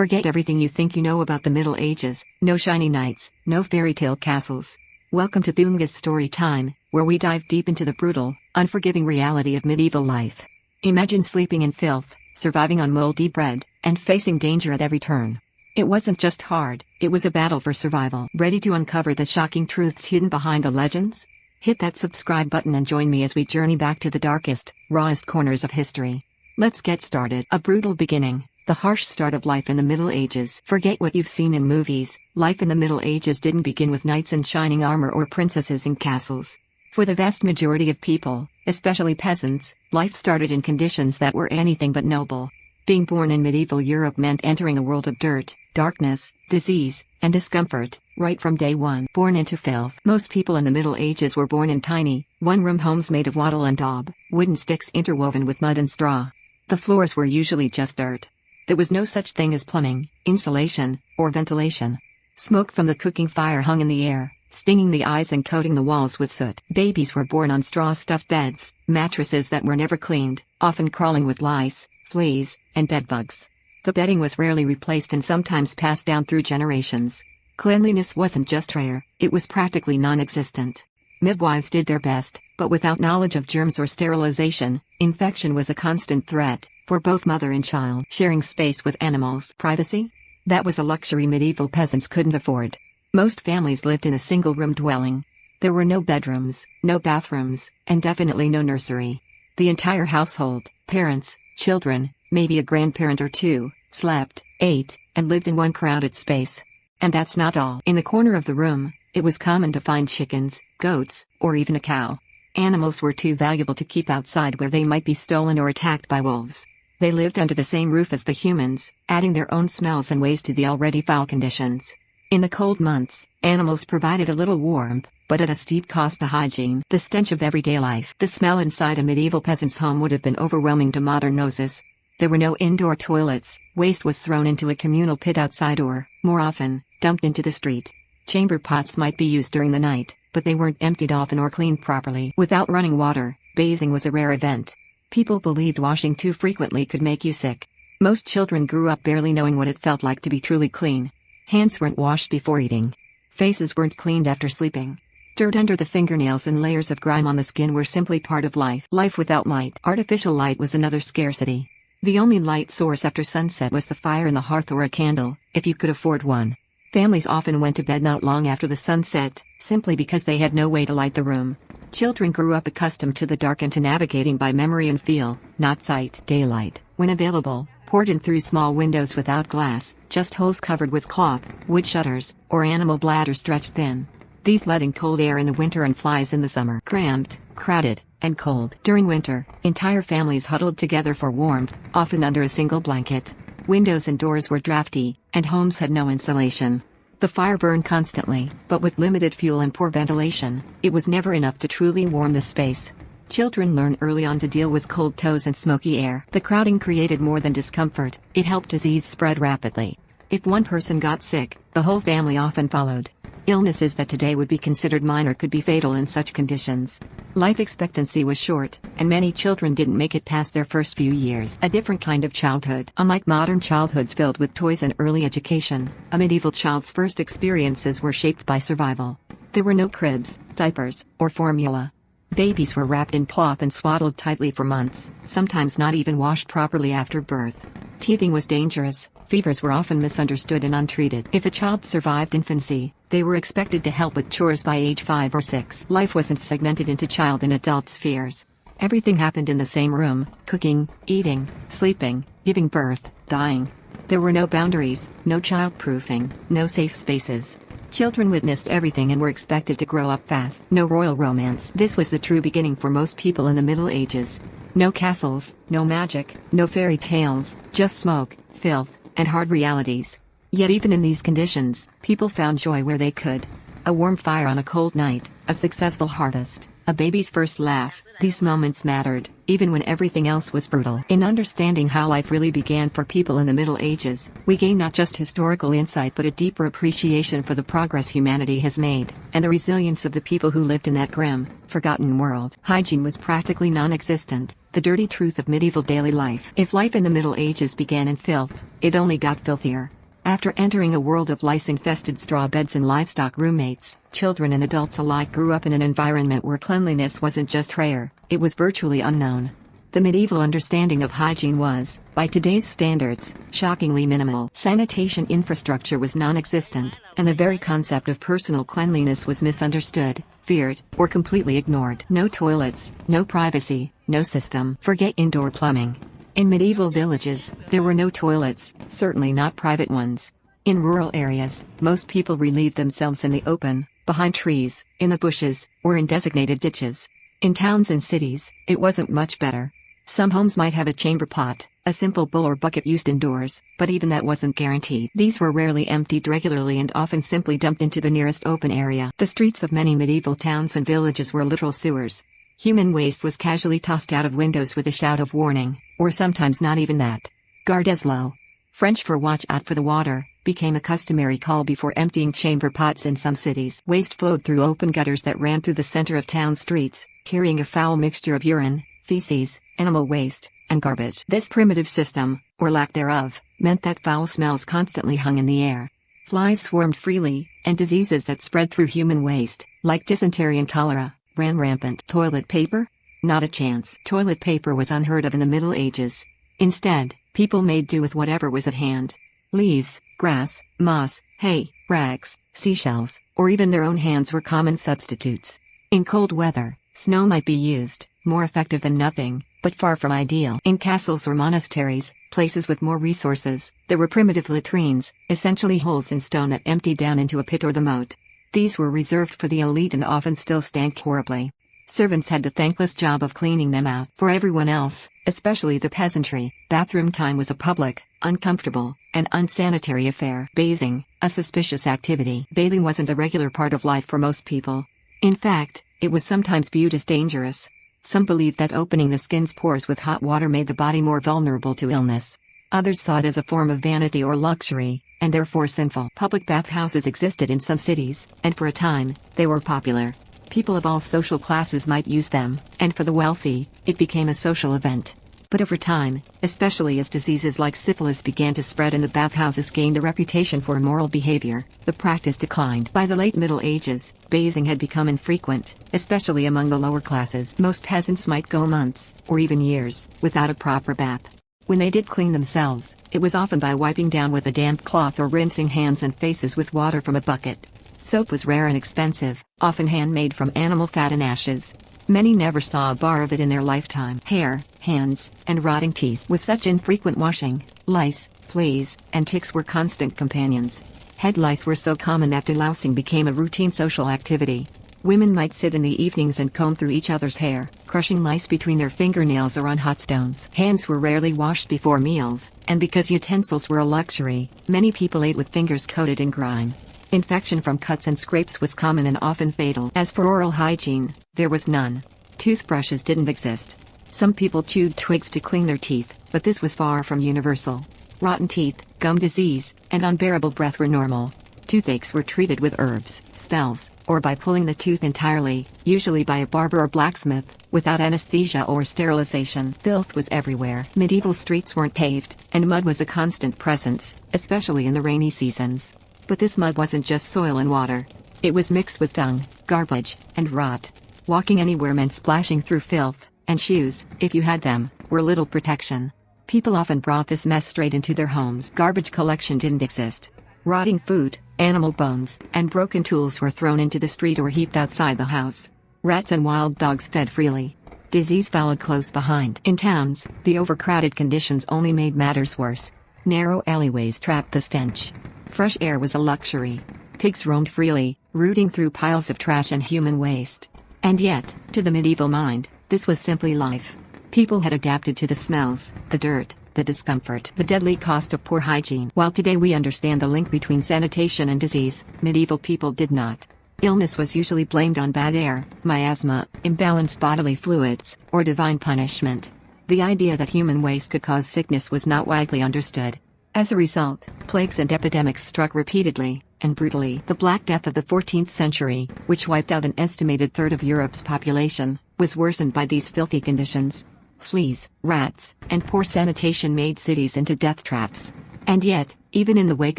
Forget everything you think you know about the Middle Ages. No shiny knights, no fairy tale castles. Welcome to Thunga's Story Time, where we dive deep into the brutal, unforgiving reality of medieval life. Imagine sleeping in filth, surviving on moldy bread, and facing danger at every turn. It wasn't just hard, it was a battle for survival. Ready to uncover the shocking truths hidden behind the legends? Hit that subscribe button and join me as we journey back to the darkest, rawest corners of history. Let's get started. A brutal beginning. The harsh start of life in the Middle Ages. Forget what you've seen in movies. Life in the Middle Ages didn't begin with knights in shining armor or princesses in castles. For the vast majority of people, especially peasants, life started in conditions that were anything but noble. Being born in medieval Europe meant entering a world of dirt, darkness, disease, and discomfort, right from day one. Born into filth. Most people in the Middle Ages were born in tiny, one-room homes made of wattle and daub, wooden sticks interwoven with mud and straw. The floors were usually just dirt. There was no such thing as plumbing, insulation, or ventilation. Smoke from the cooking fire hung in the air, stinging the eyes and coating the walls with soot. Babies were born on straw-stuffed beds, mattresses that were never cleaned, often crawling with lice, fleas, and bedbugs. The bedding was rarely replaced and sometimes passed down through generations. Cleanliness wasn't just rare, it was practically non-existent. Midwives did their best, but without knowledge of germs or sterilization, infection was a constant threat for both mother and child. Sharing space with animals. Privacy? That was a luxury medieval peasants couldn't afford. Most families lived in a single-room dwelling. There were no bedrooms, no bathrooms, and definitely no nursery. The entire household, parents, children, maybe a grandparent or two, slept, ate, and lived in one crowded space. And that's not all. In the corner of the room, it was common to find chickens, goats, or even a cow. Animals were too valuable to keep outside where they might be stolen or attacked by wolves. They lived under the same roof as the humans, adding their own smells and ways to the already foul conditions. In the cold months, animals provided a little warmth, but at a steep cost to hygiene. The stench of everyday life. The smell inside a medieval peasant's home would have been overwhelming to modern noses. There were no indoor toilets, waste was thrown into a communal pit outside or, more often, dumped into the street. Chamber pots might be used during the night, but they weren't emptied often or cleaned properly. Without running water, bathing was a rare event. People believed washing too frequently could make you sick. Most children grew up barely knowing what it felt like to be truly clean. Hands weren't washed before eating. Faces weren't cleaned after sleeping. Dirt under the fingernails and layers of grime on the skin were simply part of life. Life without light. Artificial light was another scarcity. The only light source after sunset was the fire in the hearth or a candle, if you could afford one. Families often went to bed not long after the sunset, simply because they had no way to light the room. Children grew up accustomed to the dark and to navigating by memory and feel, not sight. Daylight, when available, poured in through small windows without glass, just holes covered with cloth, wood shutters, or animal bladders stretched thin. These let in cold air in the winter and flies in the summer. Cramped, crowded, and cold. During winter, entire families huddled together for warmth, often under a single blanket. Windows and doors were drafty, and homes had no insulation. The fire burned constantly, but with limited fuel and poor ventilation, it was never enough to truly warm the space. Children learned early on to deal with cold toes and smoky air. The crowding created more than discomfort, it helped disease spread rapidly. If one person got sick, the whole family often followed. Illnesses that today would be considered minor could be fatal in such conditions. Life expectancy was short, and many children didn't make it past their first few years. A different kind of childhood. Unlike modern childhoods filled with toys and early education, a medieval child's first experiences were shaped by survival. There were no cribs, diapers, or formula. Babies were wrapped in cloth and swaddled tightly for months, sometimes not even washed properly after birth. Teething was dangerous, fevers were often misunderstood and untreated. If a child survived infancy, they were expected to help with chores by age 5 or 6. Life wasn't segmented into child and adult spheres. Everything happened in the same room: cooking, eating, sleeping, giving birth, dying. There were no boundaries, no childproofing, no safe spaces. Children witnessed everything and were expected to grow up fast. No royal romance. This was the true beginning for most people in the Middle Ages. No castles, no magic, no fairy tales, just smoke, filth, and hard realities. Yet even in these conditions, people found joy where they could. A warm fire on a cold night, a successful harvest, a baby's first laugh. These moments mattered, even when everything else was brutal. In understanding how life really began for people in the Middle Ages, we gain not just historical insight but a deeper appreciation for the progress humanity has made, and the resilience of the people who lived in that grim, forgotten world. Hygiene was practically non-existent, the dirty truth of medieval daily life. If life in the Middle Ages began in filth, it only got filthier. After entering a world of lice-infested straw beds and livestock roommates, children and adults alike grew up in an environment where cleanliness wasn't just rare, it was virtually unknown. The medieval understanding of hygiene was, by today's standards, shockingly minimal. Sanitation infrastructure was non-existent, and the very concept of personal cleanliness was misunderstood, feared, or completely ignored. No toilets, no privacy, no system. Forget indoor plumbing. In medieval villages, there were no toilets, certainly not private ones. In rural areas, most people relieved themselves in the open, behind trees, in the bushes, or in designated ditches. In towns and cities, it wasn't much better. Some homes might have a chamber pot, a simple bowl or bucket used indoors, but even that wasn't guaranteed. These were rarely emptied regularly and often simply dumped into the nearest open area. The streets of many medieval towns and villages were literal sewers. Human waste was casually tossed out of windows with a shout of warning, or sometimes not even that. Gardes l'eau, French for watch out for the water, became a customary call before emptying chamber pots in some cities. Waste flowed through open gutters that ran through the center of town streets, carrying a foul mixture of urine, feces, animal waste, and garbage. This primitive system, or lack thereof, meant that foul smells constantly hung in the air. Flies swarmed freely, and diseases that spread through human waste, like dysentery and cholera, ran rampant. Toilet paper? Not a chance. Toilet paper was unheard of in the Middle Ages. Instead, people made do with whatever was at hand. Leaves, grass, moss, hay, rags, seashells, or even their own hands were common substitutes. In cold weather, snow might be used, more effective than nothing, but far from ideal. In castles or monasteries, places with more resources, there were primitive latrines, essentially holes in stone that emptied down into a pit or the moat. These were reserved for the elite and often still stank horribly. Servants had the thankless job of cleaning them out. For everyone else, especially the peasantry, bathroom time was a public, uncomfortable, and unsanitary affair. Bathing, a suspicious activity. Bathing wasn't a regular part of life for most people. In fact, it was sometimes viewed as dangerous. Some believed that opening the skin's pores with hot water made the body more vulnerable to illness. Others saw it as a form of vanity or luxury, and therefore sinful. Public bathhouses existed in some cities, and for a time, they were popular. People of all social classes might use them, and for the wealthy, it became a social event. But over time, especially as diseases like syphilis began to spread and the bathhouses gained a reputation for immoral behavior, the practice declined. By the late Middle Ages, bathing had become infrequent, especially among the lower classes. Most peasants might go months, or even years, without a proper bath. When they did clean themselves, it was often by wiping down with a damp cloth or rinsing hands and faces with water from a bucket. Soap was rare and expensive, often handmade from animal fat and ashes. Many never saw a bar of it in their lifetime. Hair, hands, and rotting teeth. With such infrequent washing, lice, fleas, and ticks were constant companions. Head lice were so common that delousing became a routine social activity. Women might sit in the evenings and comb through each other's hair, crushing lice between their fingernails or on hot stones. Hands were rarely washed before meals, and because utensils were a luxury, many people ate with fingers coated in grime. Infection from cuts and scrapes was common and often fatal. As for oral hygiene, there was none. Toothbrushes didn't exist. Some people chewed twigs to clean their teeth, but this was far from universal. Rotten teeth, gum disease, and unbearable breath were normal. Toothaches were treated with herbs, spells, or by pulling the tooth entirely, usually by a barber or blacksmith, without anesthesia or sterilization. Filth was everywhere. Medieval streets weren't paved, and mud was a constant presence, especially in the rainy seasons. But this mud wasn't just soil and water. It was mixed with dung, garbage, and rot. Walking anywhere meant splashing through filth, and shoes, if you had them, were little protection. People often brought this mess straight into their homes. Garbage collection didn't exist. Rotting food, animal bones, and broken tools were thrown into the street or heaped outside the house. Rats and wild dogs fed freely. Disease followed close behind. In towns, the overcrowded conditions only made matters worse. Narrow alleyways trapped the stench. Fresh air was a luxury. Pigs roamed freely, rooting through piles of trash and human waste. And yet, to the medieval mind, this was simply life. People had adapted to the smells, the dirt, the discomfort, the deadly cost of poor hygiene. While today we understand the link between sanitation and disease, medieval people did not. Illness was usually blamed on bad air, miasma, imbalanced bodily fluids, or divine punishment. The idea that human waste could cause sickness was not widely understood. As a result, plagues and epidemics struck repeatedly and brutally. The Black Death of the 14th century, which wiped out an estimated third of Europe's population, was worsened by these filthy conditions. Fleas, rats, and poor sanitation made cities into death traps. And yet, even in the wake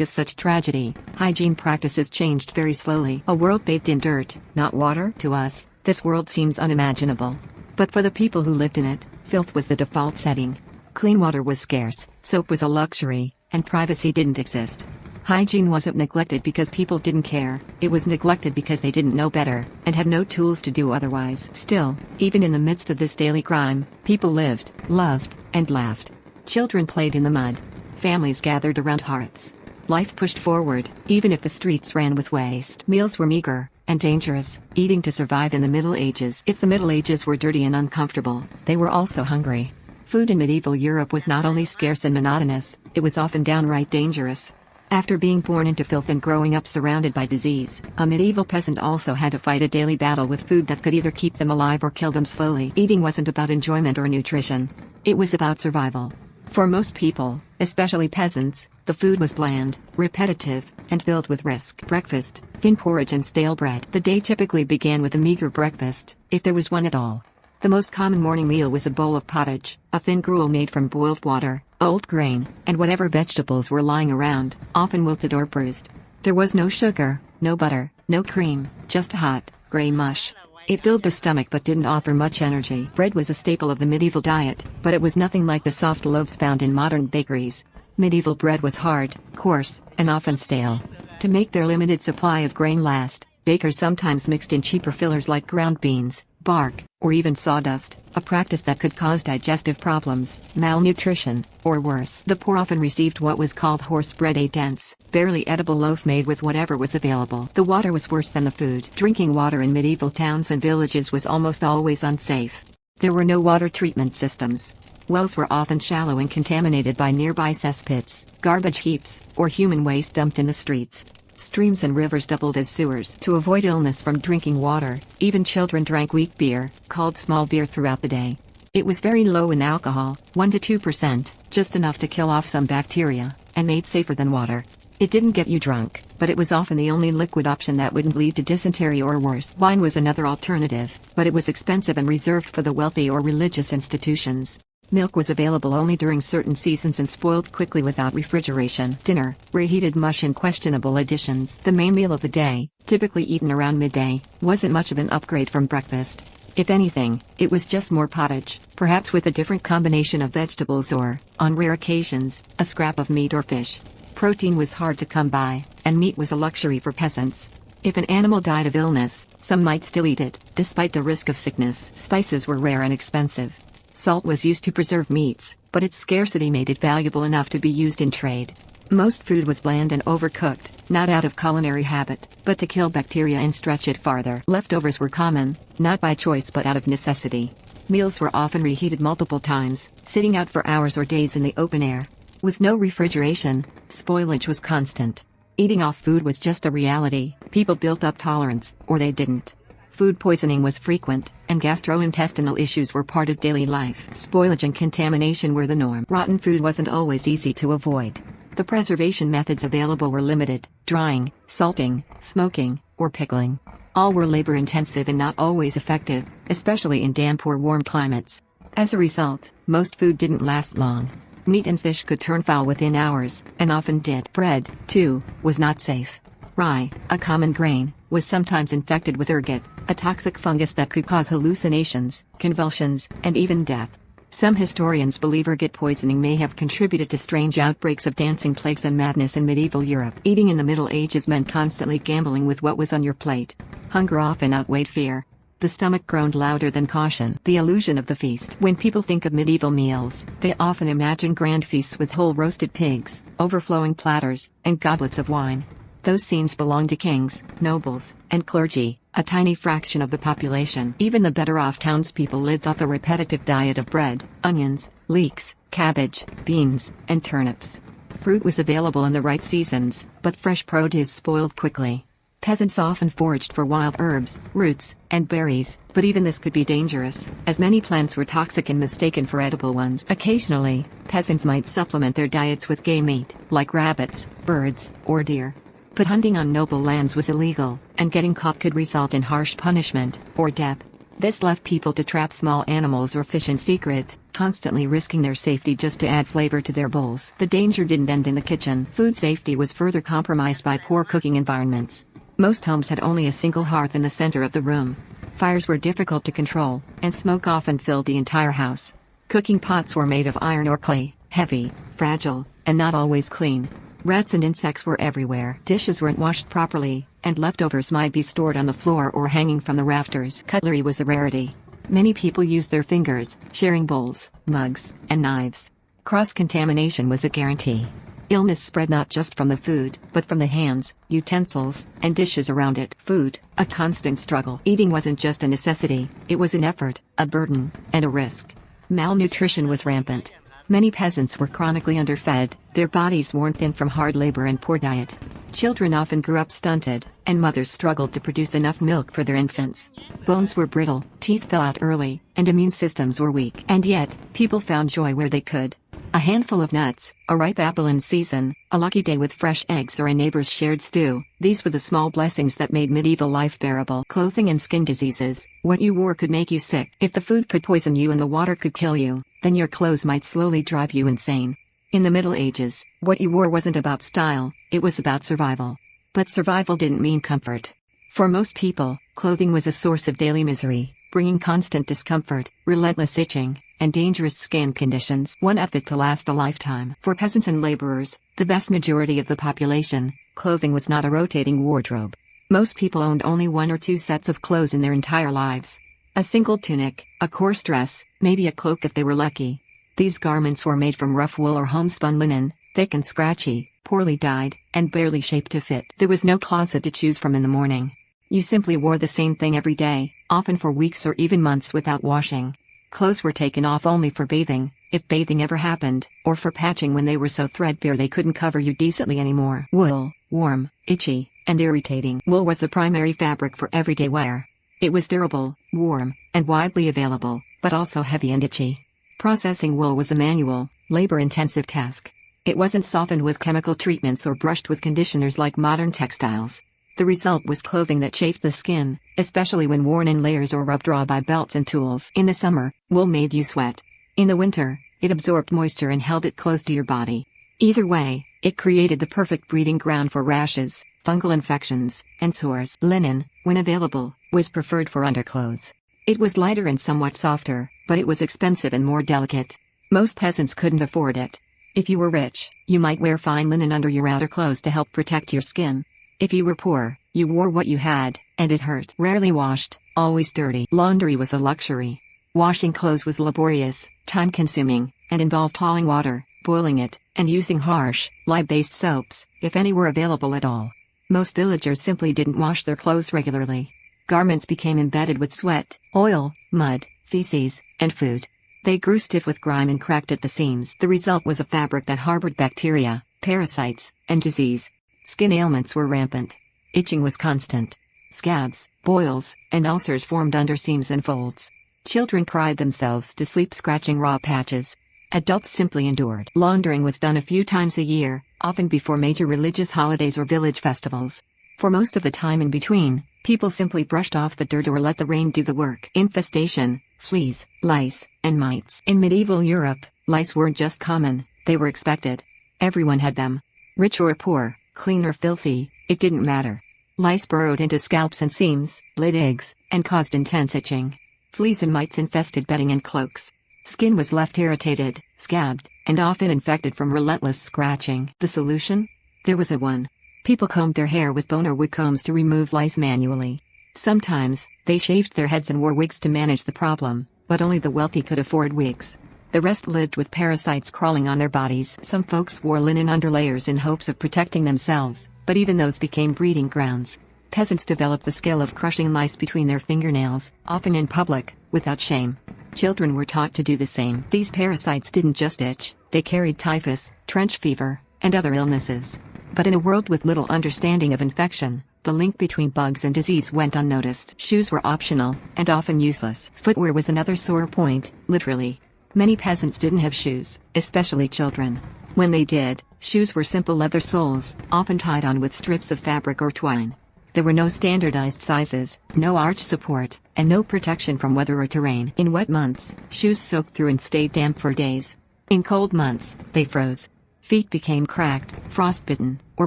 of such tragedy, hygiene practices changed very slowly. A world bathed in dirt, not water. To us, this world seems unimaginable. But for the people who lived in it, filth was the default setting. Clean water was scarce, soap was a luxury, and privacy didn't exist. Hygiene wasn't neglected because people didn't care, it was neglected because they didn't know better, and had no tools to do otherwise. Still, even in the midst of this daily crime, people lived, loved, and laughed. Children played in the mud. Families gathered around hearths. Life pushed forward, even if the streets ran with waste. Meals were meager and dangerous, eating to survive in the Middle Ages. If the Middle Ages were dirty and uncomfortable, they were also hungry. Food in medieval Europe was not only scarce and monotonous, it was often downright dangerous. After being born into filth and growing up surrounded by disease, a medieval peasant also had to fight a daily battle with food that could either keep them alive or kill them slowly. Eating wasn't about enjoyment or nutrition. It was about survival. For most people, especially peasants, the food was bland, repetitive, and filled with risk. Breakfast, thin porridge and stale bread. The day typically began with a meager breakfast, if there was one at all. The most common morning meal was a bowl of pottage, a thin gruel made from boiled water, old grain, and whatever vegetables were lying around, often wilted or bruised. There was no sugar, no butter, no cream, just hot, gray mush. It filled the stomach but didn't offer much energy. Bread was a staple of the medieval diet, but it was nothing like the soft loaves found in modern bakeries. Medieval bread was hard, coarse, and often stale. To make their limited supply of grain last, bakers sometimes mixed in cheaper fillers like ground beans, bark, or even sawdust, a practice that could cause digestive problems, malnutrition, or worse. The poor often received what was called horse bread, a dense, barely edible loaf made with whatever was available. The water was worse than the food. Drinking water in medieval towns and villages was almost always unsafe. There were no water treatment systems. Wells were often shallow and contaminated by nearby cesspits, garbage heaps, or human waste dumped in the streets. Streams and rivers doubled as sewers. To avoid illness from drinking water, even children drank weak beer, called small beer, throughout the day. It was very low in alcohol, 1 to 2%, just enough to kill off some bacteria, and made safer than water. It didn't get you drunk, but it was often the only liquid option that wouldn't lead to dysentery or worse. Wine was another alternative, but it was expensive and reserved for the wealthy or religious institutions. Milk was available only during certain seasons and spoiled quickly without refrigeration. Dinner, reheated mush in questionable additions. The main meal of the day, typically eaten around midday, wasn't much of an upgrade from breakfast. If anything, it was just more pottage, perhaps with a different combination of vegetables or, on rare occasions, a scrap of meat or fish. Protein was hard to come by, and meat was a luxury for peasants. If an animal died of illness, some might still eat it, despite the risk of sickness. Spices were rare and expensive. Salt was used to preserve meats, but its scarcity made it valuable enough to be used in trade. Most food was bland and overcooked, not out of culinary habit, but to kill bacteria and stretch it farther. Leftovers were common, not by choice but out of necessity. Meals were often reheated multiple times, sitting out for hours or days in the open air. With no refrigeration, spoilage was constant. Eating off food was just a reality. People built up tolerance, or they didn't. Food poisoning was frequent, and gastrointestinal issues were part of daily life. Spoilage and contamination were the norm. Rotten food wasn't always easy to avoid. The preservation methods available were limited: drying, salting, smoking, or pickling. All were labor-intensive and not always effective, especially in damp or warm climates. As a result, most food didn't last long. Meat and fish could turn foul within hours, and often did. Bread, too, was not safe. Rye, a common grain, was sometimes infected with ergot, a toxic fungus that could cause hallucinations, convulsions, and even death. Some historians believe ergot poisoning may have contributed to strange outbreaks of dancing plagues and madness in medieval Europe. Eating in the Middle Ages meant constantly gambling with what was on your plate. Hunger often outweighed fear. The stomach groaned louder than caution. The illusion of the feast. When people think of medieval meals, they often imagine grand feasts with whole roasted pigs, overflowing platters, and goblets of wine. Those scenes belonged to kings, nobles, and clergy, a tiny fraction of the population. Even the better-off townspeople lived off a repetitive diet of bread, onions, leeks, cabbage, beans, and turnips. Fruit was available in the right seasons, but fresh produce spoiled quickly. Peasants often foraged for wild herbs, roots, and berries, but even this could be dangerous, as many plants were toxic and mistaken for edible ones. Occasionally, peasants might supplement their diets with game meat, like rabbits, birds, or deer. But hunting on noble lands was illegal, and getting caught could result in harsh punishment, or death. This left people to trap small animals or fish in secret, constantly risking their safety just to add flavor to their bowls. The danger didn't end in the kitchen. Food safety was further compromised by poor cooking environments. Most homes had only a single hearth in the center of the room. Fires were difficult to control, and smoke often filled the entire house. Cooking pots were made of iron or clay, heavy, fragile, and not always clean. Rats and insects were everywhere. Dishes weren't washed properly, and leftovers might be stored on the floor or hanging from the rafters. Cutlery was a rarity. Many people used their fingers, sharing bowls, mugs, and knives. Cross-contamination was a guarantee. Illness spread not just from the food, but from the hands, utensils, and dishes around it. Food, a constant struggle. Eating wasn't just a necessity, it was an effort, a burden, and a risk. Malnutrition was rampant. Many peasants were chronically underfed, their bodies worn thin from hard labor and poor diet. Children often grew up stunted, and mothers struggled to produce enough milk for their infants. Bones were brittle, teeth fell out early, and immune systems were weak. And yet, people found joy where they could. A handful of nuts, a ripe apple in season, a lucky day with fresh eggs or a neighbor's shared stew, these were the small blessings that made medieval life bearable. Clothing and skin diseases, what you wore could make you sick. If the food could poison you and the water could kill you, then your clothes might slowly drive you insane. In the Middle Ages, what you wore wasn't about style, it was about survival. But survival didn't mean comfort. For most people, clothing was a source of daily misery, bringing constant discomfort, relentless itching, and dangerous skin conditions. One outfit to last a lifetime. For peasants and laborers, the vast majority of the population, clothing was not a rotating wardrobe. Most people owned only 1 or 2 sets of clothes in their entire lives. A single tunic, a coarse dress, maybe a cloak if they were lucky. These garments were made from rough wool or homespun linen, thick and scratchy, poorly dyed, and barely shaped to fit. There was no closet to choose from in the morning. You simply wore the same thing every day, often for weeks or even months without washing. Clothes were taken off only for bathing, if bathing ever happened, or for patching when they were so threadbare they couldn't cover you decently anymore. Wool, warm, itchy, and irritating. Wool was the primary fabric for everyday wear. It was durable, warm, and widely available, but also heavy and itchy. Processing wool was a manual, labor-intensive task. It wasn't softened with chemical treatments or brushed with conditioners like modern textiles. The result was clothing that chafed the skin, especially when worn in layers or rubbed raw by belts and tools. In the summer, wool made you sweat. In the winter, it absorbed moisture and held it close to your body. Either way, it created the perfect breeding ground for rashes, fungal infections, and sores. Linen, when available, was preferred for underclothes. It was lighter and somewhat softer, but it was expensive and more delicate. Most peasants couldn't afford it. If you were rich, you might wear fine linen under your outer clothes to help protect your skin. If you were poor, you wore what you had, and it hurt. Rarely washed, always dirty. Laundry was a luxury. Washing clothes was laborious, time-consuming, and involved hauling water, boiling it, and using harsh, lye-based soaps, if any were available at all. Most villagers simply didn't wash their clothes regularly. Garments became embedded with sweat, oil, mud, feces, and food. They grew stiff with grime and cracked at the seams. The result was a fabric that harbored bacteria, parasites, and disease. Skin ailments were rampant. Itching was constant. Scabs, boils, and ulcers formed under seams and folds. Children cried themselves to sleep scratching raw patches. Adults simply endured. Laundering was done a few times a year, often before major religious holidays or village festivals. For most of the time in between, people simply brushed off the dirt or let the rain do the work. Infestation, fleas, lice, and mites. In medieval Europe, lice weren't just common, they were expected. Everyone had them. Rich or poor, clean or filthy, it didn't matter. Lice burrowed into scalps and seams, laid eggs, and caused intense itching. Fleas and mites infested bedding and cloaks. Skin was left irritated, scabbed, and often infected from relentless scratching. The solution? There was a one. People combed their hair with bone or wood combs to remove lice manually. Sometimes, they shaved their heads and wore wigs to manage the problem, but only the wealthy could afford wigs. The rest lived with parasites crawling on their bodies. Some folks wore linen underlayers in hopes of protecting themselves, but even those became breeding grounds. Peasants developed the skill of crushing lice between their fingernails, often in public, without shame. Children were taught to do the same. These parasites didn't just itch, they carried typhus, trench fever, and other illnesses. But in a world with little understanding of infection, the link between bugs and disease went unnoticed. Shoes were optional, and often useless. Footwear was another sore point, literally. Many peasants didn't have shoes, especially children. When they did, shoes were simple leather soles, often tied on with strips of fabric or twine. There were no standardized sizes, no arch support, and no protection from weather or terrain. In wet months, shoes soaked through and stayed damp for days. In cold months, they froze. Feet became cracked, frostbitten, or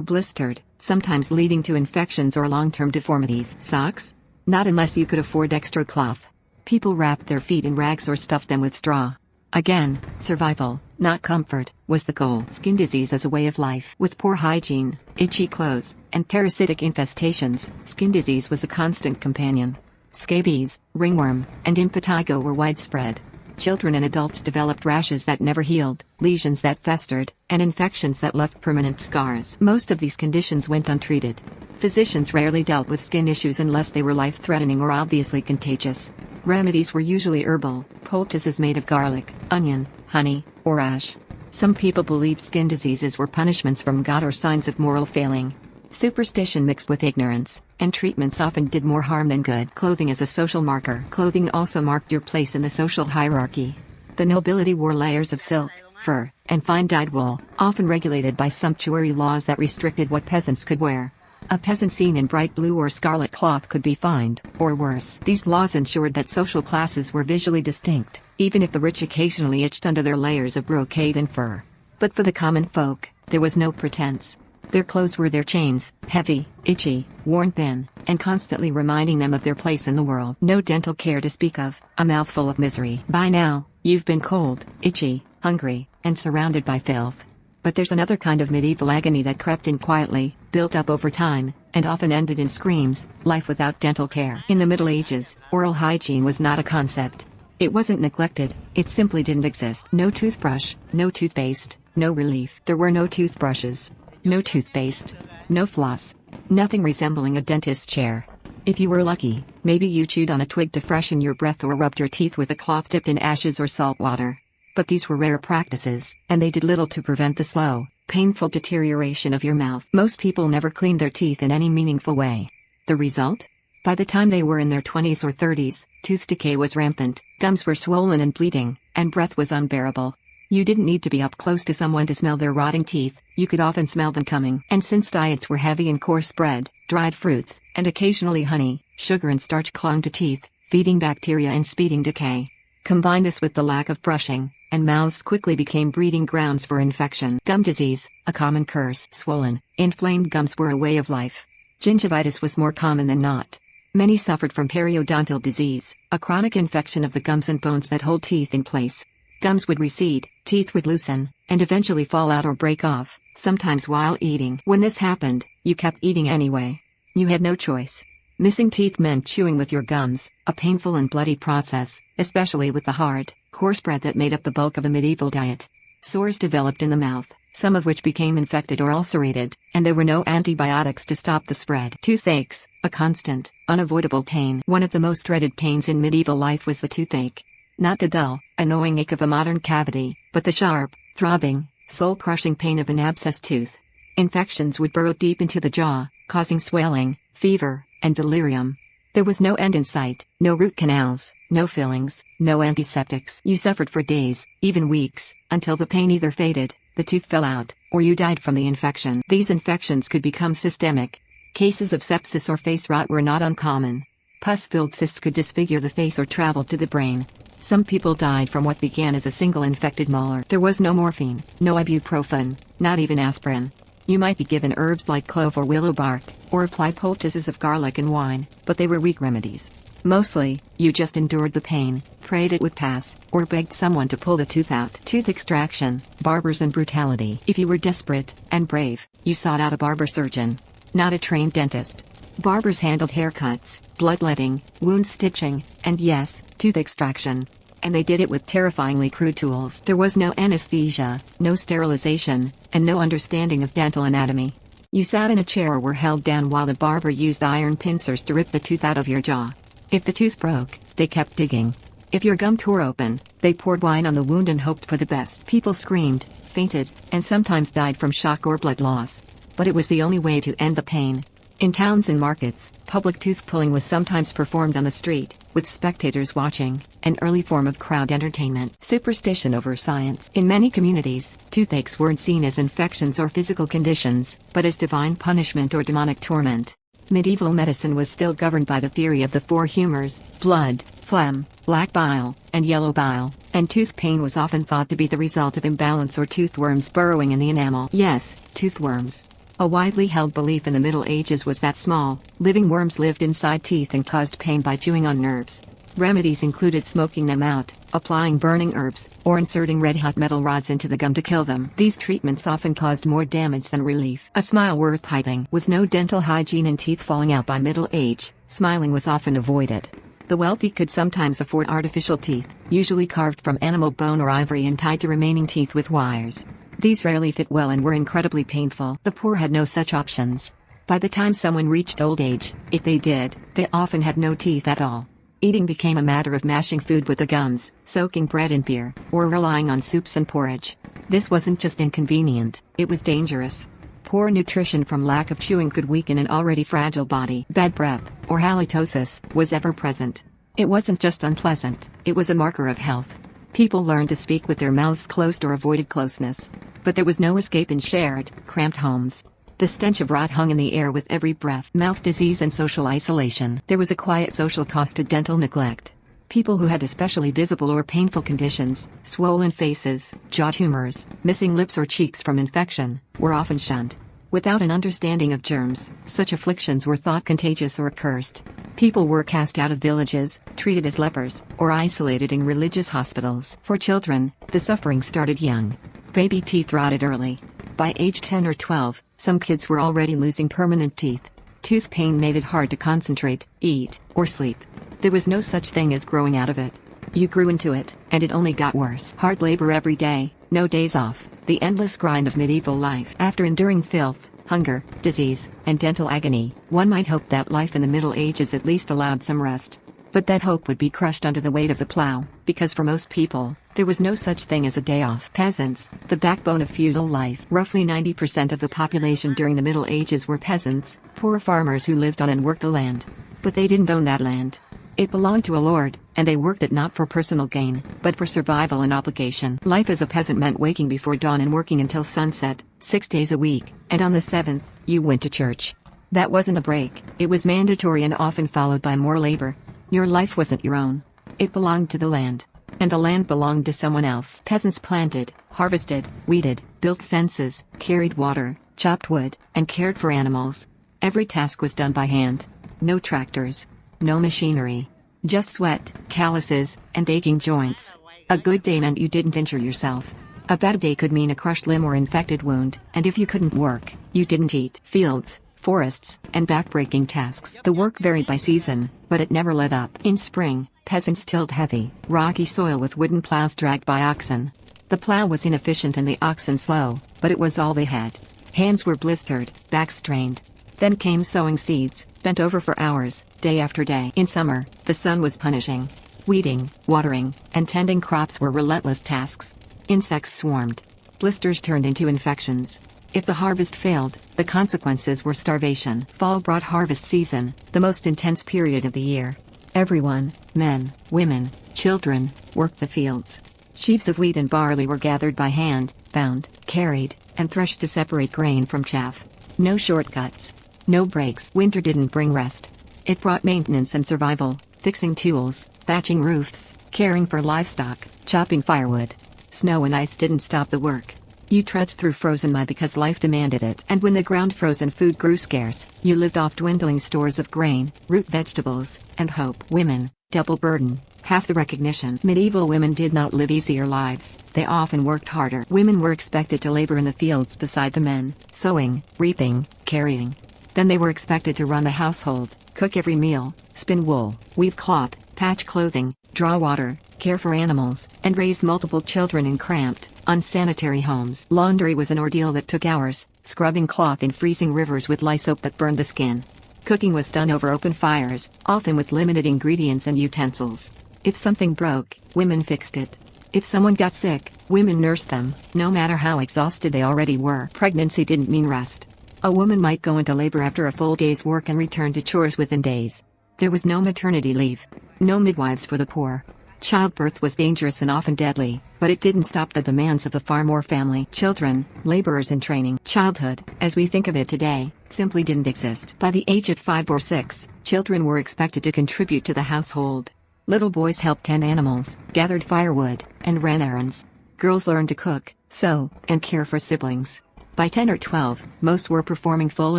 blistered, sometimes leading to infections or long-term deformities. Socks? Not unless you could afford extra cloth. People wrapped their feet in rags or stuffed them with straw. Again, survival, not comfort, was the goal. Skin disease as a way of life. With poor hygiene, itchy clothes, and parasitic infestations, skin disease was a constant companion. Scabies, ringworm, and impetigo were widespread. Children and adults developed rashes that never healed, lesions that festered, and infections that left permanent scars. Most of these conditions went untreated. Physicians rarely dealt with skin issues unless they were life-threatening or obviously contagious. Remedies were usually herbal, poultices made of garlic, onion, honey, or ash. Some people believed skin diseases were punishments from God or signs of moral failing. Superstition mixed with ignorance, and treatments often did more harm than good. Clothing as a social marker. Clothing also marked your place in the social hierarchy. The nobility wore layers of silk, fur, and fine dyed wool, often regulated by sumptuary laws that restricted what peasants could wear. A peasant seen in bright blue or scarlet cloth could be fined, or worse. These laws ensured that social classes were visually distinct, even if the rich occasionally itched under their layers of brocade and fur. But for the common folk, there was no pretense. Their clothes were their chains, heavy, itchy, worn thin, and constantly reminding them of their place in the world. No dental care to speak of, a mouthful of misery. By now, you've been cold, itchy, hungry, and surrounded by filth. But there's another kind of medieval agony that crept in quietly, built up over time, and often ended in screams: life without dental care. In the Middle Ages, oral hygiene was not a concept. It wasn't neglected, it simply didn't exist. No toothbrush, no toothpaste, no relief. There were no toothbrushes, no toothpaste, no floss, nothing resembling a dentist's chair. If you were lucky, maybe you chewed on a twig to freshen your breath or rubbed your teeth with a cloth dipped in ashes or salt water. But these were rare practices, and they did little to prevent the slow, painful deterioration of your mouth. Most people never cleaned their teeth in any meaningful way. The result? By the time they were in their 20s or 30s, tooth decay was rampant, gums were swollen and bleeding, and breath was unbearable. You didn't need to be up close to someone to smell their rotting teeth, you could often smell them coming. And since diets were heavy in coarse bread, dried fruits, and occasionally honey, sugar and starch clung to teeth, feeding bacteria and speeding decay. Combine this with the lack of brushing, and mouths quickly became breeding grounds for infection. Gum disease, a common curse. Swollen, inflamed gums were a way of life. Gingivitis was more common than not. Many suffered from periodontal disease, a chronic infection of the gums and bones that hold teeth in place. Gums would recede, teeth would loosen, and eventually fall out or break off, sometimes while eating. When this happened, you kept eating anyway. You had no choice. Missing teeth meant chewing with your gums, a painful and bloody process, especially with the hard, coarse bread that made up the bulk of the medieval diet. Sores developed in the mouth, some of which became infected or ulcerated, and there were no antibiotics to stop the spread. Toothaches, a constant, unavoidable pain. One of the most dreaded pains in medieval life was the toothache. Not the dull, annoying ache of a modern cavity, but the sharp, throbbing, soul-crushing pain of an abscessed tooth. Infections would burrow deep into the jaw, causing swelling, fever, and delirium. There was no end in sight, no root canals, no fillings, no antiseptics. You suffered for days, even weeks, until the pain either faded, the tooth fell out, or you died from the infection. These infections could become systemic. Cases of sepsis or face rot were not uncommon. Pus-filled cysts could disfigure the face or travel to the brain. Some people died from what began as a single infected molar. There was no morphine, no ibuprofen, not even aspirin. You might be given herbs like clove or willow bark, or apply poultices of garlic and wine, but they were weak remedies. Mostly, you just endured the pain, prayed it would pass, or begged someone to pull the tooth out. Tooth extraction, barbers and brutality. If you were desperate and brave, you sought out a barber surgeon, not a trained dentist. Barbers handled haircuts, bloodletting, wound stitching, and yes, tooth extraction. And they did it with terrifyingly crude tools. There was no anesthesia, no sterilization, and no understanding of dental anatomy. You sat in a chair or were held down while the barber used iron pincers to rip the tooth out of your jaw. If the tooth broke, they kept digging. If your gum tore open, they poured wine on the wound and hoped for the best. People screamed, fainted, and sometimes died from shock or blood loss. But it was the only way to end the pain. In towns and markets, public tooth pulling was sometimes performed on the street, with spectators watching, an early form of crowd entertainment. Superstition over science. In many communities, toothaches weren't seen as infections or physical conditions, but as divine punishment or demonic torment. Medieval medicine was still governed by the theory of the four humors: blood, phlegm, black bile, and yellow bile, and tooth pain was often thought to be the result of imbalance or tooth worms burrowing in the enamel. Yes, tooth worms. A widely held belief in the Middle Ages was that small, living worms lived inside teeth and caused pain by chewing on nerves. Remedies included smoking them out, applying burning herbs, or inserting red-hot metal rods into the gum to kill them. These treatments often caused more damage than relief. A smile worth hiding. With no dental hygiene and teeth falling out by middle age, smiling was often avoided. The wealthy could sometimes afford artificial teeth, usually carved from animal bone or ivory and tied to remaining teeth with wires. These rarely fit well and were incredibly painful. The poor had no such options. By the time someone reached old age, if they did, they often had no teeth at all. Eating became a matter of mashing food with the gums, soaking bread in beer, or relying on soups and porridge. This wasn't just inconvenient, it was dangerous. Poor nutrition from lack of chewing could weaken an already fragile body. Bad breath, or halitosis, was ever present. It wasn't just unpleasant, it was a marker of health. People learned to speak with their mouths closed or avoided closeness. But there was no escape in shared, cramped homes. The stench of rot hung in the air with every breath. Mouth disease and social isolation. There was a quiet social cost to dental neglect. People who had especially visible or painful conditions, swollen faces, jaw tumors, missing lips or cheeks from infection, were often shunned. Without an understanding of germs, such afflictions were thought contagious or cursed. People were cast out of villages, treated as lepers, or isolated in religious hospitals. For children, the suffering started young. Baby teeth rotted early. By age 10 or 12, some kids were already losing permanent teeth. Tooth pain made it hard to concentrate, eat, or sleep. There was no such thing as growing out of it. You grew into it, and it only got worse. Hard labor every day, no days off, the endless grind of medieval life. After enduring filth, hunger, disease, and dental agony, one might hope that life in the Middle Ages at least allowed some rest. But that hope would be crushed under the weight of the plow, because for most people, there was no such thing as a day off. Peasants, the backbone of feudal life. Roughly 90% of the population during the Middle Ages were peasants, poor farmers who lived on and worked the land. But they didn't own that land. It belonged to a lord, and they worked it not for personal gain, but for survival and obligation. Life as a peasant meant waking before dawn and working until sunset, 6 days a week, and on the 7th, you went to church. That wasn't a break, it was mandatory and often followed by more labor. Your life wasn't your own. It belonged to the land. And the land belonged to someone else. Peasants planted, harvested, weeded, built fences, carried water, chopped wood, and cared for animals. Every task was done by hand. No tractors. No machinery. Just sweat, calluses, and aching joints. A good day meant you didn't injure yourself. A bad day could mean a crushed limb or infected wound, and if you couldn't work, you didn't eat. Fields, forests, and backbreaking tasks. The work varied by season, but it never let up. In spring, peasants tilled heavy, rocky soil with wooden plows dragged by oxen. The plow was inefficient and the oxen slow, but it was all they had. Hands were blistered, backs strained. Then came sowing seeds, bent over for hours, day after day. In summer, the sun was punishing. Weeding, watering, and tending crops were relentless tasks. Insects swarmed. Blisters turned into infections. If the harvest failed, the consequences were starvation. Fall brought harvest season, the most intense period of the year. Everyone, men, women, children, worked the fields. Sheaves of wheat and barley were gathered by hand, bound, carried, and threshed to separate grain from chaff. No shortcuts. No breaks. Winter didn't bring rest. It brought maintenance and survival, fixing tools, thatching roofs, caring for livestock, chopping firewood. Snow and ice didn't stop the work. You trudged through frozen mud because life demanded it. And when the ground froze and food grew scarce, you lived off dwindling stores of grain, root vegetables, and hope. Women, double burden, half the recognition. Medieval women did not live easier lives, they often worked harder. Women were expected to labor in the fields beside the men, sowing, reaping, carrying. Then they were expected to run the household, cook every meal, spin wool, weave cloth, patch clothing, draw water, care for animals, and raise multiple children in cramped, unsanitary homes. Laundry was an ordeal that took hours, scrubbing cloth in freezing rivers with lye soap that burned the skin. Cooking was done over open fires, often with limited ingredients and utensils. If something broke, women fixed it. If someone got sick, women nursed them, no matter how exhausted they already were. Pregnancy didn't mean rest. A woman might go into labor after a full day's work and return to chores within days. There was no maternity leave. No midwives for the poor. Childbirth was dangerous and often deadly, but it didn't stop the demands of the farm or family. Children, laborers in training. Childhood, as we think of it today, simply didn't exist. By the age of 5 or 6, children were expected to contribute to the household. Little boys helped tend animals, gathered firewood, and ran errands. Girls learned to cook, sew, and care for siblings. By 10 or 12, most were performing full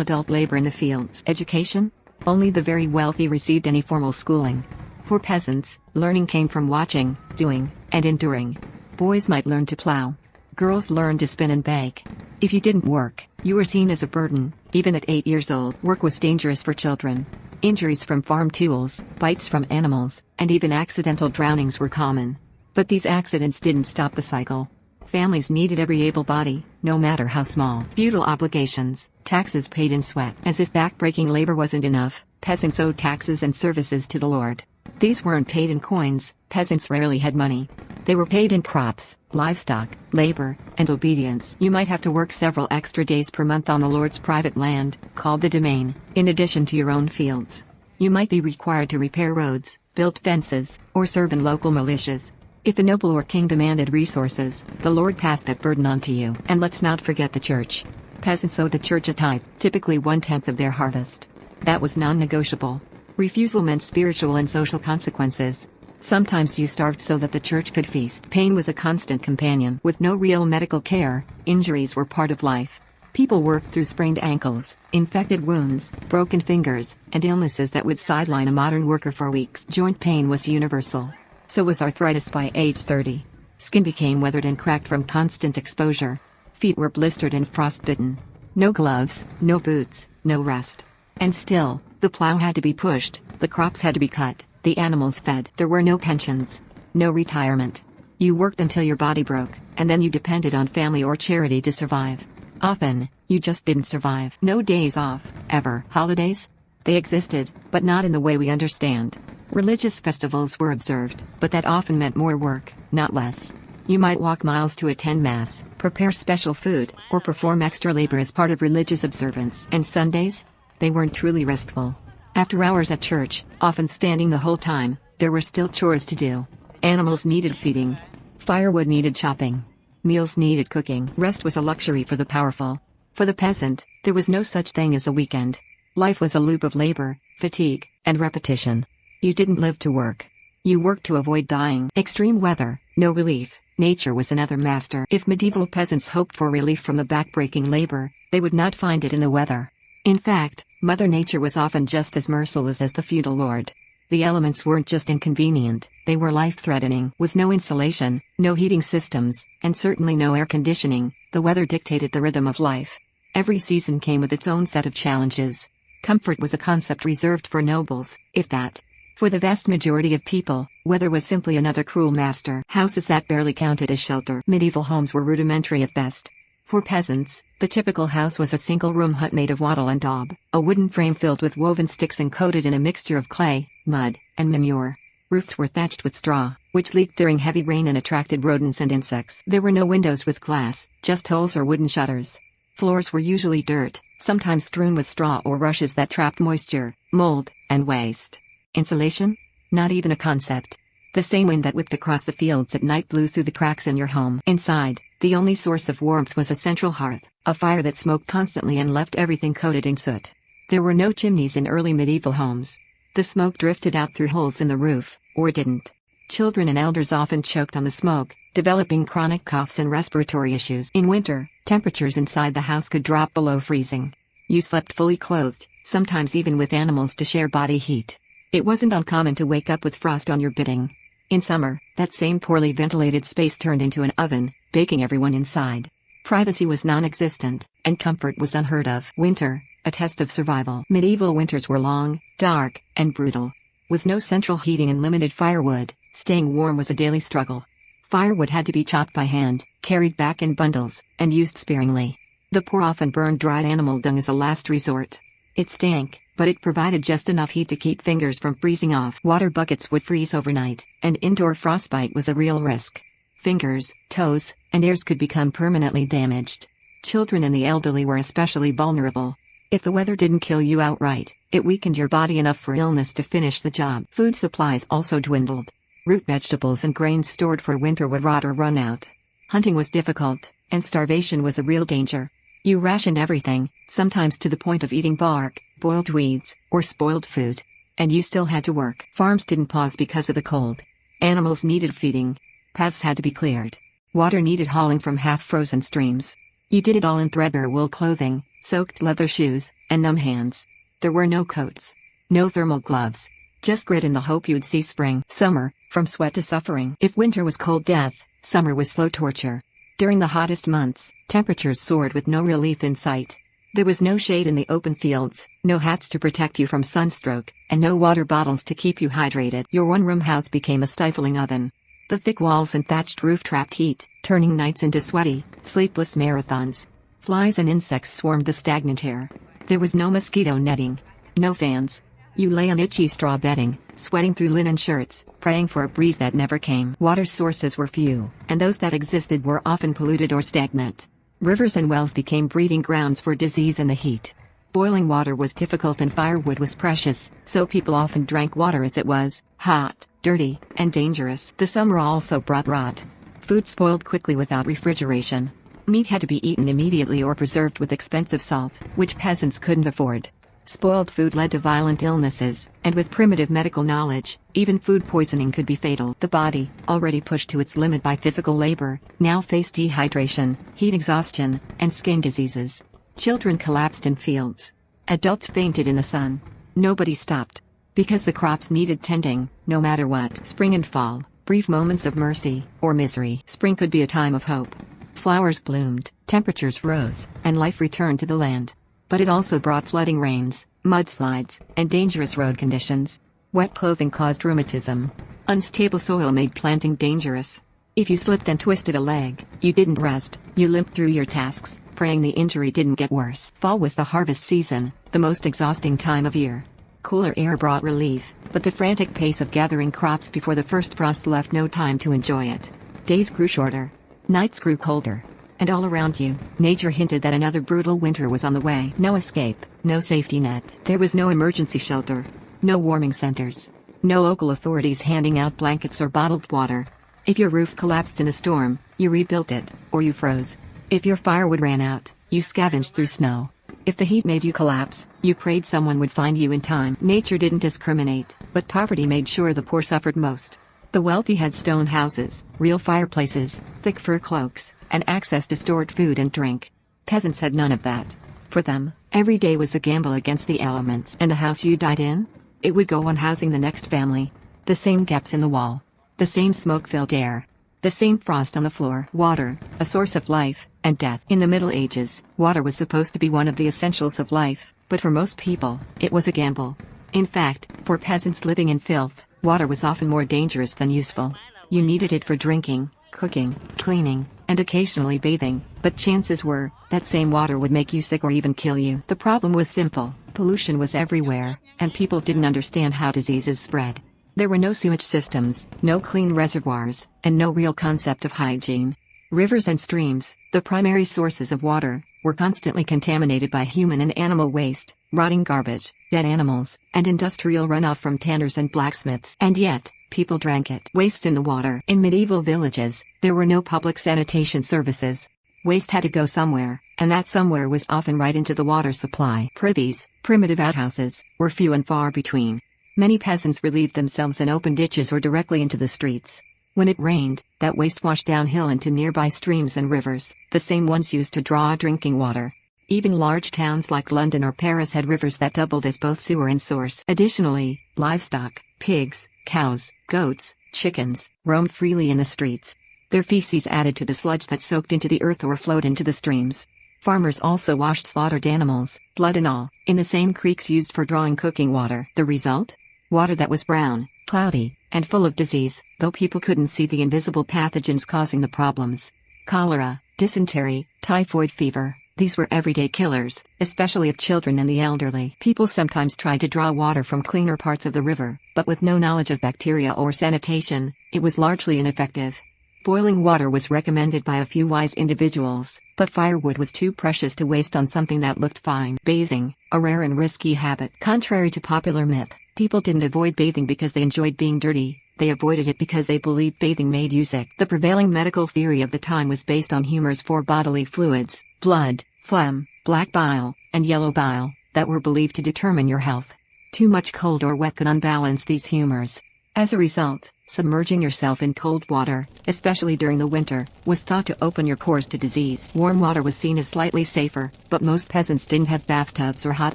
adult labor in the fields. Education? Only the very wealthy received any formal schooling. For peasants, learning came from watching, doing, and enduring. Boys might learn to plow. Girls learned to spin and bake. If you didn't work, you were seen as a burden, even at 8 years old. Work was dangerous for children. Injuries from farm tools, bites from animals, and even accidental drownings were common. But these accidents didn't stop the cycle. Families needed every able body, no matter how small. Feudal obligations, taxes paid in sweat. As if backbreaking labor wasn't enough, peasants owed taxes and services to the lord. These weren't paid in coins, peasants rarely had money. They were paid in crops, livestock, labor, and obedience. You might have to work several extra days per month on the lord's private land, called the domain, in addition to your own fields. You might be required to repair roads, build fences, or serve in local militias. If a noble or king demanded resources, the lord passed that burden on to you. And let's not forget the church. Peasants owed the church a tithe, typically 1/10 of their harvest. That was non-negotiable. Refusal meant spiritual and social consequences. Sometimes you starved so that the church could feast. Pain was a constant companion. With no real medical care, injuries were part of life. People worked through sprained ankles, infected wounds, broken fingers, and illnesses that would sideline a modern worker for weeks. Joint pain was universal. So was arthritis by age 30. Skin became weathered and cracked from constant exposure. Feet were blistered and frostbitten. No gloves, no boots, no rest. And still, the plow had to be pushed, the crops had to be cut, the animals fed. There were no pensions. No retirement. You worked until your body broke, and then you depended on family or charity to survive. Often, you just didn't survive. No days off, ever. Holidays? They existed, but not in the way we understand. Religious festivals were observed, but that often meant more work, not less. You might walk miles to attend Mass, prepare special food, or perform extra labor as part of religious observance. And Sundays? They weren't truly restful. After hours at church, often standing the whole time, there were still chores to do. Animals needed feeding. Firewood needed chopping. Meals needed cooking. Rest was a luxury for the powerful. For the peasant, there was no such thing as a weekend. Life was a loop of labor, fatigue, and repetition. You didn't live to work. You worked to avoid dying. Extreme weather, no relief. Nature was another master. If medieval peasants hoped for relief from the backbreaking labor, they would not find it in the weather. In fact, Mother Nature was often just as merciless as the feudal lord. The elements weren't just inconvenient, they were life-threatening. With no insulation, no heating systems, and certainly no air conditioning, the weather dictated the rhythm of life. Every season came with its own set of challenges. Comfort was a concept reserved for nobles, if that. For the vast majority of people, weather was simply another cruel master. Houses that barely counted as shelter. Medieval homes were rudimentary at best. For peasants, the typical house was a single-room hut made of wattle and daub, a wooden frame filled with woven sticks and coated in a mixture of clay, mud, and manure. Roofs were thatched with straw, which leaked during heavy rain and attracted rodents and insects. There were no windows with glass, just holes or wooden shutters. Floors were usually dirt, sometimes strewn with straw or rushes that trapped moisture, mold, and waste. Insulation? Not even a concept. The same wind that whipped across the fields at night blew through the cracks in your home. Inside, the only source of warmth was a central hearth, a fire that smoked constantly and left everything coated in soot. There were no chimneys in early medieval homes. The smoke drifted out through holes in the roof, or didn't. Children and elders often choked on the smoke, developing chronic coughs and respiratory issues. In winter, temperatures inside the house could drop below freezing. You slept fully clothed, sometimes even with animals to share body heat. It wasn't uncommon to wake up with frost on your bedding. In summer, that same poorly ventilated space turned into an oven, baking everyone inside. Privacy was non-existent, and comfort was unheard of. Winter, a test of survival. Medieval winters were long, dark, and brutal. With no central heating and limited firewood, staying warm was a daily struggle. Firewood had to be chopped by hand, carried back in bundles, and used sparingly. The poor often burned dried animal dung as a last resort. It stank, but it provided just enough heat to keep fingers from freezing off. Water buckets would freeze overnight, and indoor frostbite was a real risk. Fingers, toes, and ears could become permanently damaged. Children and the elderly were especially vulnerable. If the weather didn't kill you outright, it weakened your body enough for illness to finish the job. Food supplies also dwindled. Root vegetables and grains stored for winter would rot or run out. Hunting was difficult, and starvation was a real danger. You rationed everything, sometimes to the point of eating bark, boiled weeds, or spoiled food. And you still had to work. Farms didn't pause because of the cold. Animals needed feeding. Paths had to be cleared. Water needed hauling from half-frozen streams. You did it all in threadbare wool clothing, soaked leather shoes, and numb hands. There were no coats. No thermal gloves. Just grit in the hope you'd see spring. Summer, from sweat to suffering. If winter was cold death, summer was slow torture. During the hottest months, temperatures soared with no relief in sight. There was no shade in the open fields, no hats to protect you from sunstroke, and no water bottles to keep you hydrated. Your one-room house became a stifling oven. The thick walls and thatched roof trapped heat, turning nights into sweaty, sleepless marathons. Flies and insects swarmed the stagnant air. There was no mosquito netting. No fans. You lay on itchy straw bedding, sweating through linen shirts, praying for a breeze that never came. Water sources were few, and those that existed were often polluted or stagnant. Rivers and wells became breeding grounds for disease and the heat. Boiling water was difficult and firewood was precious, so people often drank water as it was, hot, dirty, and dangerous. The summer also brought rot. Food spoiled quickly without refrigeration. Meat had to be eaten immediately or preserved with expensive salt, which peasants couldn't afford. Spoiled food led to violent illnesses, and with primitive medical knowledge, even food poisoning could be fatal. The body, already pushed to its limit by physical labor, now faced dehydration, heat exhaustion, and skin diseases. Children collapsed in fields. Adults fainted in the sun. Nobody stopped. Because the crops needed tending, no matter what. Spring and fall, brief moments of mercy, or misery. Spring could be a time of hope. Flowers bloomed, temperatures rose, and life returned to the land. But it also brought flooding rains, mudslides, and dangerous road conditions. Wet clothing caused rheumatism. Unstable soil made planting dangerous. If you slipped and twisted a leg, you didn't rest, you limped through your tasks, praying the injury didn't get worse. Fall was the harvest season, the most exhausting time of year. Cooler air brought relief, but the frantic pace of gathering crops before the first frost left no time to enjoy it. Days grew shorter. Nights grew colder. And all around you, nature hinted that another brutal winter was on the way. No escape, no safety net. There was no emergency shelter. No warming centers. No local authorities handing out blankets or bottled water. If your roof collapsed in a storm, you rebuilt it, or you froze. If your firewood ran out, you scavenged through snow. If the heat made you collapse, you prayed someone would find you in time. Nature didn't discriminate, but poverty made sure the poor suffered most. The wealthy had stone houses, real fireplaces, thick fur cloaks, and access to stored food and drink. Peasants had none of that. For them, every day was a gamble against the elements. And the house you died in? It would go on housing the next family. The same gaps in the wall. The same smoke-filled air. The same frost on the floor. Water, a source of life, and death. In the Middle Ages, water was supposed to be one of the essentials of life, but for most people, it was a gamble. In fact, for peasants living in filth, water was often more dangerous than useful. You needed it for drinking, cooking, cleaning, and occasionally bathing, but chances were, that same water would make you sick or even kill you. The problem was simple: pollution was everywhere, and people didn't understand how diseases spread. There were no sewage systems, no clean reservoirs, and no real concept of hygiene. Rivers and streams, the primary sources of water, were constantly contaminated by human and animal waste, rotting garbage, dead animals, and industrial runoff from tanners and blacksmiths. And yet, people drank it. Waste in the water. In medieval villages, there were no public sanitation services. Waste had to go somewhere, and that somewhere was often right into the water supply. Privies, primitive outhouses, were few and far between. Many peasants relieved themselves in open ditches or directly into the streets. When it rained, that waste washed downhill into nearby streams and rivers, the same ones used to draw drinking water. Even large towns like London or Paris had rivers that doubled as both sewer and source. Additionally, livestock, pigs, cows, goats, chickens, roamed freely in the streets. Their feces added to the sludge that soaked into the earth or flowed into the streams. Farmers also washed slaughtered animals, blood and all, in the same creeks used for drawing cooking water. The result? Water that was brown, cloudy, and full of disease, though people couldn't see the invisible pathogens causing the problems. Cholera, dysentery, typhoid fever, these were everyday killers, especially of children and the elderly. People sometimes tried to draw water from cleaner parts of the river, but with no knowledge of bacteria or sanitation, it was largely ineffective. Boiling water was recommended by a few wise individuals, but firewood was too precious to waste on something that looked fine. Bathing, a rare and risky habit. Contrary to popular myth, people didn't avoid bathing because they enjoyed being dirty, they avoided it because they believed bathing made you sick. The prevailing medical theory of the time was based on humor's four bodily fluids: blood, phlegm, black bile, and yellow bile, that were believed to determine your health. Too much cold or wet could unbalance these humors. As a result, submerging yourself in cold water, especially during the winter, was thought to open your pores to disease. Warm water was seen as slightly safer, but most peasants didn't have bathtubs or hot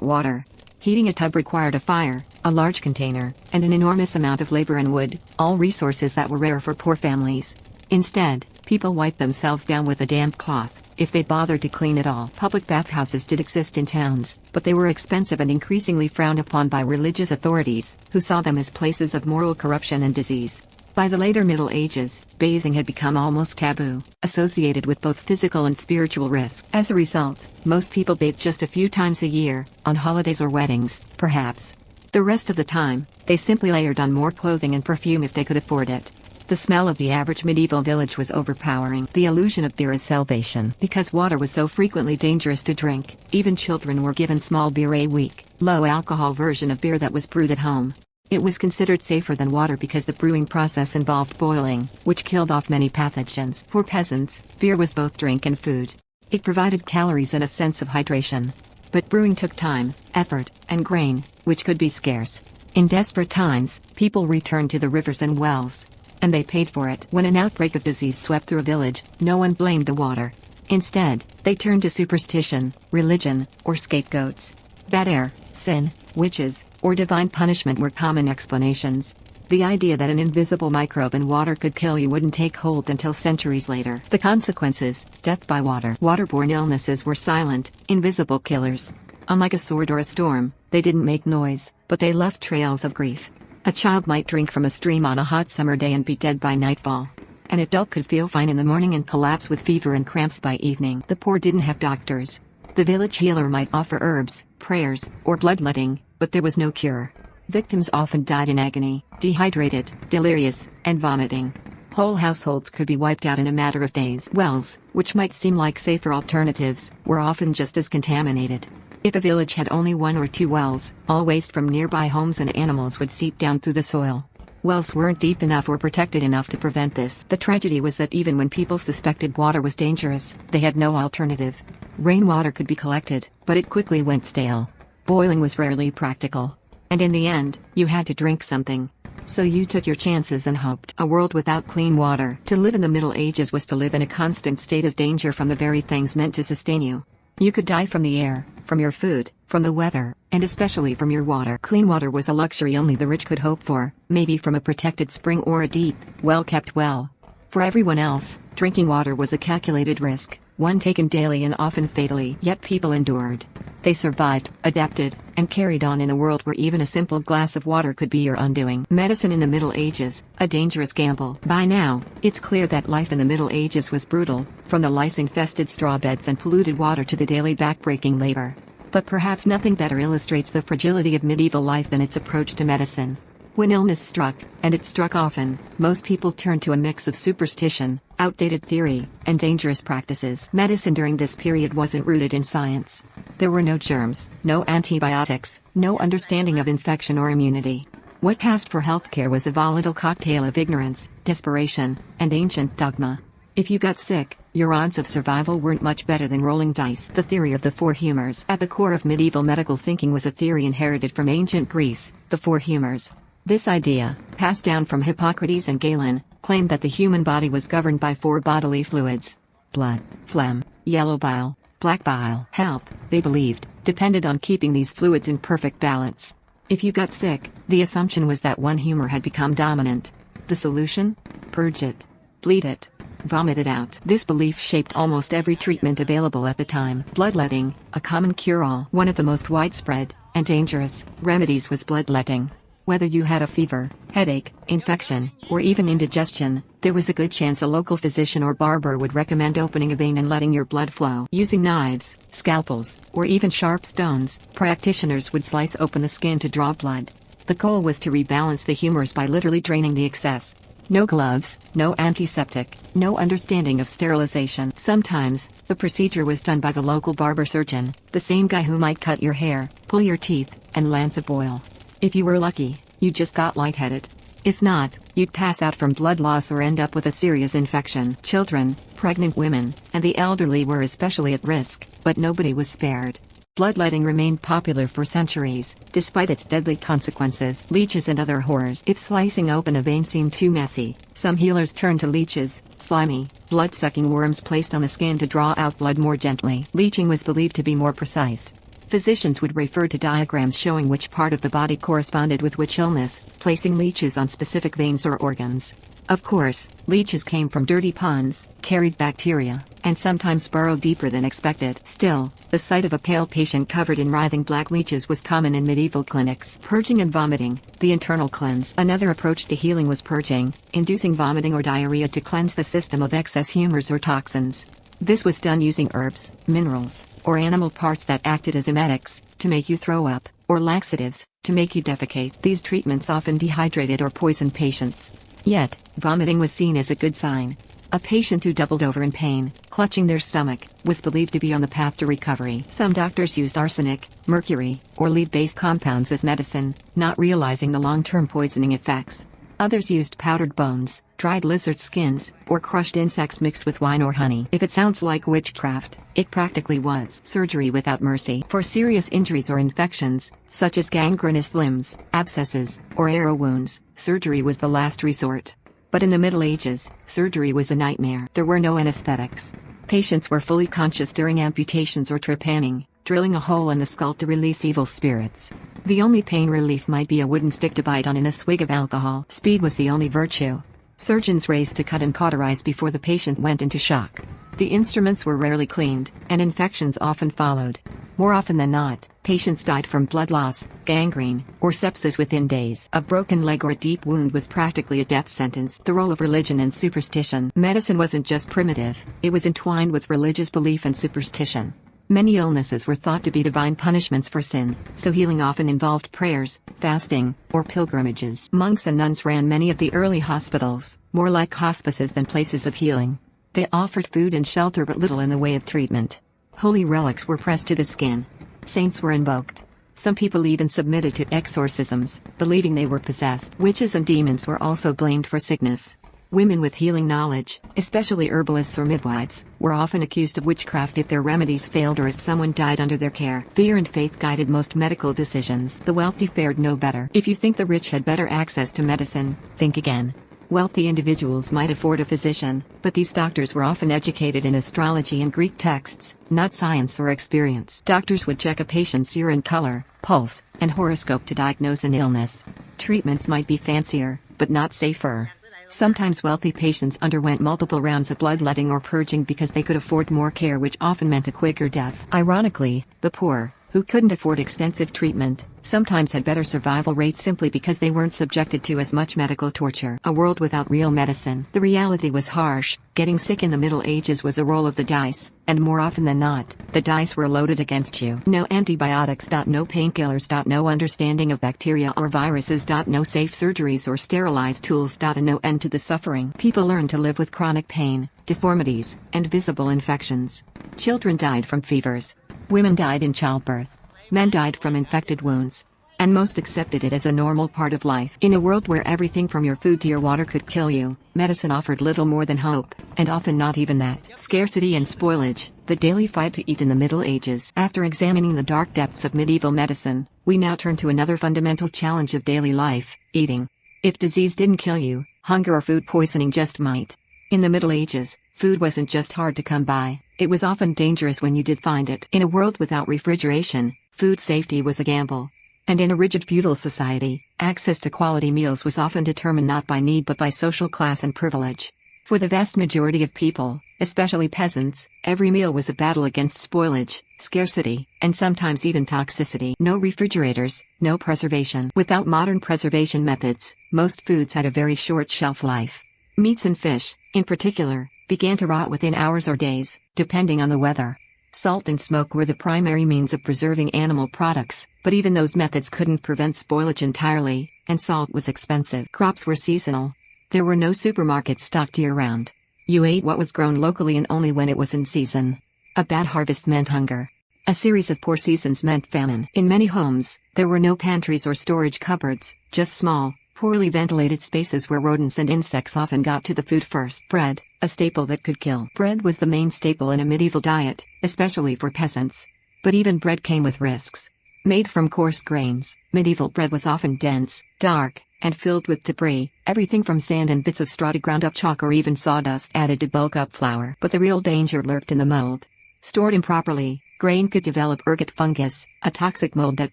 water. Heating a tub required a fire, a large container, and an enormous amount of labor and wood, all resources that were rare for poor families. Instead, people wiped themselves down with a damp cloth, if they bothered to clean at all. Public bathhouses did exist in towns, but they were expensive and increasingly frowned upon by religious authorities, who saw them as places of moral corruption and disease. By the later Middle Ages, bathing had become almost taboo, associated with both physical and spiritual risk. As a result, most people bathed just a few times a year, on holidays or weddings, perhaps. The rest of the time, they simply layered on more clothing and perfume if they could afford it. The smell of the average medieval village was overpowering. The illusion of beer as salvation. Because water was so frequently dangerous to drink, even children were given small beer a week, low-alcohol version of beer that was brewed at home. It was considered safer than water because the brewing process involved boiling, which killed off many pathogens. For peasants, beer was both drink and food. It provided calories and a sense of hydration. But brewing took time, effort, and grain, which could be scarce. In desperate times, people returned to the rivers and wells. And they paid for it. When an outbreak of disease swept through a village, no one blamed the water. Instead, they turned to superstition, religion, or scapegoats. Bad air, sin, witches, or divine punishment were common explanations. The idea that an invisible microbe in water could kill you wouldn't take hold until centuries later. The consequences: death by water. Waterborne illnesses were silent, invisible killers. Unlike a sword or a storm, they didn't make noise, but they left trails of grief. A child might drink from a stream on a hot summer day and be dead by nightfall. An adult could feel fine in the morning and collapse with fever and cramps by evening. The poor didn't have doctors. The village healer might offer herbs, prayers, or bloodletting, but there was no cure. Victims often died in agony, dehydrated, delirious, and vomiting. Whole households could be wiped out in a matter of days. Wells, which might seem like safer alternatives, were often just as contaminated. If a village had only one or two wells, all waste from nearby homes and animals would seep down through the soil. Wells weren't deep enough or protected enough to prevent this. The tragedy was that even when people suspected water was dangerous, they had no alternative. Rainwater could be collected, but it quickly went stale. Boiling was rarely practical. And in the end, you had to drink something. So you took your chances and hoped. A world without clean water. To live in the Middle Ages was to live in a constant state of danger from the very things meant to sustain you. You could die from the air, from your food, from the weather, and especially from your water. Clean water was a luxury only the rich could hope for, maybe from a protected spring or a deep, well-kept well. For everyone else, drinking water was a calculated risk, one taken daily and often fatally. Yet people endured. They survived, adapted, and carried on in a world where even a simple glass of water could be your undoing. Medicine in the Middle Ages, a dangerous gamble. By now, it's clear that life in the Middle Ages was brutal, from the lice-infested straw beds and polluted water to the daily back-breaking labor. But perhaps nothing better illustrates the fragility of medieval life than its approach to medicine. When illness struck, and it struck often, most people turned to a mix of superstition, outdated theory, and dangerous practices. Medicine during this period wasn't rooted in science. There were no germs, no antibiotics, no understanding of infection or immunity. What passed for healthcare was a volatile cocktail of ignorance, desperation, and ancient dogma. If you got sick, your odds of survival weren't much better than rolling dice. The theory of the four humors. At the core of medieval medical thinking was a theory inherited from ancient Greece, the four humors. This idea, passed down from Hippocrates and Galen, claimed that the human body was governed by four bodily fluids: blood, phlegm, yellow bile, black bile. Health, they believed, depended on keeping these fluids in perfect balance. If you got sick, the assumption was that one humor had become dominant. The solution? Purge it. Bleed it. Vomit it out. This belief shaped almost every treatment available at the time. Bloodletting, a common cure-all. One of the most widespread, and dangerous, remedies was bloodletting. Whether you had a fever, headache, infection, or even indigestion, there was a good chance a local physician or barber would recommend opening a vein and letting your blood flow. Using knives, scalpels, or even sharp stones, practitioners would slice open the skin to draw blood. The goal was to rebalance the humors by literally draining the excess. No gloves, no antiseptic, no understanding of sterilization. Sometimes, the procedure was done by the local barber surgeon, the same guy who might cut your hair, pull your teeth, and lance a boil. If you were lucky, you just got lightheaded. If not, you'd pass out from blood loss or end up with a serious infection. Children, pregnant women, and the elderly were especially at risk, but nobody was spared. Bloodletting remained popular for centuries, despite its deadly consequences. Leeches and other horrors. If slicing open a vein seemed too messy, some healers turned to leeches, slimy, blood-sucking worms placed on the skin to draw out blood more gently. Leeching was believed to be more precise. Physicians would refer to diagrams showing which part of the body corresponded with which illness, placing leeches on specific veins or organs. Of course, leeches came from dirty ponds, carried bacteria, and sometimes burrowed deeper than expected. Still, the sight of a pale patient covered in writhing black leeches was common in medieval clinics. Purging and vomiting, the internal cleanse. Another approach to healing was purging, inducing vomiting or diarrhea to cleanse the system of excess humors or toxins. This was done using herbs, minerals, or animal parts that acted as emetics, to make you throw up, or laxatives, to make you defecate. These treatments often dehydrated or poisoned patients. Yet, vomiting was seen as a good sign. A patient who doubled over in pain, clutching their stomach, was believed to be on the path to recovery. Some doctors used arsenic, mercury, or lead-based compounds as medicine, not realizing the long-term poisoning effects. Others used powdered bones, dried lizard skins, or crushed insects mixed with wine or honey. If it sounds like witchcraft, it practically was. Surgery without mercy. For serious injuries or infections, such as gangrenous limbs, abscesses, or arrow wounds, surgery was the last resort. But in the Middle Ages, surgery was a nightmare. There were no anesthetics. Patients were fully conscious during amputations or trepanning, drilling a hole in the skull to release evil spirits. The only pain relief might be a wooden stick to bite on and a swig of alcohol. Speed was the only virtue. Surgeons raced to cut and cauterize before the patient went into shock. The instruments were rarely cleaned, and infections often followed. More often than not, patients died from blood loss, gangrene, or sepsis within days. A broken leg or a deep wound was practically a death sentence. The role of religion and superstition. Medicine wasn't just primitive, it was entwined with religious belief and superstition. Many illnesses were thought to be divine punishments for sin, so healing often involved prayers, fasting, or pilgrimages. Monks and nuns ran many of the early hospitals, more like hospices than places of healing. They offered food and shelter but little in the way of treatment. Holy relics were pressed to the skin. Saints were invoked. Some people even submitted to exorcisms, believing they were possessed. Witches and demons were also blamed for sickness. Women with healing knowledge, especially herbalists or midwives, were often accused of witchcraft if their remedies failed or if someone died under their care. Fear and faith guided most medical decisions. The wealthy fared no better. If you think the rich had better access to medicine, think again. Wealthy individuals might afford a physician, but these doctors were often educated in astrology and Greek texts, not science or experience. Doctors would check a patient's urine color, pulse, and horoscope to diagnose an illness. Treatments might be fancier, but not safer. Sometimes wealthy patients underwent multiple rounds of bloodletting or purging because they could afford more care, which often meant a quicker death. Ironically, the poor, who couldn't afford extensive treatment, sometimes had better survival rates simply because they weren't subjected to as much medical torture. A world without real medicine. The reality was harsh. Getting sick in the Middle Ages was a roll of the dice, and more often than not, the dice were loaded against you. No antibiotics. No painkillers. No understanding of bacteria or viruses. No safe surgeries or sterilized tools. And no end to the suffering. People learned to live with chronic pain, deformities, and visible infections. Children died from fevers. Women died in childbirth. Men died from infected wounds. And most accepted it as a normal part of life. In a world where everything from your food to your water could kill you, medicine offered little more than hope, and often not even that. Scarcity and spoilage, the daily fight to eat in the Middle Ages. After examining the dark depths of medieval medicine, we now turn to another fundamental challenge of daily life: eating. If disease didn't kill you, hunger or food poisoning just might. In the Middle Ages, food wasn't just hard to come by, it was often dangerous when you did find it. In a world without refrigeration, food safety was a gamble. And in a rigid feudal society, access to quality meals was often determined not by need but by social class and privilege. For the vast majority of people, especially peasants, every meal was a battle against spoilage, scarcity, and sometimes even toxicity. No refrigerators, no preservation. Without modern preservation methods, most foods had a very short shelf life. Meats and fish, in particular, began to rot within hours or days, depending on the weather. Salt and smoke were the primary means of preserving animal products, but even those methods couldn't prevent spoilage entirely, and salt was expensive. Crops were seasonal. There were no supermarkets stocked year-round. You ate what was grown locally and only when it was in season. A bad harvest meant hunger. A series of poor seasons meant famine. In many homes, there were no pantries or storage cupboards, just small, poorly ventilated spaces where rodents and insects often got to the food first. Bread, a staple that could kill. Bread was the main staple in a medieval diet, especially for peasants. But even bread came with risks. Made from coarse grains, medieval bread was often dense, dark, and filled with debris, everything from sand and bits of straw to ground-up chalk or even sawdust added to bulk up flour. But the real danger lurked in the mold. Stored improperly, grain could develop ergot fungus, a toxic mold that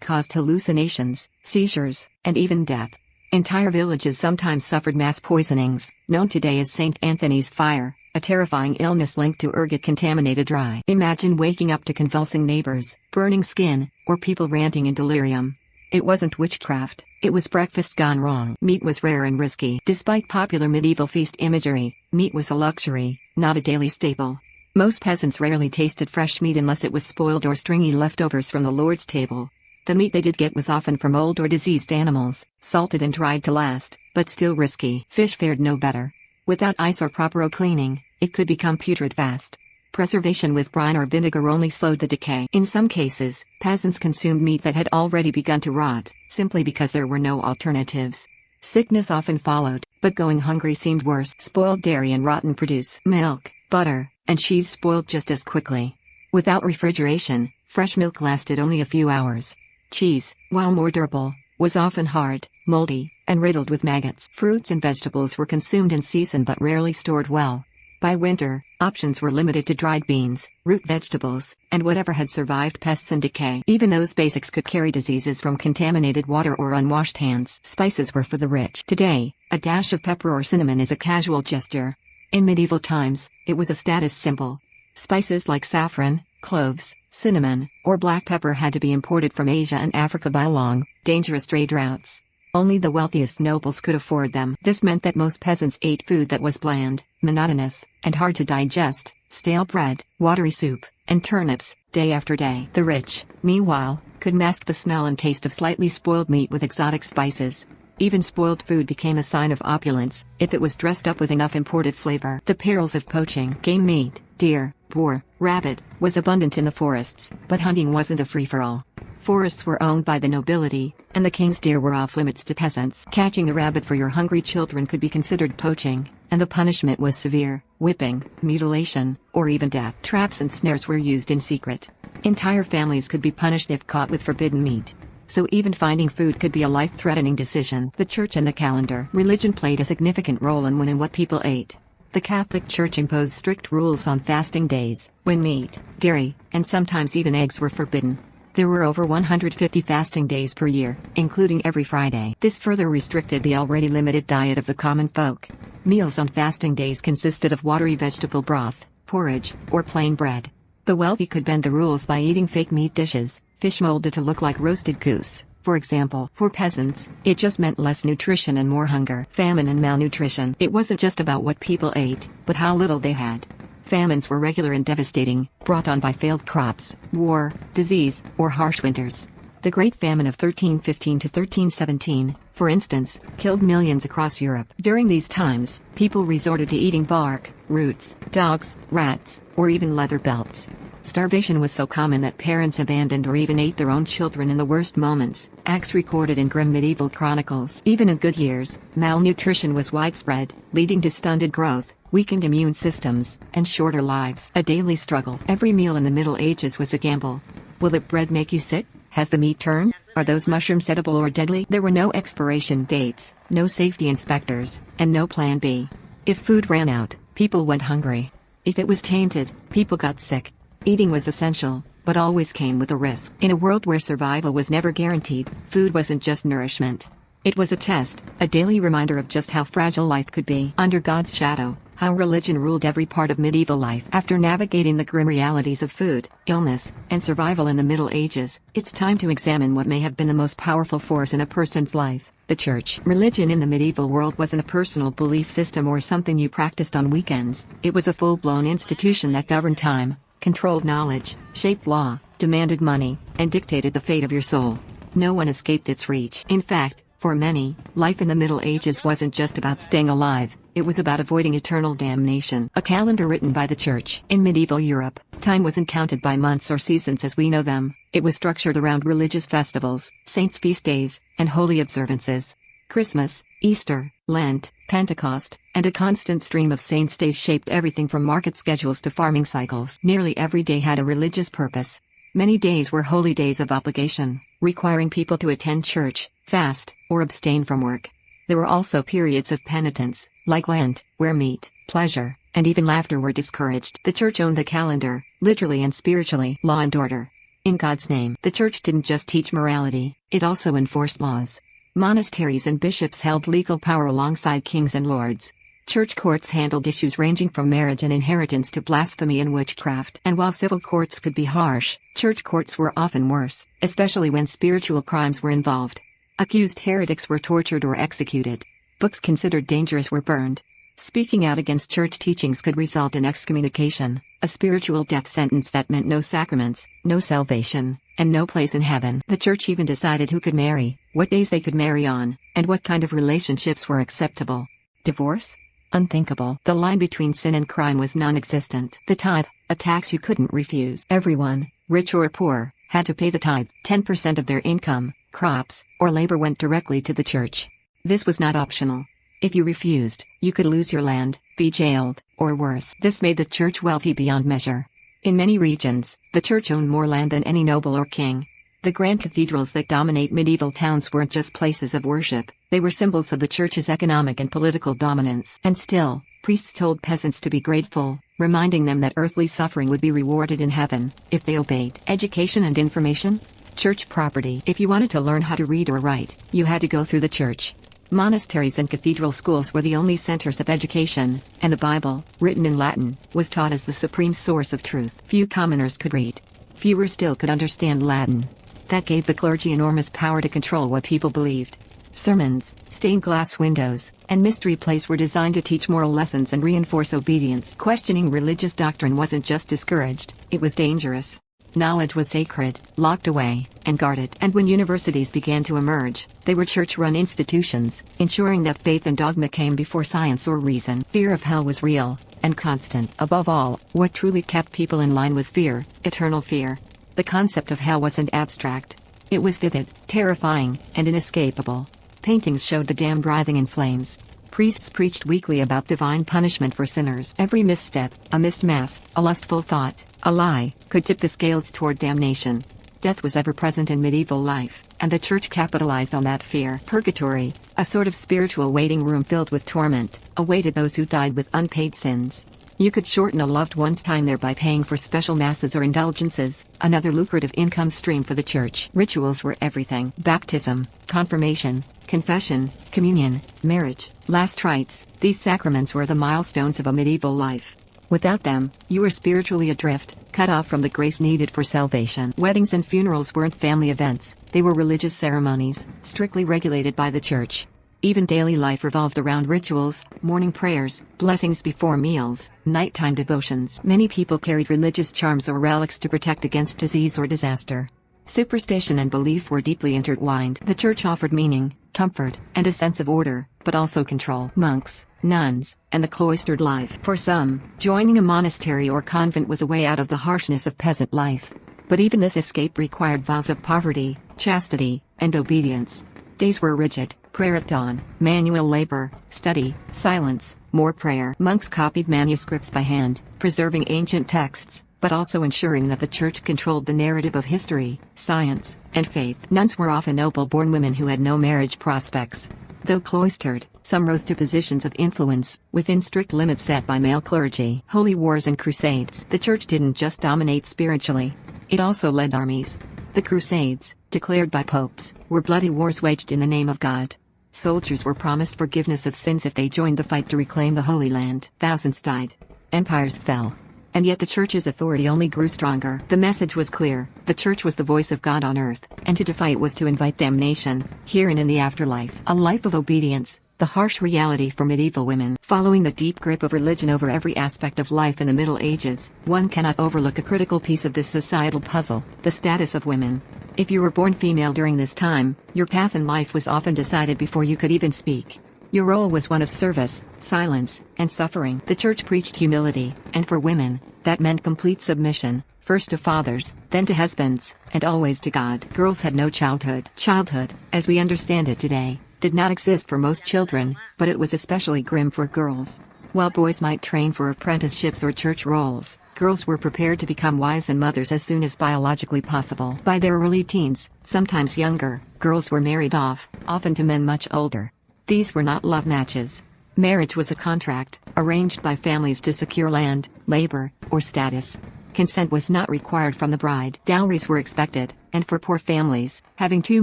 caused hallucinations, seizures, and even death. Entire villages sometimes suffered mass poisonings, known today as St. Anthony's fire, a terrifying illness linked to ergot-contaminated rye. Imagine waking up to convulsing neighbors, burning skin, or people ranting in delirium. It wasn't witchcraft, it was breakfast gone wrong. Meat was rare and risky. Despite popular medieval feast imagery, meat was a luxury, not a daily staple. Most peasants rarely tasted fresh meat unless it was spoiled or stringy leftovers from the Lord's table. The meat they did get was often from old or diseased animals, salted and dried to last, but still risky. Fish fared no better. Without ice or proper cleaning, it could become putrid fast. Preservation with brine or vinegar only slowed the decay. In some cases, peasants consumed meat that had already begun to rot, simply because there were no alternatives. Sickness often followed, but going hungry seemed worse. Spoiled dairy and rotten produce, milk, butter, and cheese spoiled just as quickly. Without refrigeration, fresh milk lasted only a few hours. Cheese, while more durable, was often hard, moldy, and riddled with maggots. Fruits and vegetables were consumed in season but rarely stored well. By winter, options were limited to dried beans, root vegetables, and whatever had survived pests and decay. Even those basics could carry diseases from contaminated water or unwashed hands. Spices were for the rich. Today, a dash of pepper or cinnamon is a casual gesture. In medieval times, it was a status symbol. Spices like saffron, cloves, cinnamon, or black pepper had to be imported from Asia and Africa by long, dangerous trade routes. Only the wealthiest nobles could afford them. This meant that most peasants ate food that was bland, monotonous, and hard to digest, stale bread, watery soup, and turnips, day after day. The rich, meanwhile, could mask the smell and taste of slightly spoiled meat with exotic spices. Even spoiled food became a sign of opulence, if it was dressed up with enough imported flavor. The perils of poaching. Game meat, deer, boar, rabbit, was abundant in the forests, but hunting wasn't a free-for-all. Forests were owned by the nobility, and the king's deer were off-limits to peasants. Catching a rabbit for your hungry children could be considered poaching, and the punishment was severe: whipping, mutilation, or even death. Traps and snares were used in secret. Entire families could be punished if caught with forbidden meat. So even finding food could be a life-threatening decision. The church and the calendar. Religion played a significant role in when and what people ate. The Catholic Church imposed strict rules on fasting days, when meat, dairy, and sometimes even eggs were forbidden. There were over 150 fasting days per year, including every Friday. This further restricted the already limited diet of the common folk. Meals on fasting days consisted of watery vegetable broth, porridge, or plain bread. The wealthy could bend the rules by eating fake meat dishes, fish molded to look like roasted goose, for example. For peasants, it just meant less nutrition and more hunger. Famine and malnutrition. It wasn't just about what people ate, but how little they had. Famines were regular and devastating, brought on by failed crops, war, disease, or harsh winters. The Great Famine of 1315 to 1317, for instance, killed millions across Europe. During these times, people resorted to eating bark, roots, dogs, rats, or even leather belts. Starvation was so common that parents abandoned or even ate their own children in the worst moments, acts recorded in grim medieval chronicles. Even in good years, malnutrition was widespread, leading to stunted growth, weakened immune systems, and shorter lives. A daily struggle. Every meal in the Middle Ages was a gamble. Will the bread make you sick? Has the meat turned? Are those mushrooms edible or deadly? There were no expiration dates, no safety inspectors, and no plan B. If food ran out, people went hungry. If it was tainted, people got sick. Eating was essential, but always came with a risk. In a world where survival was never guaranteed, food wasn't just nourishment. It was a test, a daily reminder of just how fragile life could be. Under God's shadow, how religion ruled every part of medieval life. After navigating the grim realities of food, illness, and survival in the Middle Ages, it's time to examine what may have been the most powerful force in a person's life: the church. Religion in the medieval world wasn't a personal belief system or something you practiced on weekends. It was a full-blown institution that governed time, controlled knowledge, shaped law, demanded money, and dictated the fate of your soul. No one escaped its reach. In fact, For many, life in the Middle Ages wasn't just about staying alive, it was about avoiding eternal damnation. A calendar written by the Church. In medieval Europe, time wasn't counted by months or seasons as we know them, it was structured around religious festivals, saints' feast days, and holy observances. Christmas, Easter, Lent, Pentecost, and a constant stream of saints' days shaped everything from market schedules to farming cycles. Nearly every day had a religious purpose. Many days were holy days of obligation, requiring people to attend church, fast, or abstain from work. There were also periods of penitence, like Lent, where meat, pleasure, and even laughter were discouraged. The Church owned the calendar, literally and spiritually. Law and order. In God's name, the Church didn't just teach morality, it also enforced laws. Monasteries and bishops held legal power alongside kings and lords. Church courts handled issues ranging from marriage and inheritance to blasphemy and witchcraft. And while civil courts could be harsh, church courts were often worse, especially when spiritual crimes were involved. Accused heretics were tortured or executed. Books considered dangerous were burned. Speaking out against church teachings could result in excommunication, a spiritual death sentence that meant no sacraments, no salvation, and no place in heaven. The Church even decided who could marry, what days they could marry on, and what kind of relationships were acceptable. Divorce? Unthinkable. The line between sin and crime was non-existent. The tithe, a tax you couldn't refuse. Everyone, rich or poor, had to pay the tithe. 10% of their income, crops, or labor went directly to the church. This was not optional. If you refused, you could lose your land, be jailed, or worse. This made the church wealthy beyond measure. In many regions, the church owned more land than any noble or king. The grand cathedrals that dominate medieval towns weren't just places of worship, they were symbols of the church's economic and political dominance. And still, priests told peasants to be grateful, reminding them that earthly suffering would be rewarded in heaven, if they obeyed. Education and information? Church property. If you wanted to learn how to read or write, you had to go through the church. Monasteries and cathedral schools were the only centers of education, and the Bible, written in Latin, was taught as the supreme source of truth. Few commoners could read. Fewer still could understand Latin. That gave the clergy enormous power to control what people believed. Sermons, stained glass windows, and mystery plays were designed to teach moral lessons and reinforce obedience. Questioning religious doctrine wasn't just discouraged, it was dangerous. Knowledge was sacred, locked away, and guarded. And when universities began to emerge, they were church-run institutions, ensuring that faith and dogma came before science or reason. Fear of hell was real, and constant. Above all, what truly kept people in line was fear, eternal fear. The concept of hell wasn't abstract. It was vivid, terrifying, and inescapable. Paintings showed the damned writhing in flames. Priests preached weekly about divine punishment for sinners. Every misstep, a missed mass, a lustful thought, a lie, could tip the scales toward damnation. Death was ever present in medieval life, and the church capitalized on that fear. Purgatory, a sort of spiritual waiting room filled with torment, awaited those who died with unpaid sins. You could shorten a loved one's time there by paying for special masses or indulgences, another lucrative income stream for the church. Rituals were everything. Baptism, confirmation, confession, communion, marriage, last rites, these sacraments were the milestones of a medieval life. Without them, you were spiritually adrift, cut off from the grace needed for salvation. Weddings and funerals weren't family events, they were religious ceremonies, strictly regulated by the church. Even daily life revolved around rituals, morning prayers, blessings before meals, nighttime devotions. Many people carried religious charms or relics to protect against disease or disaster. Superstition and belief were deeply intertwined. The church offered meaning, comfort, and a sense of order, but also control. Monks, nuns, and the cloistered life. For some, joining a monastery or convent was a way out of the harshness of peasant life. But even this escape required vows of poverty, chastity, and obedience. Days were rigid. Prayer at dawn, manual labor, study, silence, more prayer. Monks copied manuscripts by hand, preserving ancient texts, but also ensuring that the church controlled the narrative of history, science, and faith. Nuns were often noble-born women who had no marriage prospects. Though cloistered, some rose to positions of influence, within strict limits set by male clergy. Holy wars and crusades. The church didn't just dominate spiritually. It also led armies. The Crusades, declared by popes, were bloody wars waged in the name of God. Soldiers were promised forgiveness of sins if they joined the fight to reclaim the Holy Land. Thousands died. Empires fell. And yet the church's authority only grew stronger. The message was clear, the church was the voice of God on earth, and to defy it was to invite damnation, here and in the afterlife. A life of obedience, the harsh reality for medieval women. Following the deep grip of religion over every aspect of life in the Middle Ages, one cannot overlook a critical piece of this societal puzzle, the status of women. If you were born female during this time, your path in life was often decided before you could even speak. Your role was one of service, silence, and suffering. The church preached humility, and for women, that meant complete submission, first to fathers, then to husbands, and always to God. Girls had no childhood. Childhood, as we understand it today, did not exist for most children, but it was especially grim for girls. While boys might train for apprenticeships or church roles, girls were prepared to become wives and mothers as soon as biologically possible. By their early teens, sometimes younger, girls were married off, often to men much older. These were not love matches. Marriage was a contract, arranged by families to secure land, labor, or status. Consent was not required from the bride. Dowries were expected, and for poor families, having too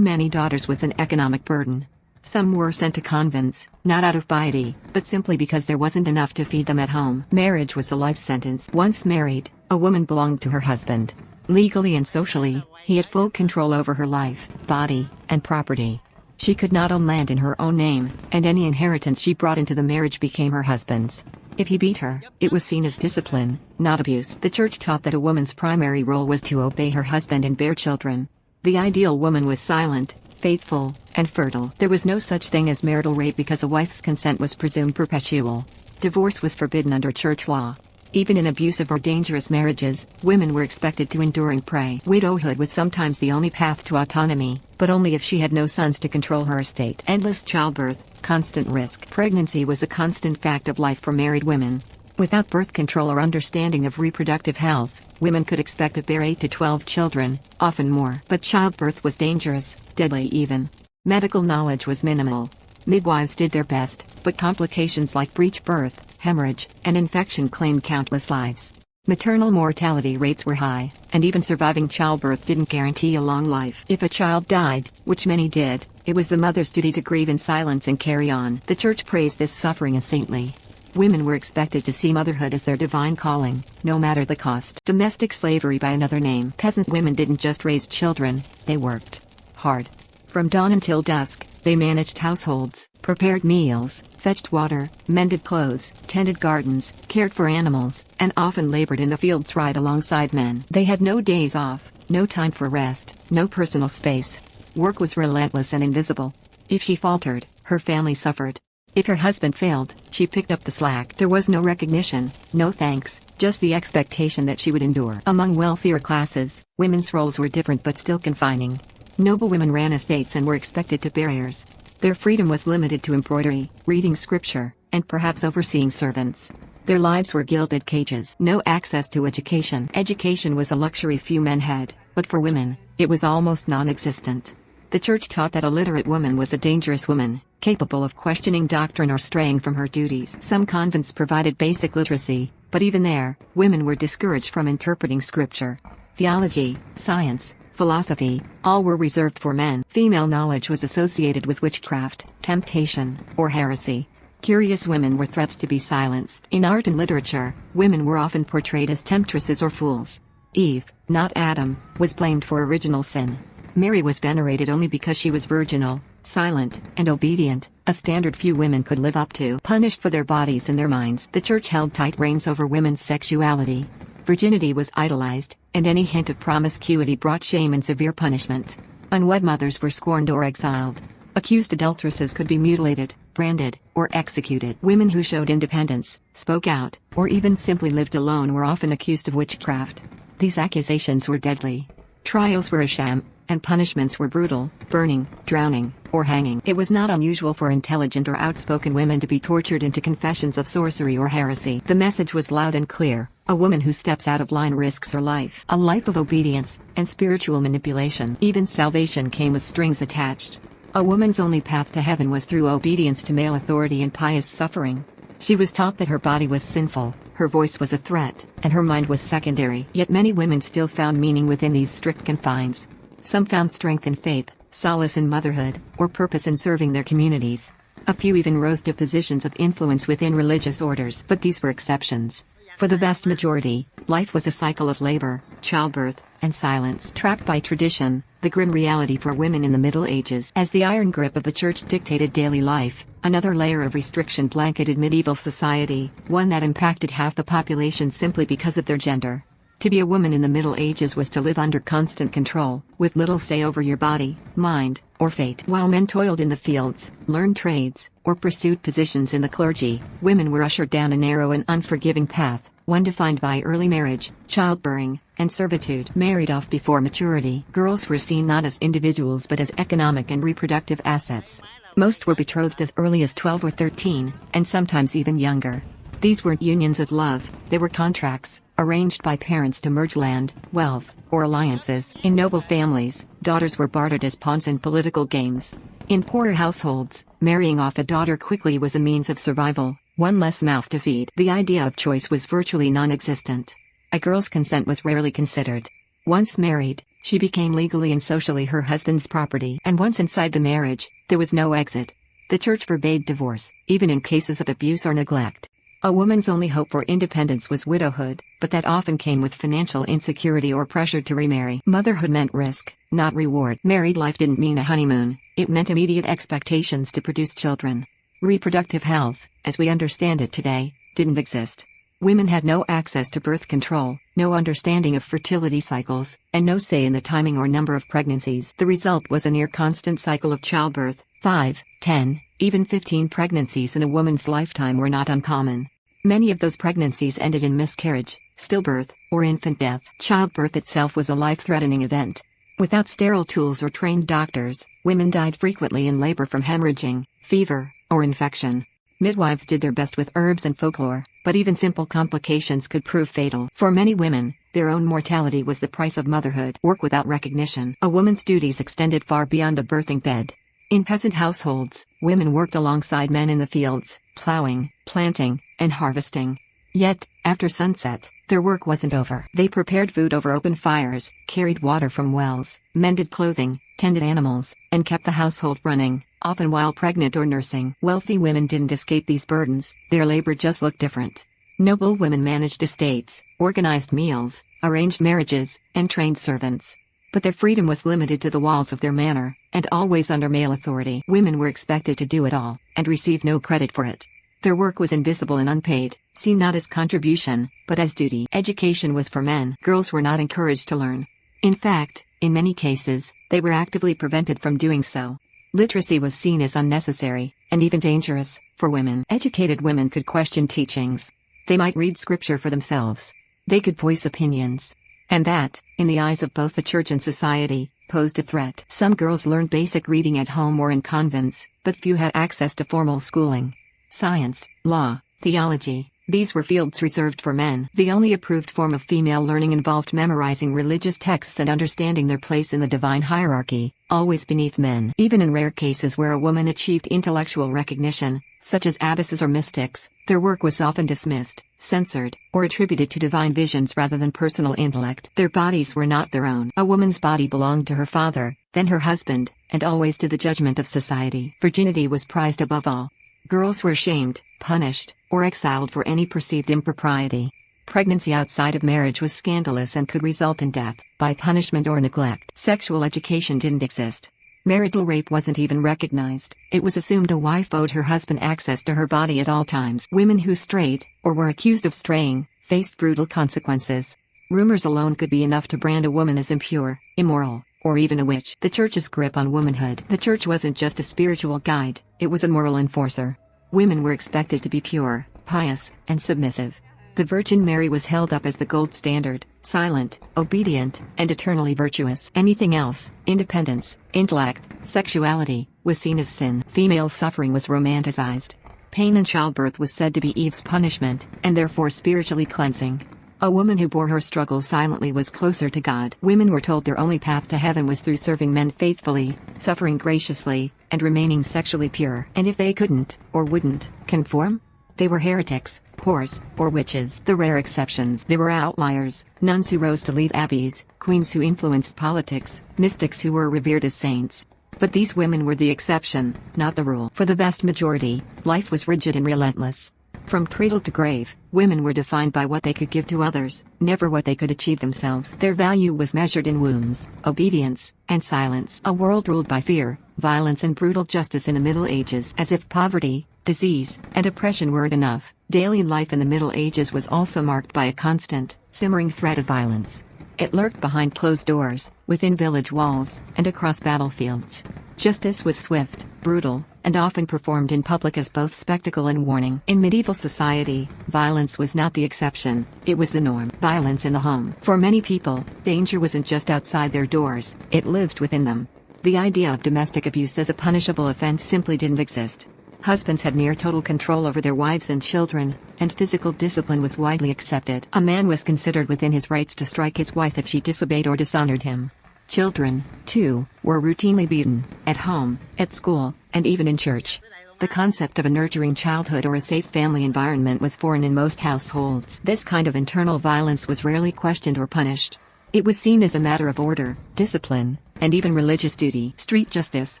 many daughters was an economic burden. Some were sent to convents, not out of piety, but simply because there wasn't enough to feed them at home. Marriage was a life sentence. Once married, a woman belonged to her husband. Legally and socially, he had full control over her life, body, and property. She could not own land in her own name, and any inheritance she brought into the marriage became her husband's. If he beat her, it was seen as discipline, not abuse. The church taught that a woman's primary role was to obey her husband and bear children. The ideal woman was silent, faithful, and fertile. There was no such thing as marital rape because a wife's consent was presumed perpetual. Divorce was forbidden under church law. Even in abusive or dangerous marriages, women were expected to endure and pray. Widowhood was sometimes the only path to autonomy, but only if she had no sons to control her estate. Endless childbirth, constant risk. Pregnancy was a constant fact of life for married women. Without birth control or understanding of reproductive health, women could expect to bear 8 to 12 children, often more. But childbirth was dangerous, deadly even. Medical knowledge was minimal. Midwives did their best, but complications like breech birth, hemorrhage, and infection claimed countless lives. Maternal mortality rates were high, and even surviving childbirth didn't guarantee a long life. If a child died, which many did, it was the mother's duty to grieve in silence and carry on. The church praised this suffering as saintly. Women were expected to see motherhood as their divine calling, no matter the cost. Domestic slavery by another name. Peasant women didn't just raise children, they worked hard. From dawn until dusk, they managed households, prepared meals, fetched water, mended clothes, tended gardens, cared for animals, and often labored in the fields right alongside men. They had no days off, no time for rest, no personal space. Work was relentless and invisible. If she faltered, her family suffered. If her husband failed, she picked up the slack. There was no recognition, no thanks, just the expectation that she would endure. Among wealthier classes, women's roles were different but still confining. Noble women ran estates and were expected to bear heirs. Their freedom was limited to embroidery, reading scripture, and perhaps overseeing servants. Their lives were gilded cages. No access to education. Education was a luxury few men had, but for women, it was almost non-existent. The church taught that a literate woman was a dangerous woman, capable of questioning doctrine or straying from her duties. Some convents provided basic literacy, but even there, women were discouraged from interpreting scripture. Theology, science, philosophy, all were reserved for men. Female knowledge was associated with witchcraft, temptation, or heresy. Curious women were threats to be silenced. In art and literature, women were often portrayed as temptresses or fools. Eve, not Adam, was blamed for original sin. Mary was venerated only because she was virginal, silent, and obedient, a standard few women could live up to. Punished for their bodies and their minds, the church held tight reins over women's sexuality. Virginity was idolized, and any hint of promiscuity brought shame and severe punishment. Unwed mothers were scorned or exiled. Accused adulteresses could be mutilated, branded, or executed. Women who showed independence, spoke out, or even simply lived alone were often accused of witchcraft. These accusations were deadly. Trials were a sham, and punishments were brutal, burning, drowning, or hanging. It was not unusual for intelligent or outspoken women to be tortured into confessions of sorcery or heresy. The message was loud and clear: a woman who steps out of line risks her life. A life of obedience and spiritual manipulation. Even salvation came with strings attached. A woman's only path to heaven was through obedience to male authority and pious suffering. She was taught that her body was sinful, her voice was a threat, and her mind was secondary. Yet many women still found meaning within these strict confines. Some found strength in faith, solace in motherhood, or purpose in serving their communities. A few even rose to positions of influence within religious orders, but these were exceptions. For the vast majority, life was a cycle of labor, childbirth, and silence. Trapped by tradition, the grim reality for women in the Middle Ages. As the iron grip of the church dictated daily life, another layer of restriction blanketed medieval society, one that impacted half the population simply because of their gender. To be a woman in the Middle Ages was to live under constant control, with little say over your body, mind, or fate. While men toiled in the fields, learned trades, or pursued positions in the clergy, women were ushered down a narrow and unforgiving path, one defined by early marriage, childbearing, and servitude. Married off before maturity, girls were seen not as individuals but as economic and reproductive assets. Most were betrothed as early as 12 or 13, and sometimes even younger. These weren't unions of love, they were contracts, arranged by parents to merge land, wealth, or alliances. In noble families, daughters were bartered as pawns in political games. In poorer households, marrying off a daughter quickly was a means of survival, one less mouth to feed. The idea of choice was virtually non-existent. A girl's consent was rarely considered. Once married, she became legally and socially her husband's property. And once inside the marriage, there was no exit. The church forbade divorce, even in cases of abuse or neglect. A woman's only hope for independence was widowhood, but that often came with financial insecurity or pressure to remarry. Motherhood meant risk, not reward. Married life didn't mean a honeymoon, it meant immediate expectations to produce children. Reproductive health, as we understand it today, didn't exist. Women had no access to birth control, no understanding of fertility cycles, and no say in the timing or number of pregnancies. The result was a near constant cycle of childbirth. 5, 10, even 15 pregnancies in a woman's lifetime were not uncommon. Many of those pregnancies ended in miscarriage, stillbirth, or infant death. Childbirth itself was a life-threatening event. Without sterile tools or trained doctors, women died frequently in labor from hemorrhaging, fever, or infection. Midwives did their best with herbs and folklore, but even simple complications could prove fatal. For many women, their own mortality was the price of motherhood. Work without recognition. A woman's duties extended far beyond the birthing bed. In peasant households, women worked alongside men in the fields, plowing, planting, and harvesting. Yet, after sunset, their work wasn't over. They prepared food over open fires, carried water from wells, mended clothing, tended animals, and kept the household running, often while pregnant or nursing. Wealthy women didn't escape these burdens, their labor just looked different. Noble women managed estates, organized meals, arranged marriages, and trained servants. But their freedom was limited to the walls of their manor, and always under male authority. Women were expected to do it all, and receive no credit for it. Their work was invisible and unpaid, seen not as contribution, but as duty. Education was for men. Girls were not encouraged to learn. In fact, in many cases, they were actively prevented from doing so. Literacy was seen as unnecessary, and even dangerous, for women. Educated women could question teachings. They might read scripture for themselves. They could voice opinions. And that, in the eyes of both the church and society, posed a threat. Some girls learned basic reading at home or in convents, but few had access to formal schooling. Science, law, theology, these were fields reserved for men. The only approved form of female learning involved memorizing religious texts and understanding their place in the divine hierarchy, always beneath men. Even in rare cases where a woman achieved intellectual recognition, such as abbesses or mystics, their work was often dismissed, censored, or attributed to divine visions rather than personal intellect. Their bodies were not their own. A woman's body belonged to her father, then her husband, and always to the judgment of society. Virginity was prized above all. Girls were shamed, punished, or exiled for any perceived impropriety. Pregnancy outside of marriage was scandalous and could result in death, by punishment or neglect. Sexual education didn't exist. Marital rape wasn't even recognized. It was assumed a wife owed her husband access to her body at all times. Women who strayed, or were accused of straying, faced brutal consequences. Rumors alone could be enough to brand a woman as impure, immoral, or even a witch. The church's grip on womanhood. The church wasn't just a spiritual guide, it was a moral enforcer. Women were expected to be pure, pious, and submissive. The Virgin Mary was held up as the gold standard, silent, obedient, and eternally virtuous. Anything else, independence, intellect, sexuality, was seen as sin. Female suffering was romanticized. Pain in childbirth was said to be Eve's punishment, and therefore spiritually cleansing. A woman who bore her struggles silently was closer to God. Women were told their only path to heaven was through serving men faithfully, suffering graciously, and remaining sexually pure. And if they couldn't, or wouldn't, conform, they were heretics, whores, or witches. The rare exceptions. There were outliers, nuns who rose to lead abbeys, queens who influenced politics, mystics who were revered as saints. But these women were the exception, not the rule. For the vast majority, life was rigid and relentless. From cradle to grave, women were defined by what they could give to others, never what they could achieve themselves. Their value was measured in wombs, obedience, and silence. A world ruled by fear, violence and brutal justice in the Middle Ages. As if poverty, disease, and oppression weren't enough, Daily life in the Middle Ages was also marked by a constant, simmering threat of violence. It lurked behind closed doors, within village walls, and across battlefields. Justice was swift, brutal, and often performed in public as both spectacle and warning. In medieval society, violence was not the exception, it was the norm. Violence in the home. For many people, danger wasn't just outside their doors, it lived within them. The idea of domestic abuse as a punishable offense simply didn't exist. Husbands had near total control over their wives and children, and physical discipline was widely accepted. A man was considered within his rights to strike his wife if she disobeyed or dishonored him. Children, too, were routinely beaten, at home, at school, and even in church. The concept of a nurturing childhood or a safe family environment was foreign in most households. This kind of internal violence was rarely questioned or punished. It was seen as a matter of order, discipline, and even religious duty. Street justice,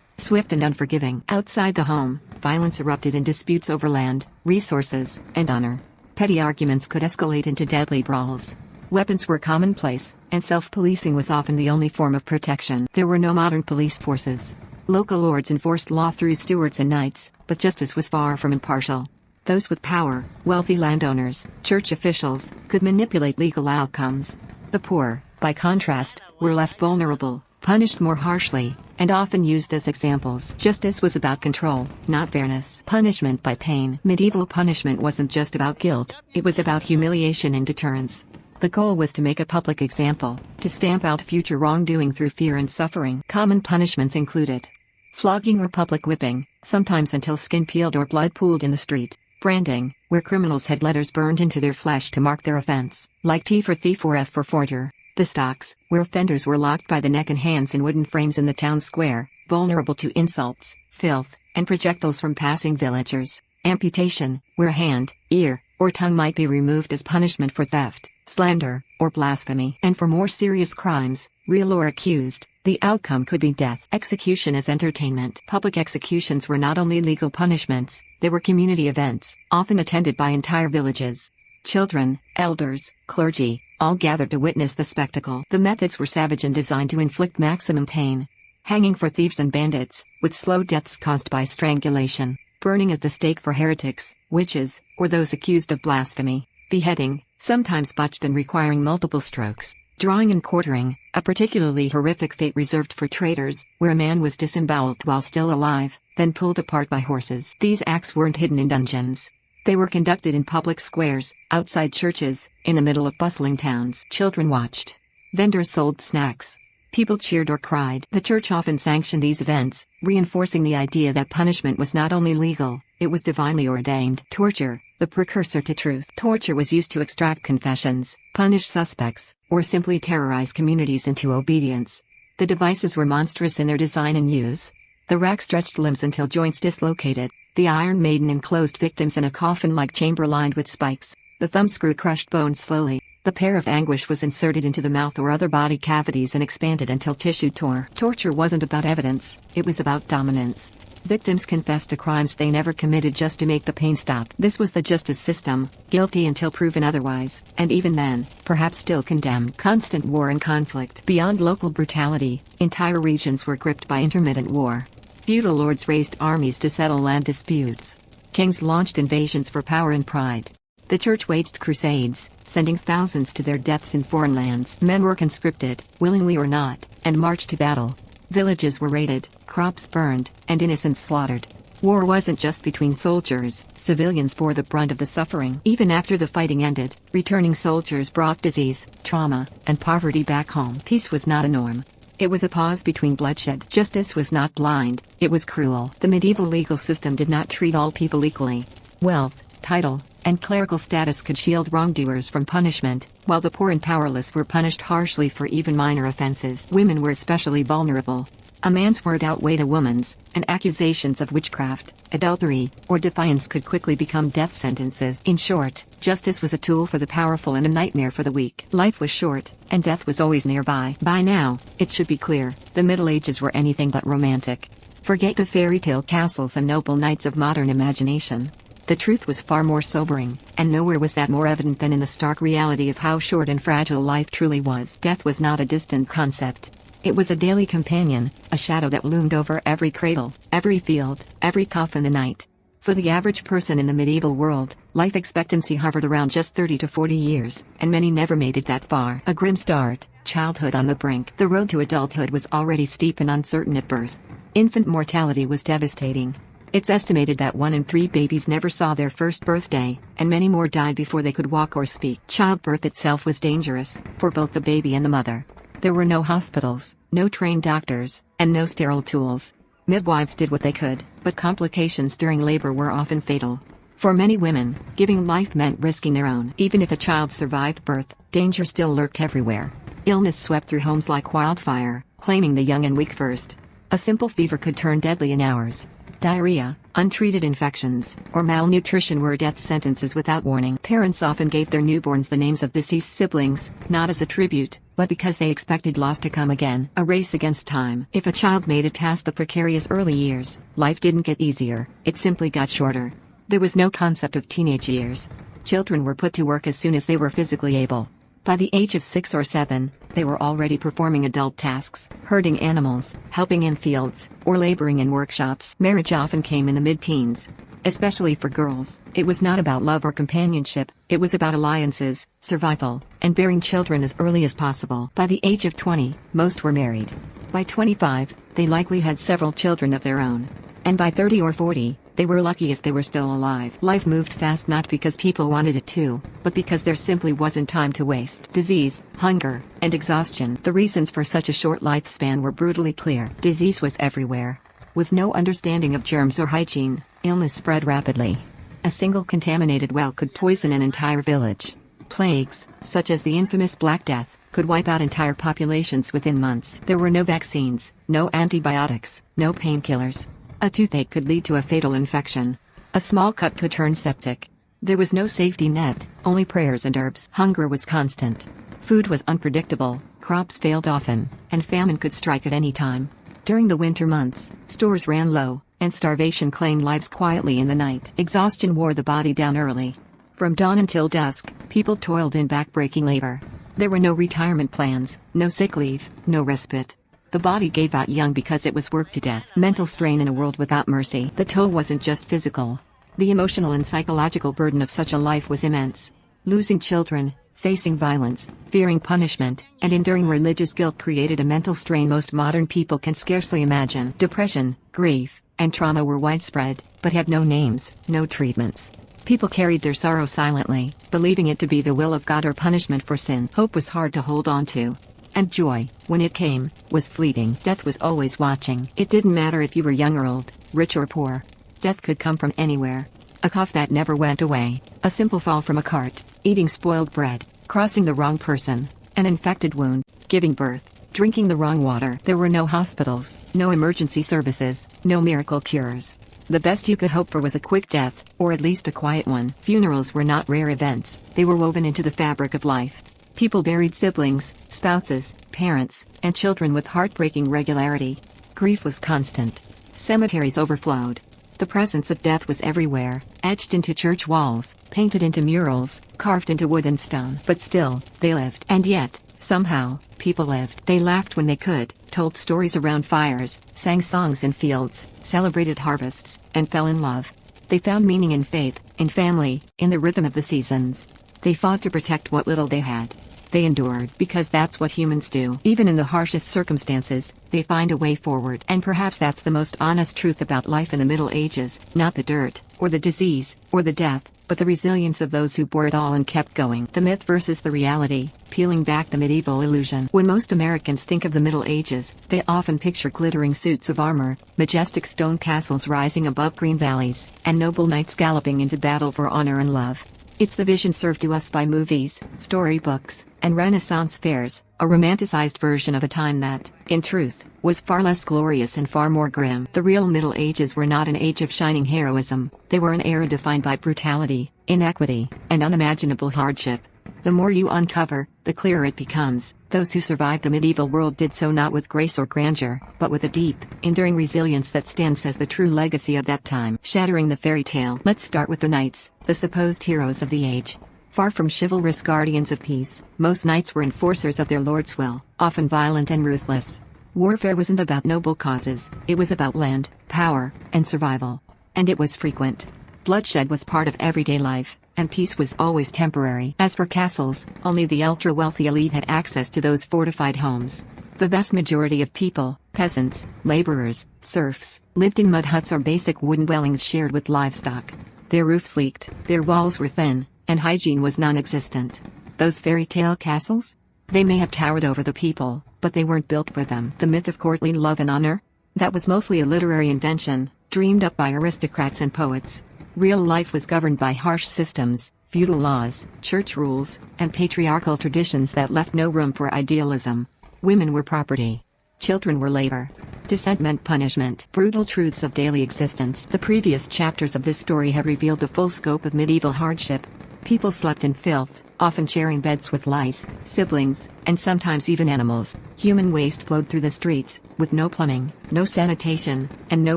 swift and unforgiving. Outside the home, violence erupted in disputes over land, resources, and honor. Petty arguments could escalate into deadly brawls. Weapons were commonplace, and self-policing was often the only form of protection. There were no modern police forces. Local lords enforced law through stewards and knights, but justice was far from impartial. Those with power, wealthy landowners, church officials, could manipulate legal outcomes. The poor, by contrast, were left vulnerable, punished more harshly, and often used as examples. Justice was about control, not fairness. Punishment by pain. Medieval punishment wasn't just about guilt, it was about humiliation and deterrence. The goal was to make a public example, to stamp out future wrongdoing through fear and suffering. Common punishments included flogging or public whipping, sometimes until skin peeled or blood pooled in the street. Branding, where criminals had letters burned into their flesh to mark their offense, like T for thief or F for forger. The stocks, where offenders were locked by the neck and hands in wooden frames in the town square, vulnerable to insults, filth, and projectiles from passing villagers. Amputation, where a hand, ear, or tongue might be removed as punishment for theft, slander, or blasphemy. And for more serious crimes, real or accused, the outcome could be death. Execution as entertainment. Public executions were not only legal punishments, they were community events, often attended by entire villages. Children, elders, clergy, all gathered to witness the spectacle. The methods were savage and designed to inflict maximum pain. Hanging for thieves and bandits, with slow deaths caused by strangulation. Burning at the stake for heretics, witches, or those accused of blasphemy. Beheading, sometimes botched and requiring multiple strokes. Drawing and quartering, a particularly horrific fate reserved for traitors, where a man was disemboweled while still alive, then pulled apart by horses. These acts weren't hidden in dungeons. They were conducted in public squares, outside churches, in the middle of bustling towns. Children watched. Vendors sold snacks. People cheered or cried. The church often sanctioned these events, reinforcing the idea that punishment was not only legal, it was divinely ordained. Torture, the precursor to truth. Torture was used to extract confessions, punish suspects, or simply terrorize communities into obedience. The devices were monstrous in their design and use. The rack stretched limbs until joints dislocated. The Iron Maiden enclosed victims in a coffin-like chamber lined with spikes. The thumbscrew crushed bones slowly. The pear of anguish was inserted into the mouth or other body cavities and expanded until tissue tore. Torture wasn't about evidence, it was about dominance. Victims confessed to crimes they never committed just to make the pain stop. This was the justice system, guilty until proven otherwise, and even then, perhaps still condemned. Constant war and conflict. Beyond local brutality, entire regions were gripped by intermittent war. Feudal lords raised armies to settle land disputes. Kings launched invasions for power and pride. The church waged crusades, sending thousands to their deaths in foreign lands. Men were conscripted, willingly or not, and marched to battle. Villages were raided, crops burned, and innocents slaughtered. War wasn't just between soldiers, civilians bore the brunt of the suffering. Even after the fighting ended, returning soldiers brought disease, trauma, and poverty back home. Peace was not a norm. It was a pause between bloodshed. Justice was not blind, it was cruel. The medieval legal system did not treat all people equally. Wealth, title, and clerical status could shield wrongdoers from punishment, while the poor and powerless were punished harshly for even minor offenses. Women were especially vulnerable. A man's word outweighed a woman's, and accusations of witchcraft, adultery, or defiance could quickly become death sentences. In short, justice was a tool for the powerful and a nightmare for the weak. Life was short, and death was always nearby. By now, it should be clear, the Middle Ages were anything but romantic. Forget the fairy tale castles and noble knights of modern imagination. The truth was far more sobering, and nowhere was that more evident than in the stark reality of how short and fragile life truly was. Death was not a distant concept. It was a daily companion, a shadow that loomed over every cradle, every field, every cough in the night. For the average person in the medieval world, life expectancy hovered around just 30 to 40 years, and many never made it that far. A grim start, childhood on the brink. The road to adulthood was already steep and uncertain at birth. Infant mortality was devastating. It's estimated that 1 in 3 babies never saw their first birthday, and many more died before they could walk or speak. Childbirth itself was dangerous, for both the baby and the mother. There were no hospitals, no trained doctors, and no sterile tools. Midwives did what they could, but complications during labor were often fatal. For many women, giving life meant risking their own. Even if a child survived birth, danger still lurked everywhere. Illness swept through homes like wildfire, claiming the young and weak first. A simple fever could turn deadly in hours. Diarrhea, untreated infections, or malnutrition were death sentences without warning. Parents often gave their newborns the names of deceased siblings, not as a tribute, but because they expected loss to come again. A race against time. If a child made it past the precarious early years, life didn't get easier, it simply got shorter. There was no concept of teenage years. Children were put to work as soon as they were physically able. By the age of 6 or 7, they were already performing adult tasks, herding animals, helping in fields, or laboring in workshops. Marriage often came in the mid-teens. Especially for girls, it was not about love or companionship, it was about alliances, survival, and bearing children as early as possible. By the age of 20, most were married. By 25, they likely had several children of their own. And by 30 or 40, they were lucky if they were still alive. Life moved fast not because people wanted it to, but because there simply wasn't time to waste. Disease, hunger, and exhaustion. The reasons for such a short lifespan were brutally clear. Disease was everywhere. With no understanding of germs or hygiene, illness spread rapidly. A single contaminated well could poison an entire village. Plagues, such as the infamous Black Death, could wipe out entire populations within months. There were no vaccines, no antibiotics, no painkillers. A toothache could lead to a fatal infection. A small cut could turn septic. There was no safety net, only prayers and herbs. Hunger was constant. Food was unpredictable, crops failed often, and famine could strike at any time. During the winter months, stores ran low, and starvation claimed lives quietly in the night. Exhaustion wore the body down early. From dawn until dusk, people toiled in back-breaking labor. There were no retirement plans, no sick leave, no respite. The body gave out young because it was worked to death. Mental strain in a world without mercy. The toll wasn't just physical. The emotional and psychological burden of such a life was immense. Losing children, facing violence, fearing punishment, and enduring religious guilt created a mental strain most modern people can scarcely imagine. Depression, grief, and trauma were widespread, but had no names, no treatments. People carried their sorrow silently, believing it to be the will of God or punishment for sin. Hope was hard to hold on to. And joy, when it came, was fleeting. Death was always watching. It didn't matter if you were young or old, rich or poor. Death could come from anywhere. A cough that never went away, a simple fall from a cart, eating spoiled bread, crossing the wrong person, an infected wound, giving birth, drinking the wrong water. There were no hospitals, no emergency services, no miracle cures. The best you could hope for was a quick death, or at least a quiet one. Funerals were not rare events, they were woven into the fabric of life. People buried siblings, spouses, parents, and children with heartbreaking regularity. Grief was constant. Cemeteries overflowed. The presence of death was everywhere, etched into church walls, painted into murals, carved into wood and stone. But still, they lived. And yet, somehow, people lived. They laughed when they could, told stories around fires, sang songs in fields, celebrated harvests, and fell in love. They found meaning in faith, in family, in the rhythm of the seasons. They fought to protect what little they had. They endured because that's what humans do. Even in the harshest circumstances, they find a way forward. And perhaps that's the most honest truth about life in the Middle Ages, not the dirt, or the disease, or the death, but the resilience of those who bore it all and kept going. The myth versus the reality, peeling back the medieval illusion. When most Americans think of the Middle Ages, they often picture glittering suits of armor, majestic stone castles rising above green valleys, and noble knights galloping into battle for honor and love. It's the vision served to us by movies, storybooks, and Renaissance fairs, a romanticized version of a time that, in truth, was far less glorious and far more grim. The real Middle Ages were not an age of shining heroism, they were an era defined by brutality, inequity, and unimaginable hardship. The more you uncover, the clearer it becomes. Those who survived the medieval world did so not with grace or grandeur, but with a deep, enduring resilience that stands as the true legacy of that time. Shattering the fairy tale. Let's start with the knights, the supposed heroes of the age. Far from chivalrous guardians of peace, most knights were enforcers of their lord's will, often violent and ruthless. Warfare wasn't about noble causes, it was about land, power, and survival. and it was frequent. Bloodshed was part of everyday life, and peace was always temporary. As for castles, only the ultra-wealthy elite had access to those fortified homes. The vast majority of people, peasants, laborers, serfs, lived in mud huts or basic wooden dwellings shared with livestock. Their roofs leaked, their walls were thin, and hygiene was non-existent. Those fairy tale castles? They may have towered over the people, but they weren't built for them. The myth of courtly love and honor? That was mostly a literary invention, dreamed up by aristocrats and poets. Real life was governed by harsh systems, feudal laws, church rules, and patriarchal traditions that left no room for idealism. Women were property. Children were labor. Dissent meant punishment. Brutal truths of daily existence. The previous chapters of this story have revealed the full scope of medieval hardship. People slept in filth, often sharing beds with lice, siblings, and sometimes even animals. Human waste flowed through the streets, with no plumbing, no sanitation, and no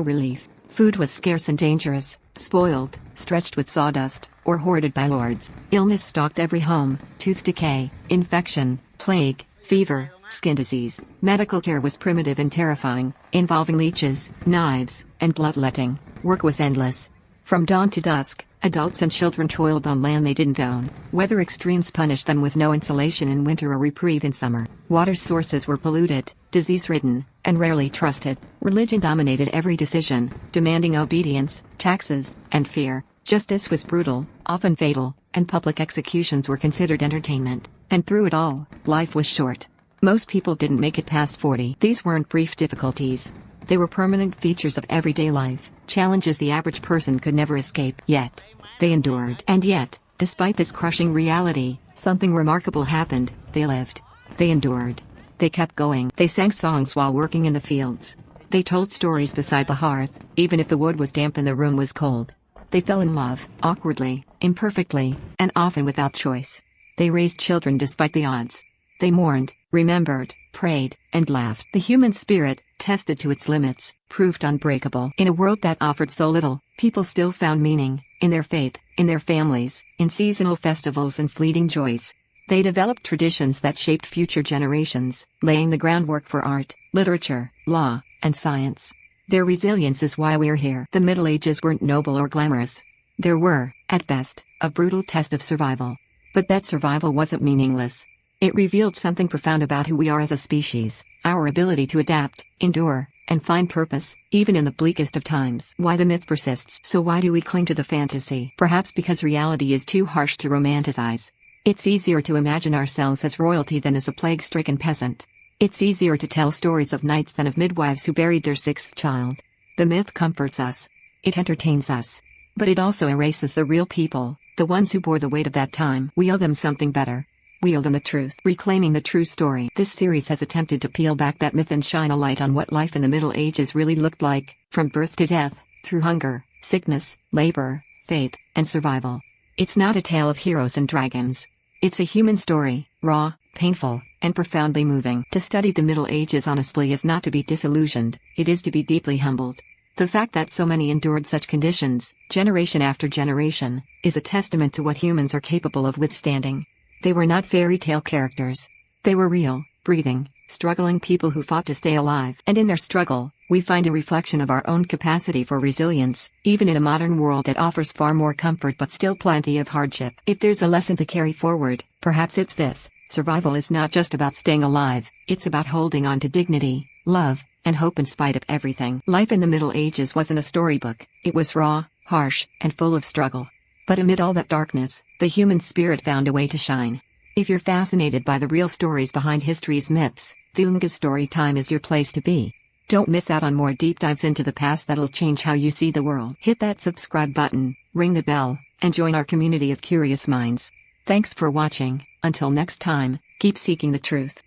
relief. Food was scarce and dangerous, spoiled, stretched with sawdust, or hoarded by lords. Illness stalked every home: tooth decay, infection, plague, fever, skin disease. Medical care was primitive and terrifying, involving leeches, knives, and bloodletting. Work was endless. From dawn to dusk, adults and children toiled on land they didn't own. Weather extremes punished them with no insulation in winter or reprieve in summer. Water sources were polluted, disease-ridden, and rarely trusted. Religion dominated every decision, demanding obedience, taxes, and fear. Justice was brutal, often fatal, and public executions were considered entertainment. And through it all, life was short. Most people didn't make it past 40. These weren't brief difficulties. They were permanent features of everyday life, challenges the average person could never escape. Yet, they endured. And yet, despite this crushing reality, something remarkable happened. They lived. They endured. They kept going. They sang songs while working in the fields. They told stories beside the hearth, even if the wood was damp and the room was cold. They fell in love, awkwardly, imperfectly, and often without choice. They raised children despite the odds. They mourned, remembered, prayed, and laughed. The human spirit, tested to its limits, proved unbreakable. In a world that offered so little, people still found meaning, in their faith, in their families, in seasonal festivals and fleeting joys. They developed traditions that shaped future generations, laying the groundwork for art, literature, law, and science. Their resilience is why we're here. The Middle Ages weren't noble or glamorous. They were, at best, a brutal test of survival. But that survival wasn't meaningless. It revealed something profound about who we are as a species, our ability to adapt, endure, and find purpose, even in the bleakest of times. Why the myth persists. So why do we cling to the fantasy? Perhaps because reality is too harsh to romanticize. It's easier to imagine ourselves as royalty than as a plague-stricken peasant. It's easier to tell stories of knights than of midwives who buried their sixth child. The myth comforts us. It entertains us. But it also erases the real people, the ones who bore the weight of that time. We owe them something better. We owe them the truth. Reclaiming the true story. This series has attempted to peel back that myth and shine a light on what life in the Middle Ages really looked like, from birth to death, through hunger, sickness, labor, faith, and survival. It's not a tale of heroes and dragons. It's a human story, raw, painful, and profoundly moving. To study the Middle Ages honestly is not to be disillusioned, it is to be deeply humbled. The fact that so many endured such conditions, generation after generation, is a testament to what humans are capable of withstanding. They were not fairy tale characters. They were real, breathing, struggling people who fought to stay alive. And in their struggle, we find a reflection of our own capacity for resilience, even in a modern world that offers far more comfort but still plenty of hardship. If there's a lesson to carry forward, perhaps it's this: survival is not just about staying alive, it's about holding on to dignity, love, and hope in spite of everything. Life in the Middle Ages wasn't a storybook. It was raw, harsh, and full of struggle. But amid all that darkness, the human spirit found a way to shine. If you're fascinated by the real stories behind history's myths, Thunga's Story Time is your place to be. Don't miss out on more deep dives into the past that'll change how you see the world. Hit that subscribe button, ring the bell, and join our community of curious minds. Thanks for watching. Until next time, keep seeking the truth.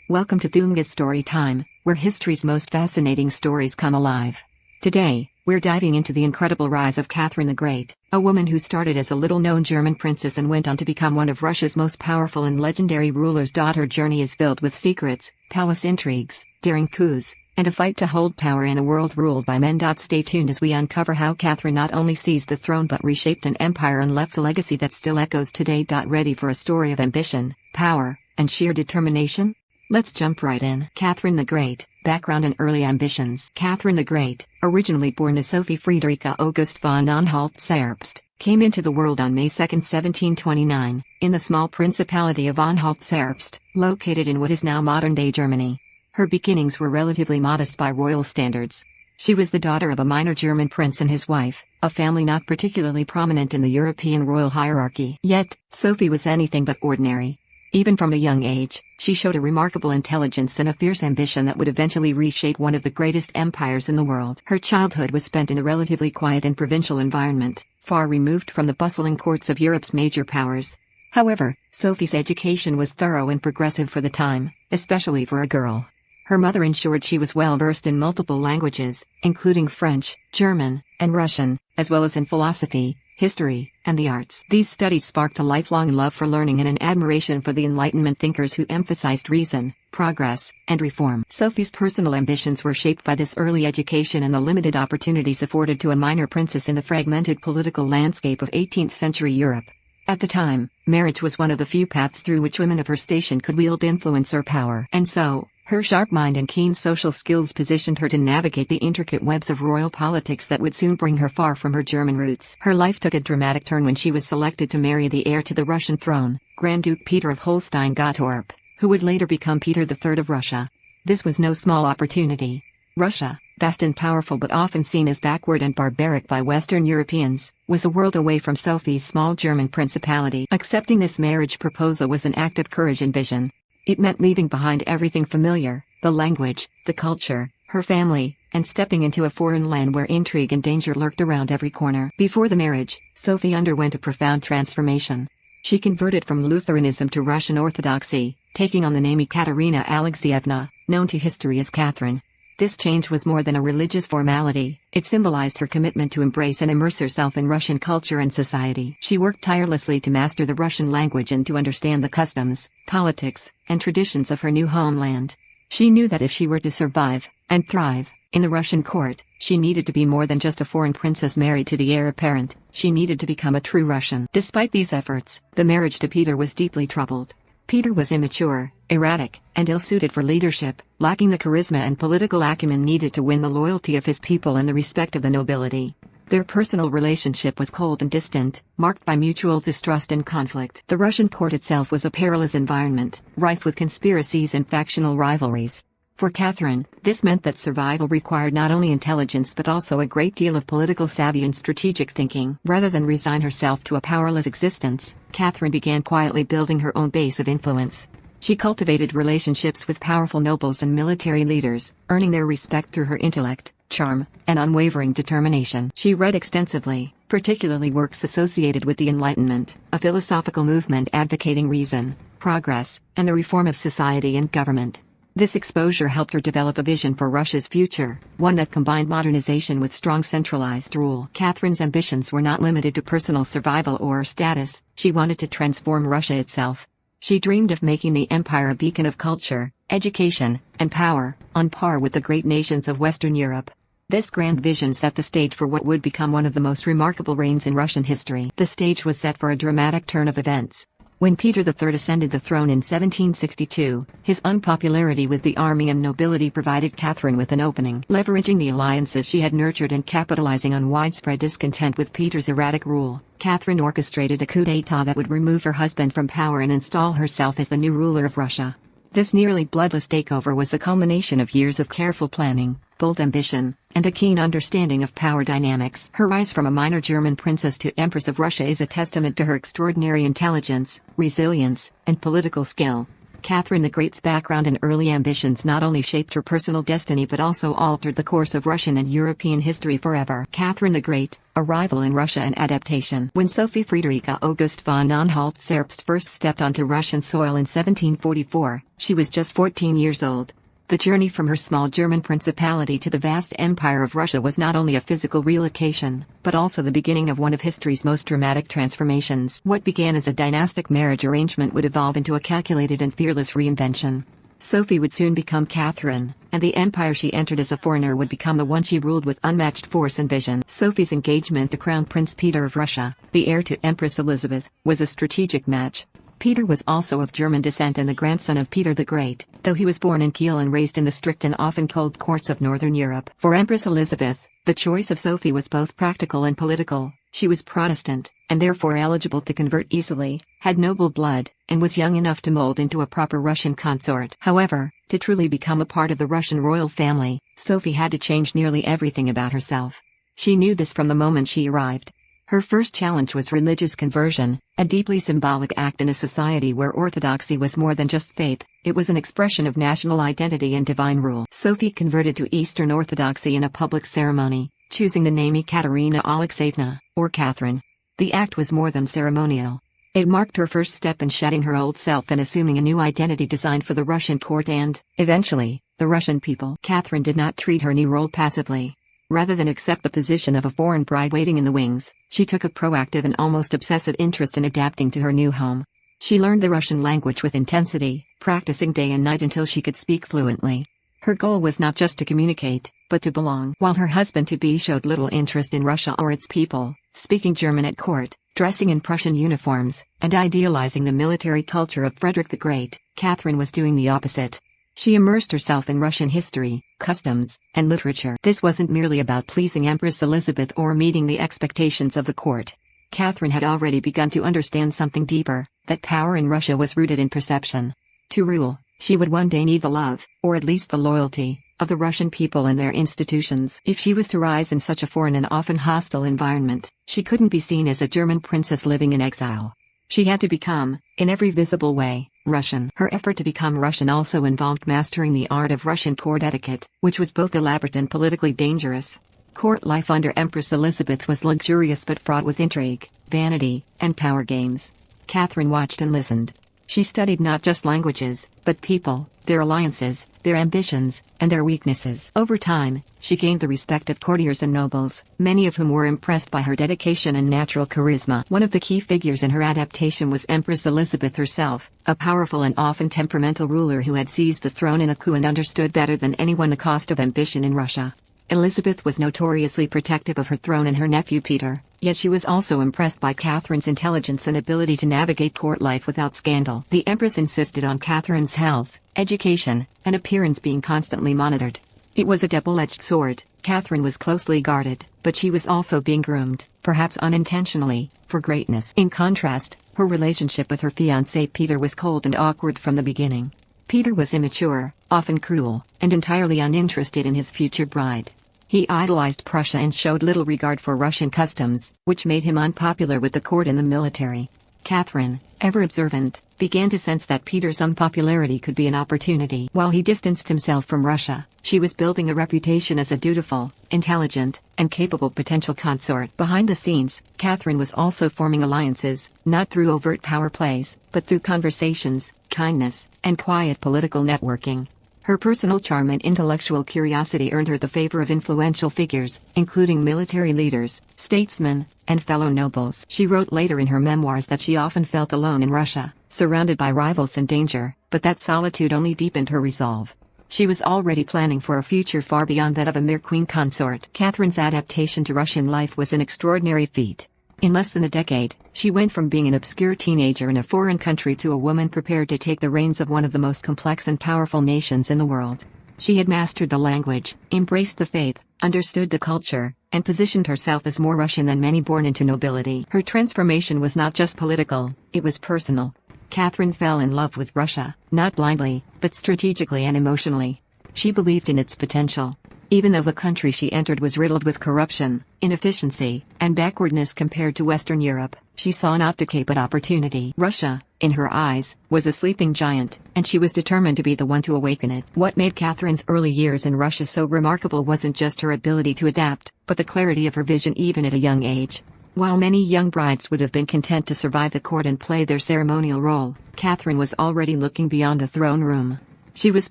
Welcome to Thunga's Story Time, where history's most fascinating stories come alive. Today, We're diving into the incredible rise of Catherine the Great, a woman who started as a little-known German princess and went on to become one of Russia's most powerful and legendary rulers. Her journey is filled with secrets, palace intrigues, daring coups, and a fight to hold power in a world ruled by men. Stay tuned as we uncover how Catherine not only seized the throne but reshaped an empire and left a legacy that still echoes today. Ready for a story of ambition, power, and sheer determination? Let's jump right in. Catherine the Great, background and early ambitions. Catherine the Great, originally born as Sophie Friederike August von Anhalt-Zerbst, came into the world on May 2, 1729, in the small principality of Anhalt-Zerbst, located in what is now modern-day Germany. Her beginnings were relatively modest by royal standards. She was the daughter of a minor German prince and his wife, a family not particularly prominent in the European royal hierarchy. Yet, Sophie was anything but ordinary. Even from a young age, she showed a remarkable intelligence and a fierce ambition that would eventually reshape one of the greatest empires in the world. Her childhood was spent in a relatively quiet and provincial environment, far removed from the bustling courts of Europe's major powers. However, Sophie's education was thorough and progressive for the time, especially for a girl. Her mother ensured she was well versed in multiple languages, including French, German, and Russian, as well as in philosophy, history, and the arts. These studies sparked a lifelong love for learning and an admiration for the Enlightenment thinkers who emphasized reason, progress, and reform. Sophie's personal ambitions were shaped by this early education and the limited opportunities afforded to a minor princess in the fragmented political landscape of 18th-century Europe. At the time, marriage was one of the few paths through which women of her station could wield influence or power. And so, her sharp mind and keen social skills positioned her to navigate the intricate webs of royal politics that would soon bring her far from her German roots. Her life took a dramatic turn when she was selected to marry the heir to the Russian throne, Grand Duke Peter of Holstein-Gottorp, who would later become Peter III of Russia. This was no small opportunity. Russia, vast and powerful but often seen as backward and barbaric by Western Europeans, was a world away from Sophie's small German principality. Accepting this marriage proposal was an act of courage and vision. It meant leaving behind everything familiar, the language, the culture, her family, and stepping into a foreign land where intrigue and danger lurked around every corner. Before the marriage, Sophie underwent a profound transformation. She converted from Lutheranism to Russian Orthodoxy, taking on the name Ekaterina Alexeyevna, known to history as Catherine. This change was more than a religious formality, it symbolized her commitment to embrace and immerse herself in Russian culture and society. She worked tirelessly to master the Russian language and to understand the customs, politics, and traditions of her new homeland. She knew that if she were to survive, and thrive, in the Russian court, she needed to be more than just a foreign princess married to the heir apparent, she needed to become a true Russian. Despite these efforts, the marriage to Peter was deeply troubled. Peter was immature, erratic, and ill-suited for leadership, lacking the charisma and political acumen needed to win the loyalty of his people and the respect of the nobility. Their personal relationship was cold and distant, marked by mutual distrust and conflict. The Russian court itself was a perilous environment, rife with conspiracies and factional rivalries. For Catherine, this meant that survival required not only intelligence but also a great deal of political savvy and strategic thinking. Rather than resign herself to a powerless existence, Catherine began quietly building her own base of influence. She cultivated relationships with powerful nobles and military leaders, earning their respect through her intellect, charm, and unwavering determination. She read extensively, particularly works associated with the Enlightenment, a philosophical movement advocating reason, progress, and the reform of society and government. This exposure helped her develop a vision for Russia's future, one that combined modernization with strong centralized rule. Catherine's ambitions were not limited to personal survival or status, she wanted to transform Russia itself. She dreamed of making the empire a beacon of culture, education, and power, on par with the great nations of Western Europe. This grand vision set the stage for what would become one of the most remarkable reigns in Russian history. The stage was set for a dramatic turn of events. When Peter III ascended the throne in 1762, his unpopularity with the army and nobility provided Catherine with an opening. Leveraging the alliances she had nurtured and capitalizing on widespread discontent with Peter's erratic rule, Catherine orchestrated a coup d'état that would remove her husband from power and install herself as the new ruler of Russia. This nearly bloodless takeover was the culmination of years of careful planning, bold ambition, and a keen understanding of power dynamics. Her rise from a minor German princess to Empress of Russia is a testament to her extraordinary intelligence, resilience, and political skill. Catherine the Great's background and early ambitions not only shaped her personal destiny but also altered the course of Russian and European history forever. Catherine the Great, arrival in Russia and adaptation. When Sophie Friederike August von Anhalt-Zerbst first stepped onto Russian soil in 1744, she was just 14 years old. The journey from her small German principality to the vast empire of Russia was not only a physical relocation, but also the beginning of one of history's most dramatic transformations. What began as a dynastic marriage arrangement would evolve into a calculated and fearless reinvention. Sophie would soon become Catherine, and the empire she entered as a foreigner would become the one she ruled with unmatched force and vision. Sophie's engagement to Crown Prince Peter of Russia, the heir to Empress Elizabeth, was a strategic match. Peter was also of German descent and the grandson of Peter the Great, though he was born in Kiel and raised in the strict and often cold courts of northern Europe. For Empress Elizabeth, the choice of Sophie was both practical and political. She was Protestant, and therefore eligible to convert easily, had noble blood, and was young enough to mold into a proper Russian consort. However, to truly become a part of the Russian royal family, Sophie had to change nearly everything about herself. She knew this from the moment she arrived. Her first challenge was religious conversion, a deeply symbolic act in a society where orthodoxy was more than just faith, it was an expression of national identity and divine rule. Sophie converted to Eastern Orthodoxy in a public ceremony, choosing the name Ekaterina Alexeyevna, or Catherine. The act was more than ceremonial. It marked her first step in shedding her old self and assuming a new identity designed for the Russian court and, eventually, the Russian people. Catherine did not treat her new role passively. Rather than accept the position of a foreign bride waiting in the wings, she took a proactive and almost obsessive interest in adapting to her new home. She learned the Russian language with intensity, practicing day and night until she could speak fluently. Her goal was not just to communicate, but to belong. While her husband-to-be showed little interest in Russia or its people, speaking German at court, dressing in Prussian uniforms, and idealizing the military culture of Frederick the Great, Catherine was doing the opposite. She immersed herself in Russian history, customs, and literature. This wasn't merely about pleasing Empress Elizabeth or meeting the expectations of the court. Catherine had already begun to understand something deeper, that power in Russia was rooted in perception. To rule, she would one day need the love, or at least the loyalty, of the Russian people and their institutions. If she was to rise in such a foreign and often hostile environment, she couldn't be seen as a German princess living in exile. She had to become, in every visible way, Russian. Her effort to become Russian also involved mastering the art of Russian court etiquette, which was both elaborate and politically dangerous. Court life under Empress Elizabeth was luxurious but fraught with intrigue, vanity, and power games. Catherine watched and listened. She studied not just languages, but people, their alliances, their ambitions, and their weaknesses. Over time, she gained the respect of courtiers and nobles, many of whom were impressed by her dedication and natural charisma. One of the key figures in her adaptation was Empress Elizabeth herself, a powerful and often temperamental ruler who had seized the throne in a coup and understood better than anyone the cost of ambition in Russia. Elizabeth was notoriously protective of her throne and her nephew Peter, yet she was also impressed by Catherine's intelligence and ability to navigate court life without scandal. The Empress insisted on Catherine's health, education, and appearance being constantly monitored. It was a double-edged sword. Catherine was closely guarded, but she was also being groomed, perhaps unintentionally, for greatness. In contrast, her relationship with her fiancé Peter was cold and awkward from the beginning. Peter was immature, often cruel, and entirely uninterested in his future bride. He idolized Prussia and showed little regard for Russian customs, which made him unpopular with the court and the military. Catherine, ever observant, began to sense that Peter's unpopularity could be an opportunity. While he distanced himself from Russia, she was building a reputation as a dutiful, intelligent, and capable potential consort. Behind the scenes, Catherine was also forming alliances, not through overt power plays, but through conversations, kindness, and quiet political networking. Her personal charm and intellectual curiosity earned her the favor of influential figures, including military leaders, statesmen, and fellow nobles. She wrote later in her memoirs that she often felt alone in Russia, surrounded by rivals and danger, but that solitude only deepened her resolve. She was already planning for a future far beyond that of a mere queen consort. Catherine's adaptation to Russian life was an extraordinary feat. In less than a decade, she went from being an obscure teenager in a foreign country to a woman prepared to take the reins of one of the most complex and powerful nations in the world. She had mastered the language, embraced the faith, understood the culture, and positioned herself as more Russian than many born into nobility. Her transformation was not just political, it was personal. Catherine fell in love with Russia, not blindly, but strategically and emotionally. She believed in its potential. Even though the country she entered was riddled with corruption, inefficiency, and backwardness compared to Western Europe, she saw not decay but opportunity. Russia, in her eyes, was a sleeping giant, and she was determined to be the one to awaken it. What made Catherine's early years in Russia so remarkable wasn't just her ability to adapt, but the clarity of her vision even at a young age. While many young brides would have been content to survive the court and play their ceremonial role, Catherine was already looking beyond the throne room. She was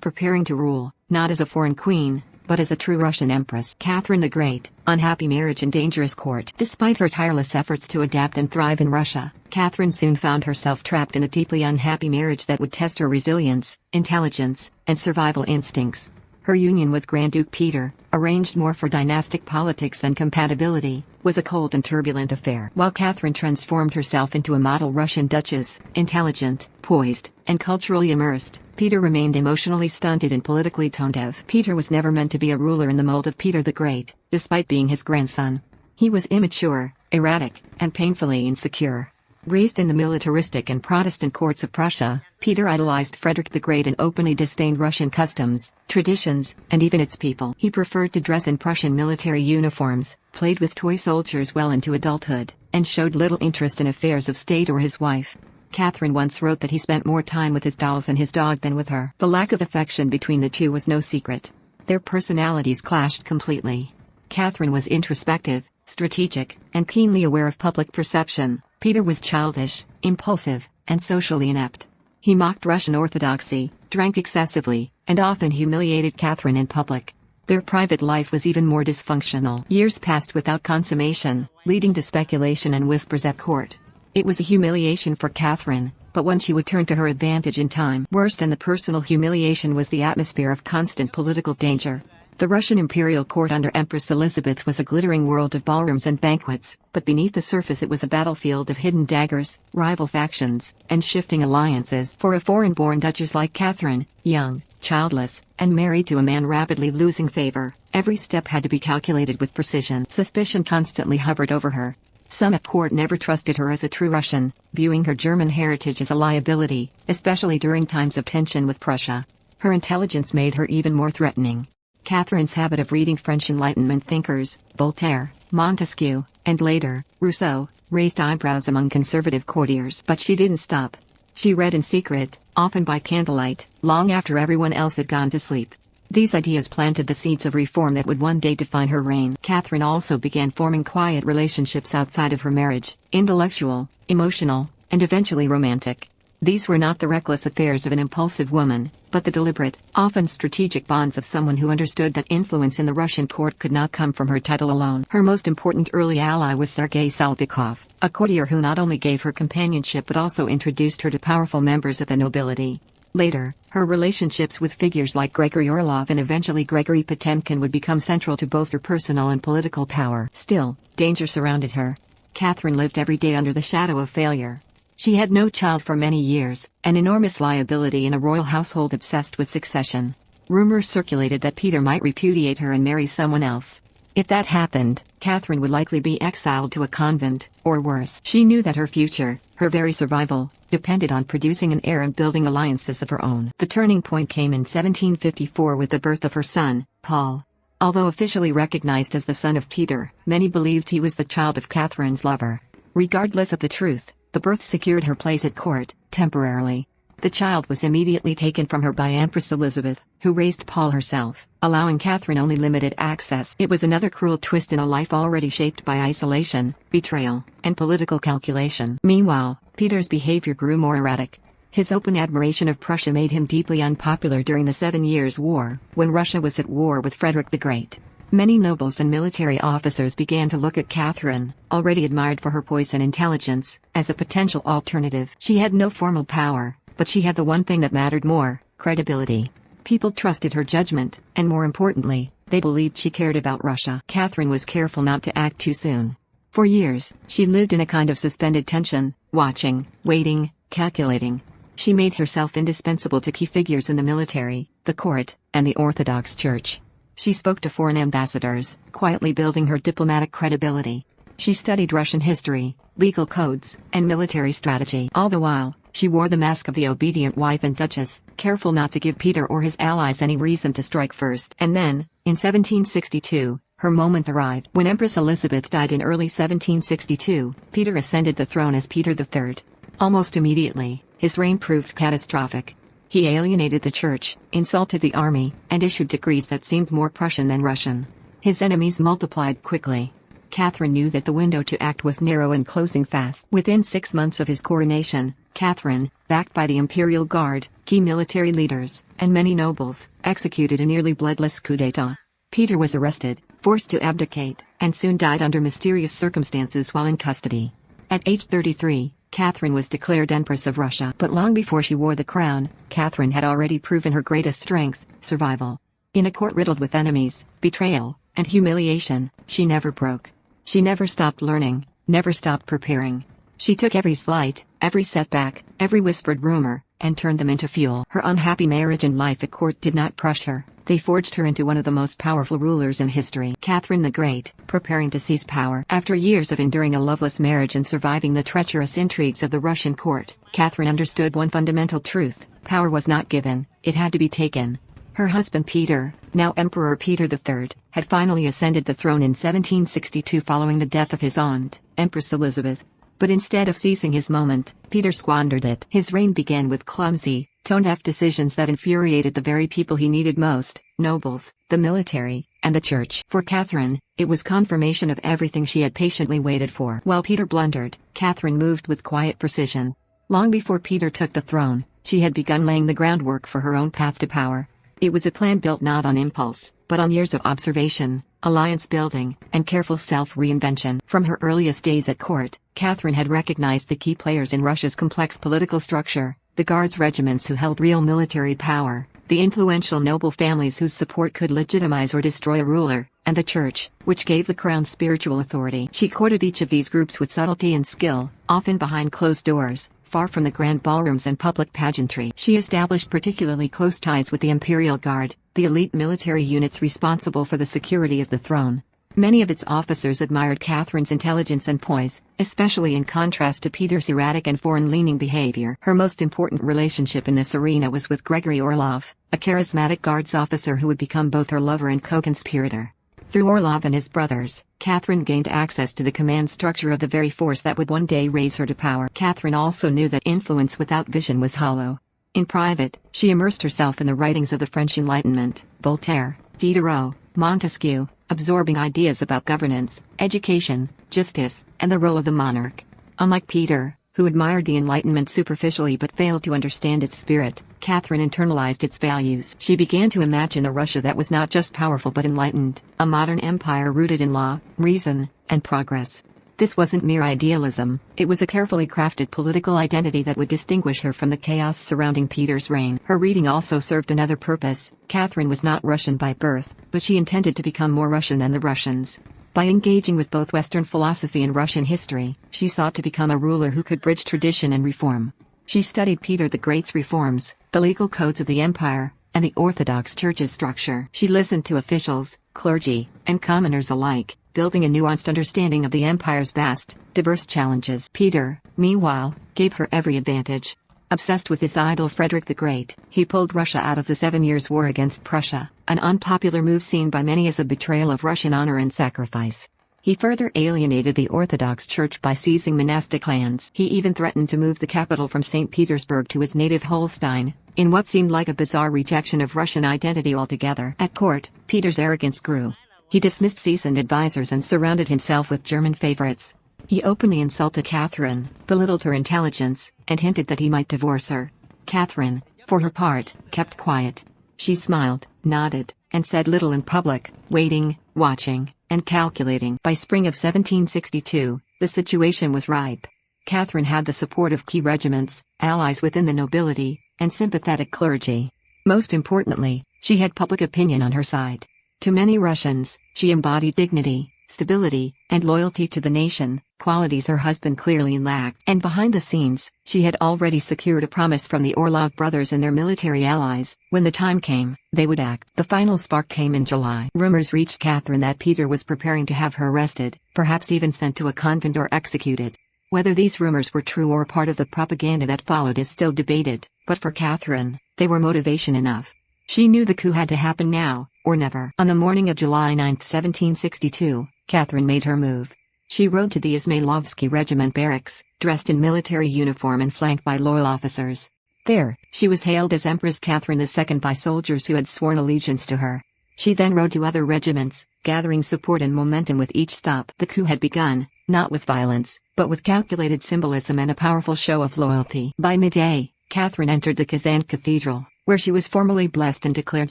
preparing to rule, not as a foreign queen, but as a true Russian empress. Catherine the Great, unhappy marriage and dangerous court. Despite her tireless efforts to adapt and thrive in Russia, Catherine soon found herself trapped in a deeply unhappy marriage that would test her resilience, intelligence, and survival instincts. Her union with Grand Duke Peter, arranged more for dynastic politics than compatibility, was a cold and turbulent affair. While Catherine transformed herself into a model Russian duchess, intelligent, poised, and culturally immersed, Peter remained emotionally stunted and politically tone-deaf. Peter was never meant to be a ruler in the mold of Peter the Great, despite being his grandson. He was immature, erratic, and painfully insecure. Raised in the militaristic and Protestant courts of Prussia, Peter idolized Frederick the Great and openly disdained Russian customs, traditions, and even its people. He preferred to dress in Prussian military uniforms, played with toy soldiers well into adulthood, and showed little interest in affairs of state or his wife. Catherine once wrote that he spent more time with his dolls and his dog than with her. The lack of affection between the two was no secret. Their personalities clashed completely. Catherine was introspective, strategic, and keenly aware of public perception. Peter was childish, impulsive, and socially inept. He mocked Russian orthodoxy, drank excessively, and often humiliated Catherine in public. Their private life was even more dysfunctional. Years passed without consummation, leading to speculation and whispers at court. It was a humiliation for Catherine, but one she would turn to her advantage in time. Worse than the personal humiliation was the atmosphere of constant political danger. The Russian imperial court under Empress Elizabeth was a glittering world of ballrooms and banquets, but beneath the surface it was a battlefield of hidden daggers, rival factions, and shifting alliances. For a foreign-born duchess like Catherine, young, childless, and married to a man rapidly losing favor, every step had to be calculated with precision. Suspicion constantly hovered over her. Some at court never trusted her as a true Russian, viewing her German heritage as a liability, especially during times of tension with Prussia. Her intelligence made her even more threatening. Catherine's habit of reading French Enlightenment thinkers, Voltaire, Montesquieu, and later, Rousseau, raised eyebrows among conservative courtiers. But she didn't stop. She read in secret, often by candlelight, long after everyone else had gone to sleep. These ideas planted the seeds of reform that would one day define her reign. Catherine also began forming quiet relationships outside of her marriage, intellectual, emotional, and eventually romantic. These were not the reckless affairs of an impulsive woman, but the deliberate, often strategic bonds of someone who understood that influence in the Russian court could not come from her title alone. Her most important early ally was Sergei Saltykov, a courtier who not only gave her companionship but also introduced her to powerful members of the nobility. Later, her relationships with figures like Gregory Orlov and eventually Gregory Potemkin would become central to both her personal and political power. Still, danger surrounded her. Catherine lived every day under the shadow of failure. She had no child for many years, an enormous liability in a royal household obsessed with succession. Rumors circulated that Peter might repudiate her and marry someone else. If that happened, Catherine would likely be exiled to a convent, or worse. She knew that her future, her very survival, depended on producing an heir and building alliances of her own. The turning point came in 1754 with the birth of her son, Paul. Although officially recognized as the son of Peter, many believed he was the child of Catherine's lover. Regardless of the truth, the birth secured her place at court, temporarily. The child was immediately taken from her by Empress Elizabeth, who raised Paul herself, allowing Catherine only limited access. It was another cruel twist in a life already shaped by isolation, betrayal, and political calculation. Meanwhile, Peter's behavior grew more erratic. His open admiration of Prussia made him deeply unpopular during the 7 Years' War, when Russia was at war with Frederick the Great. Many nobles and military officers began to look at Catherine, already admired for her poise and intelligence, as a potential alternative. She had no formal power, but she had the one thing that mattered more: credibility. People trusted her judgment, and more importantly, they believed she cared about Russia. Catherine was careful not to act too soon. For years, she lived in a kind of suspended tension, watching, waiting, calculating. She made herself indispensable to key figures in the military, the court, and the Orthodox Church. She spoke to foreign ambassadors, quietly building her diplomatic credibility. She studied Russian history, legal codes, and military strategy. All the while, she wore the mask of the obedient wife and duchess, careful not to give Peter or his allies any reason to strike first. And then, in 1762, her moment arrived. When Empress Elizabeth died in early 1762, Peter ascended the throne as Peter III. Almost immediately, his reign proved catastrophic. He alienated the church, insulted the army, and issued decrees that seemed more Prussian than Russian. His enemies multiplied quickly. Catherine knew that the window to act was narrow and closing fast. Within 6 months of his coronation, Catherine, backed by the imperial guard, key military leaders, and many nobles, executed a nearly bloodless coup d'état. Peter was arrested, forced to abdicate, and soon died under mysterious circumstances while in custody. At age 33, Catherine was declared Empress of Russia. But long before she wore the crown, Catherine had already proven her greatest strength, survival. In a court riddled with enemies, betrayal, and humiliation, she never broke. She never stopped learning, never stopped preparing. She took every slight, every setback, every whispered rumor, and turned them into fuel. Her unhappy marriage and life at court did not crush her. They forged her into one of the most powerful rulers in history. Catherine the Great, preparing to seize power. After years of enduring a loveless marriage and surviving the treacherous intrigues of the Russian court, Catherine understood one fundamental truth: power was not given, it had to be taken. Her husband Peter, now Emperor Peter III, had finally ascended the throne in 1762 following the death of his aunt, Empress Elizabeth. But instead of seizing his moment, Peter squandered it. His reign began with clumsy, tone-deaf decisions that infuriated the very people he needed most: nobles, the military, and the church. For Catherine, it was confirmation of everything she had patiently waited for. While Peter blundered, Catherine moved with quiet precision. Long before Peter took the throne, she had begun laying the groundwork for her own path to power. It was a plan built not on impulse, but on years of observation, alliance building, and careful self-reinvention. From her earliest days at court, Catherine had recognized the key players in Russia's complex political structure: the Guards regiments who held real military power, the influential noble families whose support could legitimize or destroy a ruler, and the church, which gave the crown spiritual authority. She courted each of these groups with subtlety and skill, often behind closed doors, far from the grand ballrooms and public pageantry. She established particularly close ties with the Imperial Guard, the elite military units responsible for the security of the throne. Many of its officers admired Catherine's intelligence and poise, especially in contrast to Peter's erratic and foreign-leaning behavior. Her most important relationship in this arena was with Gregory Orlov, a charismatic Guards officer who would become both her lover and co-conspirator. Through Orlov and his brothers, Catherine gained access to the command structure of the very force that would one day raise her to power. Catherine also knew that influence without vision was hollow. In private, she immersed herself in the writings of the French Enlightenment, Voltaire, Diderot, Montesquieu, absorbing ideas about governance, education, justice, and the role of the monarch. Unlike Peter, who admired the Enlightenment superficially but failed to understand its spirit, Catherine internalized its values. She began to imagine a Russia that was not just powerful but enlightened, a modern empire rooted in law, reason, and progress. This wasn't mere idealism, it was a carefully crafted political identity that would distinguish her from the chaos surrounding Peter's reign. Her reading also served another purpose. Catherine was not Russian by birth, but she intended to become more Russian than the Russians. By engaging with both Western philosophy and Russian history, she sought to become a ruler who could bridge tradition and reform. She studied Peter the Great's reforms, the legal codes of the empire, and the Orthodox Church's structure. She listened to officials, clergy, and commoners alike, building a nuanced understanding of the empire's vast, diverse challenges. Peter, meanwhile, gave her every advantage. Obsessed with his idol Frederick the Great, he pulled Russia out of the 7 Years' War against Prussia, an unpopular move seen by many as a betrayal of Russian honor and sacrifice. He further alienated the Orthodox Church by seizing monastic lands. He even threatened to move the capital from St. Petersburg to his native Holstein, in what seemed like a bizarre rejection of Russian identity altogether. At court, Peter's arrogance grew. He dismissed seasoned advisors and surrounded himself with German favorites. He openly insulted Catherine, belittled her intelligence, and hinted that he might divorce her. Catherine, for her part, kept quiet. She smiled, nodded, and said little in public, waiting, watching, and calculating. By spring of 1762, the situation was ripe. Catherine had the support of key regiments, allies within the nobility, and sympathetic clergy. Most importantly, she had public opinion on her side. To many Russians, she embodied dignity, stability, and loyalty to the nation, qualities her husband clearly lacked. And behind the scenes, she had already secured a promise from the Orlov brothers and their military allies: when the time came, they would act. The final spark came in July. Rumors reached Catherine that Peter was preparing to have her arrested, perhaps even sent to a convent or executed. Whether these rumors were true or part of the propaganda that followed is still debated, but for Catherine, they were motivation enough. She knew the coup had to happen now, or never. On the morning of July 9, 1762, Catherine made her move. She rode to the Izmailovsky Regiment barracks, dressed in military uniform and flanked by loyal officers. There, she was hailed as Empress Catherine II by soldiers who had sworn allegiance to her. She then rode to other regiments, gathering support and momentum with each stop. The coup had begun, not with violence, but with calculated symbolism and a powerful show of loyalty. By midday, Catherine entered the Kazan Cathedral, where she was formally blessed and declared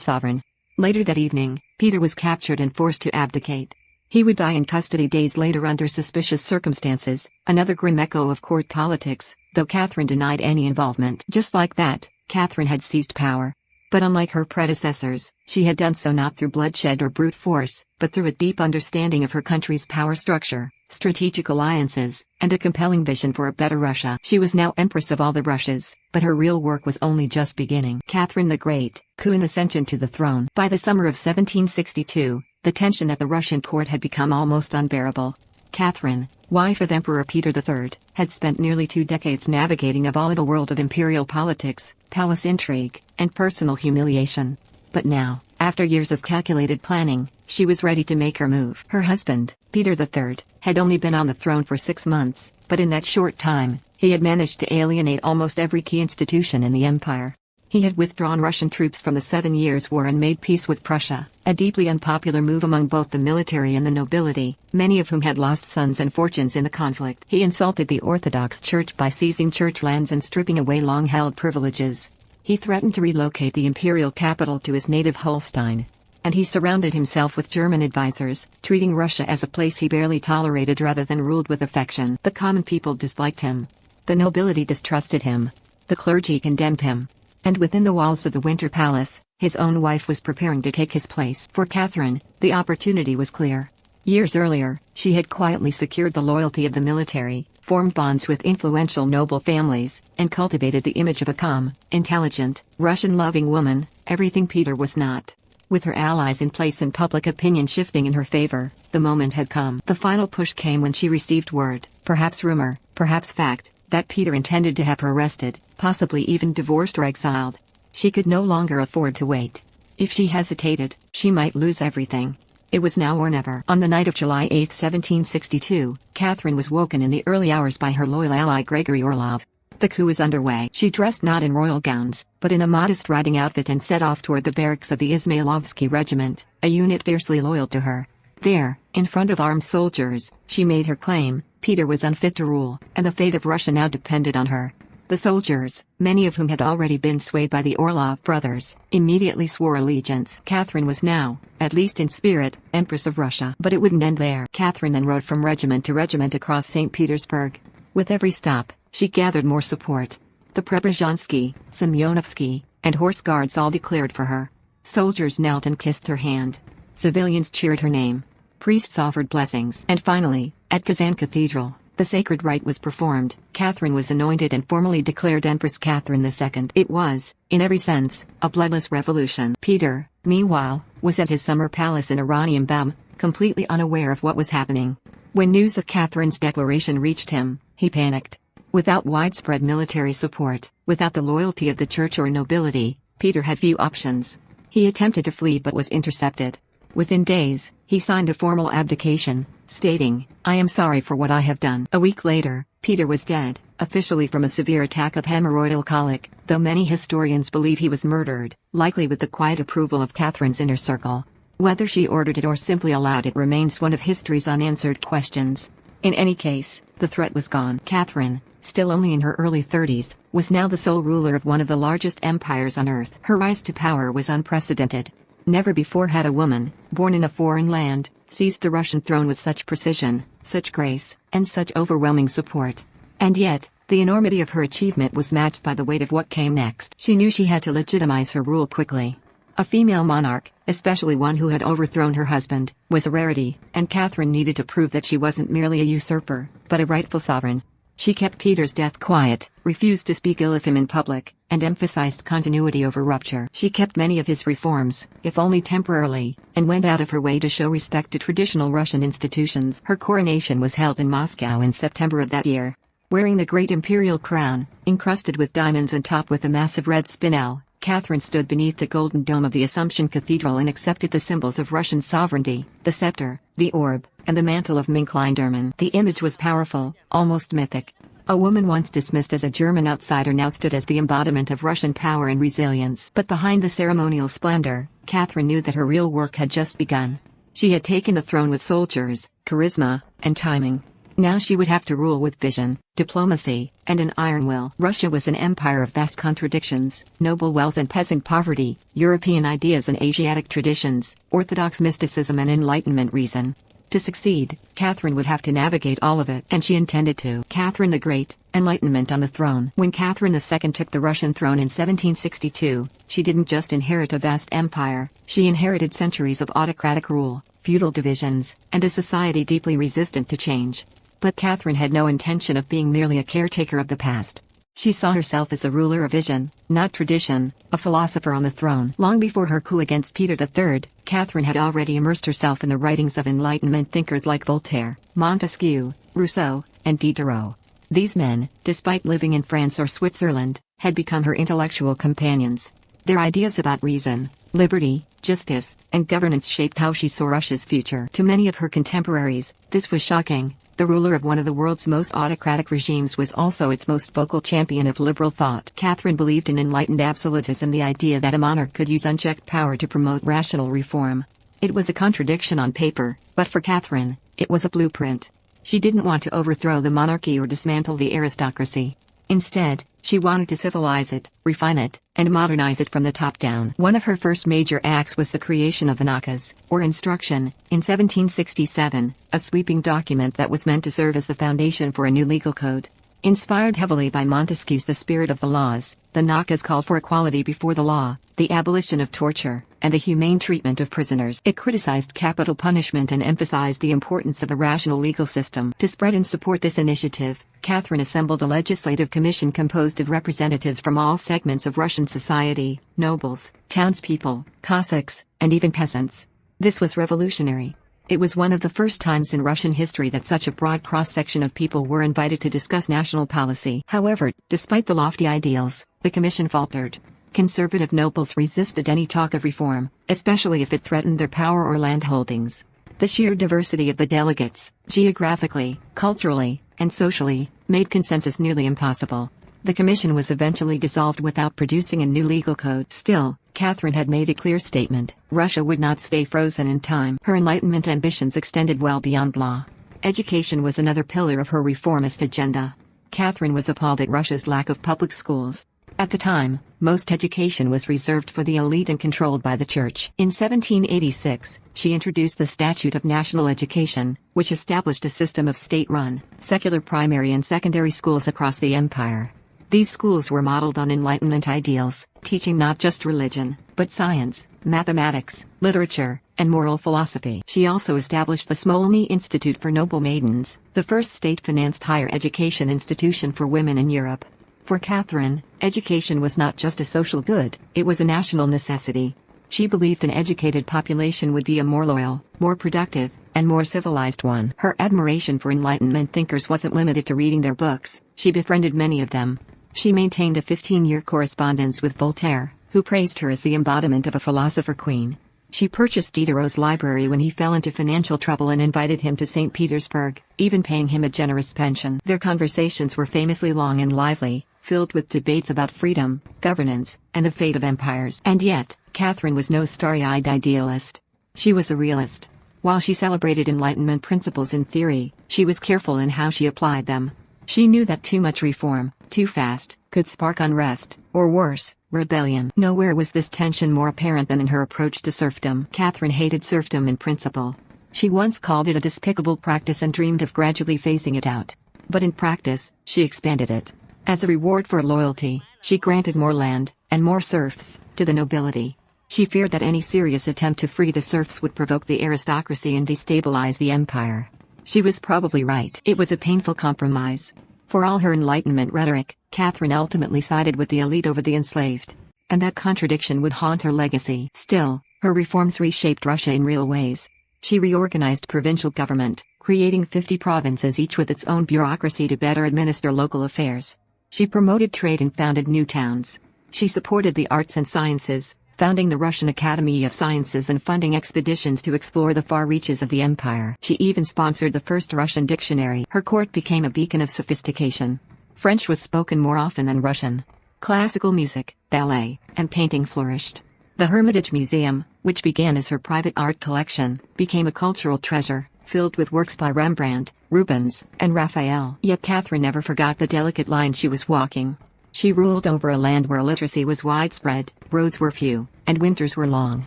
sovereign. Later that evening, Peter was captured and forced to abdicate. He would die in custody days later under suspicious circumstances, another grim echo of court politics, though Catherine denied any involvement. Just like that, Catherine had seized power. But unlike her predecessors, she had done so not through bloodshed or brute force, but through a deep understanding of her country's power structure, strategic alliances, and a compelling vision for a better Russia. She was now Empress of all the Russias, but her real work was only just beginning. Catherine the Great, coup and ascension to the throne. By the summer of 1762, the tension at the Russian court had become almost unbearable. Catherine, wife of Emperor Peter III, had spent nearly 2 decades navigating a volatile world of imperial politics, palace intrigue, and personal humiliation. But now, after years of calculated planning, she was ready to make her move. Her husband, Peter III, had only been on the throne for 6 months, but in that short time, he had managed to alienate almost every key institution in the empire. He had withdrawn Russian troops from the 7 Years' War and made peace with Prussia, a deeply unpopular move among both the military and the nobility, many of whom had lost sons and fortunes in the conflict. He insulted the Orthodox Church by seizing church lands and stripping away long-held privileges. He threatened to relocate the imperial capital to his native Holstein. And he surrounded himself with German advisors, treating Russia as a place he barely tolerated rather than ruled with affection. The common people disliked him. The nobility distrusted him. The clergy condemned him. And within the walls of the Winter Palace, his own wife was preparing to take his place. For Catherine, the opportunity was clear. Years earlier, she had quietly secured the loyalty of the military, formed bonds with influential noble families, and cultivated the image of a calm, intelligent, Russian-loving woman, everything Peter was not. With her allies in place and public opinion shifting in her favor, the moment had come. The final push came when she received word, perhaps rumor, perhaps fact, that Peter intended to have her arrested, possibly even divorced or exiled. She could no longer afford to wait. If she hesitated, she might lose everything. It was now or never. On the night of July 8, 1762, Catherine was woken in the early hours by her loyal ally Gregory Orlov. The coup was underway. She dressed not in royal gowns, but in a modest riding outfit and set off toward the barracks of the Izmailovsky Regiment, a unit fiercely loyal to her. There, in front of armed soldiers, she made her claim: Peter was unfit to rule, and the fate of Russia now depended on her. The soldiers, many of whom had already been swayed by the Orlov brothers, immediately swore allegiance. Catherine was now, at least in spirit, Empress of Russia. But it wouldn't end there. Catherine then rode from regiment to regiment across St. Petersburg. With every stop, she gathered more support. The Preobrazhensky, Semyonovsky, and Horse Guards all declared for her. Soldiers knelt and kissed her hand. Civilians cheered her name. Priests offered blessings. And finally, at Kazan Cathedral, the sacred rite was performed. Catherine was anointed and formally declared Empress Catherine II. It was, in every sense, a bloodless revolution. Peter, meanwhile, was at his summer palace in Oranienbaum, completely unaware of what was happening. When news of Catherine's declaration reached him, he panicked. Without widespread military support, without the loyalty of the church or nobility, Peter had few options. He attempted to flee but was intercepted. Within days, he signed a formal abdication, stating, "I am sorry for what I have done." A week later, Peter was dead, officially from a severe attack of hemorrhoidal colic, though many historians believe he was murdered, likely with the quiet approval of Catherine's inner circle. Whether she ordered it or simply allowed it remains one of history's unanswered questions. In any case, the threat was gone. Catherine, still only in her early 30s, was now the sole ruler of one of the largest empires on earth. Her rise to power was unprecedented. Never before had a woman, born in a foreign land, seized the Russian throne with such precision, such grace, and such overwhelming support. And yet, the enormity of her achievement was matched by the weight of what came next. She knew she had to legitimize her rule quickly. A female monarch, especially one who had overthrown her husband, was a rarity, and Catherine needed to prove that she wasn't merely a usurper, but a rightful sovereign. She kept Peter's death quiet, refused to speak ill of him in public, and emphasized continuity over rupture. She kept many of his reforms, if only temporarily, and went out of her way to show respect to traditional Russian institutions. Her coronation was held in Moscow in September of that year. Wearing the great imperial crown, encrusted with diamonds and topped with a massive red spinel, Catherine stood beneath the golden dome of the Assumption Cathedral and accepted the symbols of Russian sovereignty: the scepter, the orb, and the mantle of Mink-Leinderman. The image was powerful, almost mythic. A woman once dismissed as a German outsider now stood as the embodiment of Russian power and resilience. But behind the ceremonial splendor, Catherine knew that her real work had just begun. She had taken the throne with soldiers, charisma, and timing. Now she would have to rule with vision, diplomacy, and an iron will. Russia was an empire of vast contradictions: noble wealth and peasant poverty, European ideas and Asiatic traditions, Orthodox mysticism and Enlightenment reason. To succeed, Catherine would have to navigate all of it, and she intended to. Catherine the Great, Enlightenment on the throne. When Catherine II took the Russian throne in 1762, she didn't just inherit a vast empire, she inherited centuries of autocratic rule, feudal divisions, and a society deeply resistant to change. But Catherine had no intention of being merely a caretaker of the past. She saw herself as a ruler of vision, not tradition, a philosopher on the throne. Long before her coup against Peter III, Catherine had already immersed herself in the writings of Enlightenment thinkers like Voltaire, Montesquieu, Rousseau, and Diderot. These men, despite living in France or Switzerland, had become her intellectual companions. Their ideas about reason, liberty, justice, and governance shaped how she saw Russia's future. To many of her contemporaries, this was shocking. The ruler of one of the world's most autocratic regimes was also its most vocal champion of liberal thought. Catherine believed in enlightened absolutism, the idea that a monarch could use unchecked power to promote rational reform. It was a contradiction on paper, but for Catherine, it was a blueprint. She didn't want to overthrow the monarchy or dismantle the aristocracy. Instead, she wanted to civilize it, refine it, and modernize it from the top down. One of her first major acts was the creation of the Nakas, or Instruction, in 1767, a sweeping document that was meant to serve as the foundation for a new legal code. Inspired heavily by Montesquieu's The Spirit of the Laws, the Nakas called for equality before the law, the abolition of torture, and the humane treatment of prisoners. It criticized capital punishment and emphasized the importance of a rational legal system. To spread and support this initiative, Catherine assembled a legislative commission composed of representatives from all segments of Russian society: nobles, townspeople, Cossacks, and even peasants. This was revolutionary. It was one of the first times in Russian history that such a broad cross-section of people were invited to discuss national policy. However, despite the lofty ideals, the commission faltered. Conservative nobles resisted any talk of reform, especially if it threatened their power or land holdings. The sheer diversity of the delegates, geographically, culturally, and socially, made consensus nearly impossible. The commission was eventually dissolved without producing a new legal code. Still, Catherine had made a clear statement: Russia would not stay frozen in time. Her Enlightenment ambitions extended well beyond law. Education was another pillar of her reformist agenda. Catherine was appalled at Russia's lack of public schools. At the time, most education was reserved for the elite and controlled by the church. In 1786, she introduced the Statute of National Education, which established a system of state-run, secular primary and secondary schools across the empire. These schools were modeled on Enlightenment ideals, teaching not just religion, but science, mathematics, literature, and moral philosophy. She also established the Smolny Institute for Noble Maidens, the first state-financed higher education institution for women in Europe. For Catherine, education was not just a social good, it was a national necessity. She believed an educated population would be a more loyal, more productive, and more civilized one. Her admiration for Enlightenment thinkers wasn't limited to reading their books. She befriended many of them. She maintained a 15-year correspondence with Voltaire, who praised her as the embodiment of a philosopher queen. She purchased Diderot's library when he fell into financial trouble and invited him to St. Petersburg, even paying him a generous pension. Their conversations were famously long and lively, filled with debates about freedom, governance, and the fate of empires. And yet, Catherine was no starry-eyed idealist. She was a realist. While she celebrated Enlightenment principles in theory, she was careful in how she applied them. She knew that too much reform, too fast, could spark unrest, or worse, rebellion. Nowhere was this tension more apparent than in her approach to serfdom. Catherine hated serfdom in principle. She once called it a despicable practice and dreamed of gradually phasing it out. But in practice, she expanded it. As a reward for loyalty, she granted more land, and more serfs, to the nobility. She feared that any serious attempt to free the serfs would provoke the aristocracy and destabilize the empire. She was probably right. It was a painful compromise. For all her Enlightenment rhetoric, Catherine ultimately sided with the elite over the enslaved. And that contradiction would haunt her legacy. Still, her reforms reshaped Russia in real ways. She reorganized provincial government, creating 50 provinces each with its own bureaucracy to better administer local affairs. She promoted trade and founded new towns. She supported the arts and sciences, founding the Russian Academy of Sciences and funding expeditions to explore the far reaches of the empire. She even sponsored the first Russian dictionary. Her court became a beacon of sophistication. French was spoken more often than Russian. Classical music, ballet, and painting flourished. The Hermitage Museum, which began as her private art collection, became a cultural treasure, filled with works by Rembrandt, Rubens, and Raphael. Yet Catherine never forgot the delicate line she was walking. She ruled over a land where illiteracy was widespread, roads were few, and winters were long.